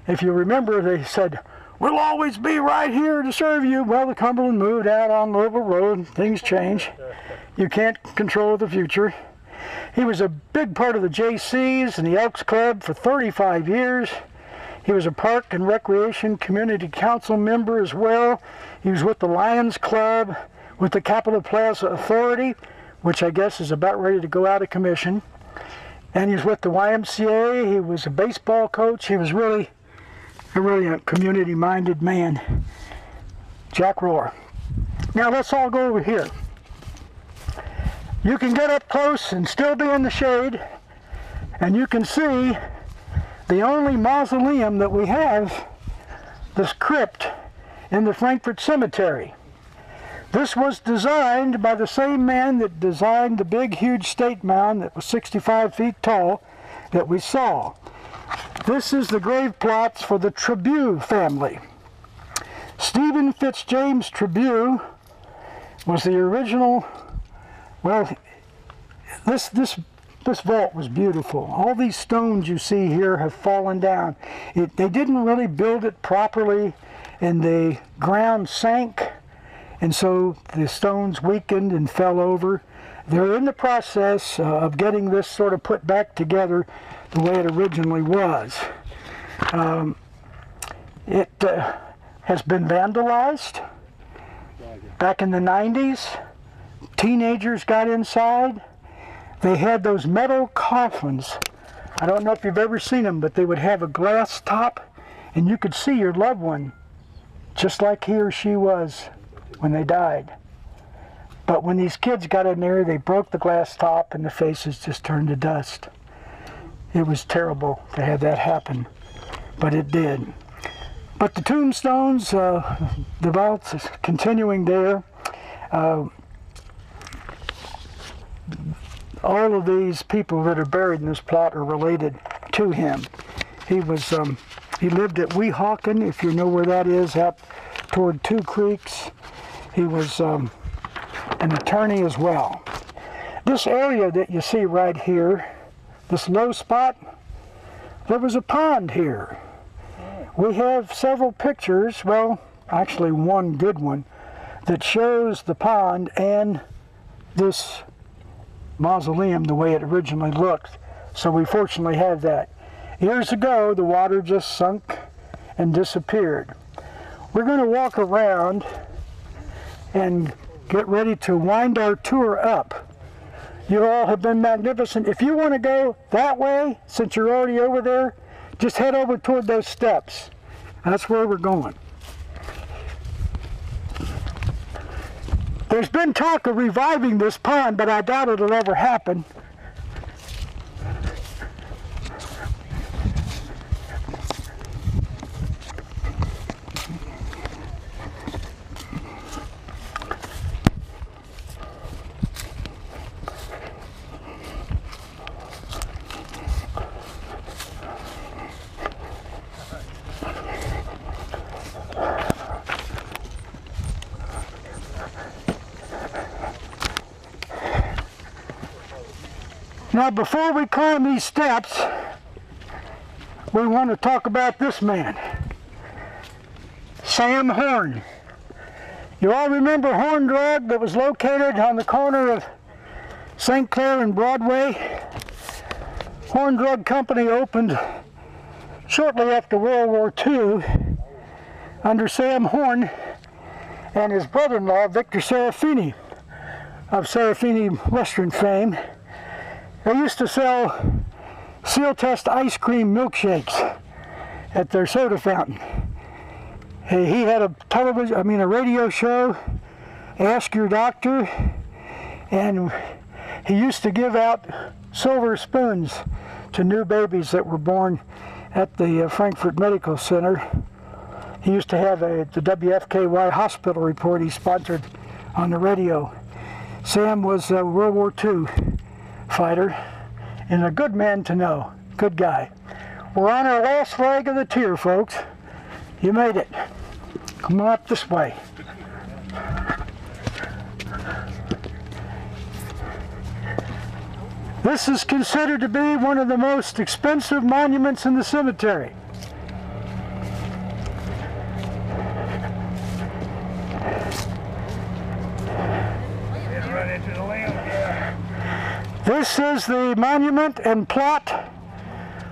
If you remember, they said, "We'll always be right here to serve you." Well, the Cumberland moved out on Louisville Road. Things change. You can't control the future. He was a big part of the JCs and the Elks Club for 35 years. He was a Park and Recreation Community Council member as well. He was with the Lions Club, with the Capitol Plaza Authority, which I guess is about ready to go out of commission. And he was with the YMCA. He was a baseball coach. He was really a community-minded man. Jack Rohr. Now let's all go over here. You can get up close and still be in the shade, and you can see the only mausoleum that we have, this crypt in the Frankfort Cemetery. This was designed by the same man that designed the big, huge state mound that was 65 feet tall that we saw. This is the grave plots for the Trabue family. Stephen Fitzjames Trabue was the original. Well, this vault was beautiful. All these stones you see here have fallen down. They didn't really build it properly, and the ground sank, and so the stones weakened and fell over. They're in the process of getting this sort of put back together the way it originally was. It has been vandalized. Back in the 90s, teenagers got inside. They had those metal coffins. I don't know if you've ever seen them, but they would have a glass top, and you could see your loved one just like he or she was when they died. But when these kids got in there, they broke the glass top and the faces just turned to dust. It was terrible to have that happen, but it did. But the tombstones, the vaults is continuing there. All of these people that are buried in this plot are related to him. He lived at Weehawken, if you know where that is, out toward Two Creeks. He was an attorney as well. This area that you see right here, this low spot, there was a pond here. We have several pictures, well, actually one good one, that shows the pond and this mausoleum the way it originally looked. So we fortunately have that. Years ago, the water just sunk and disappeared. We're going to walk around and get ready to wind our tour up. You all have been magnificent. If you want to go that way, since you're already over there, just head over toward those steps. That's where we're going. There's been talk of reviving this pond, but I doubt it'll ever happen. Now, before we climb these steps, we want to talk about this man, Sam Horn. You all remember Horn Drug that was located on the corner of St. Clair and Broadway? Horn Drug Company opened shortly after World War II under Sam Horn and his brother-in-law, Victor Serafini, of Serafini Western fame. They used to sell seal test ice cream milkshakes at their soda fountain. He had a radio show, Ask Your Doctor, and he used to give out silver spoons to new babies that were born at the Frankfort Medical Center. He used to have the WFKY hospital report he sponsored on the radio. Sam was a World War II fighter and a good man to know, good guy. We're on our last leg of the tier, folks. You made it. Come on up this way. This is considered to be one of the most expensive monuments in the cemetery. This is the monument and plot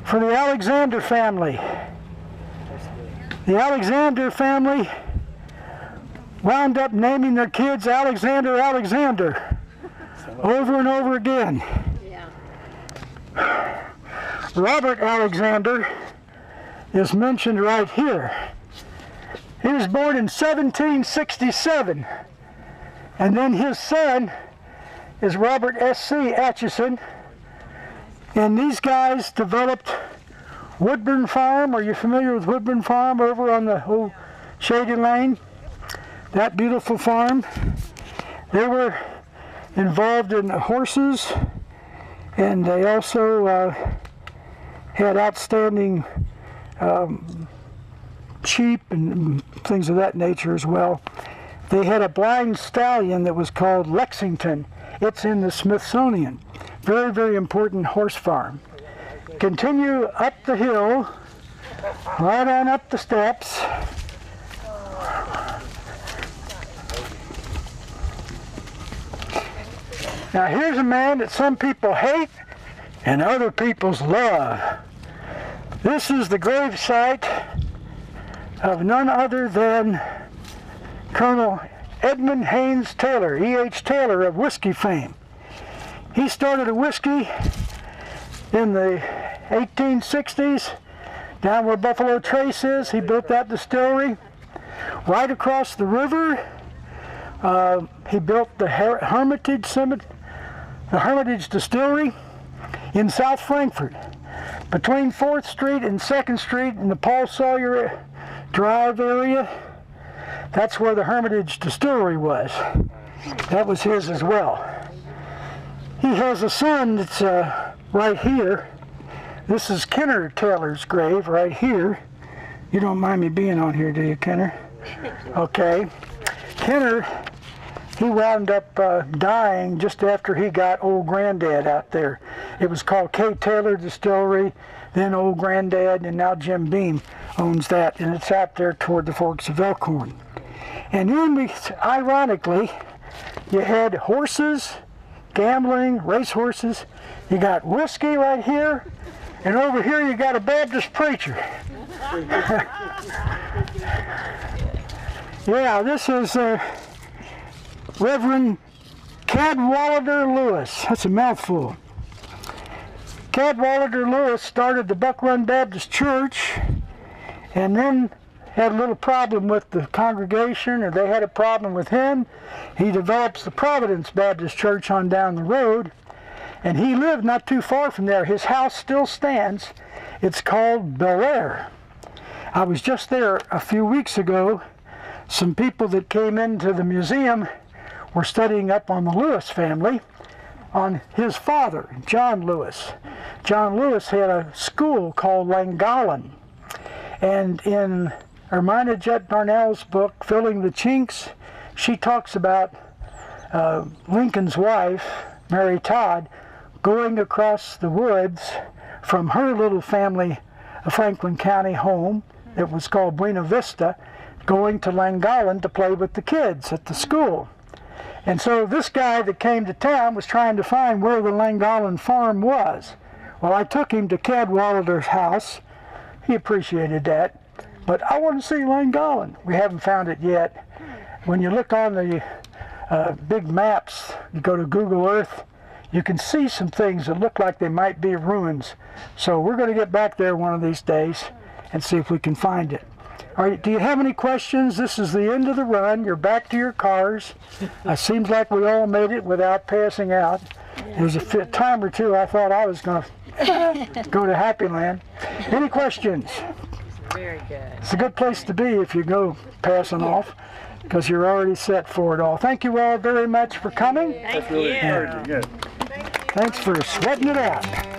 for the Alexander family. The Alexander family wound up naming their kids Alexander over and over again. Robert Alexander is mentioned right here. He was born in 1767, and then his son is Robert S.C. Atchison, and these guys developed Woodburn Farm. Are you familiar with Woodburn Farm over on the old Shady Lane? That beautiful farm. They were involved in horses, and they also had outstanding sheep and things of that nature as well. They had a blind stallion that was called Lexington. It's in the Smithsonian. Very, very important horse farm. Continue up the hill, right on up the steps. Now here's a man that some people hate and other people's love. This is the grave site of none other than Colonel Edmund Haynes Taylor, E.H. Taylor of whiskey fame. He started a whiskey in the 1860s down where Buffalo Trace is. He built that distillery. Right across the river, he built the Hermitage Distillery in South Frankfort, between 4th Street and 2nd Street in the Paul Sawyer Drive area. That's where the Hermitage Distillery was. That was his as well. He has a son that's right here. This is Kenner Taylor's grave right here. You don't mind me being on here, do you, Kenner? Okay. Kenner, he wound up dying just after he got Old Granddad out there. It was called K. Taylor Distillery, then Old Granddad, and now Jim Beam owns that, and it's out there toward the Forks of Elkhorn. And then, ironically, you had horses, gambling, race horses. You got whiskey right here, and over here you got a Baptist preacher. Yeah, this is Reverend Cadwallader Lewis. That's a mouthful. Cadwallader Lewis started the Buck Run Baptist Church, and then had a little problem with the congregation, or they had a problem with him. He develops the Providence Baptist Church on down the road, and he lived not too far from there. His house still stands. It's called Bel Air. I was just there a few weeks ago. Some people that came into the museum were studying up on the Lewis family, on his father, John Lewis. John Lewis had a school called Llangollen, and in Ermina Jett Darnell's book, Filling the Chinks, she talks about Lincoln's wife, Mary Todd, going across the woods from her little family Franklin County home that was called Buena Vista, going to Langolan to play with the kids at the school. And so this guy that came to town was trying to find where the Langolan farm was. Well, I took him to Cadwallader's house. He appreciated that. But I want to see Langolan. We haven't found it yet. When you look on the big maps, you go to Google Earth, you can see some things that look like they might be ruins. So we're going to get back there one of these days and see if we can find it. All right, do you have any questions? This is the end of the run. You're back to your cars. It seems like we all made it without passing out. There's a time or two I thought I was going to go to Happy Land. Any questions?
Very good.
It's a good place to be if you go passing off, because you're already set for it all. Thank you all very much for coming.
Thank you.
Thanks for sweating it out.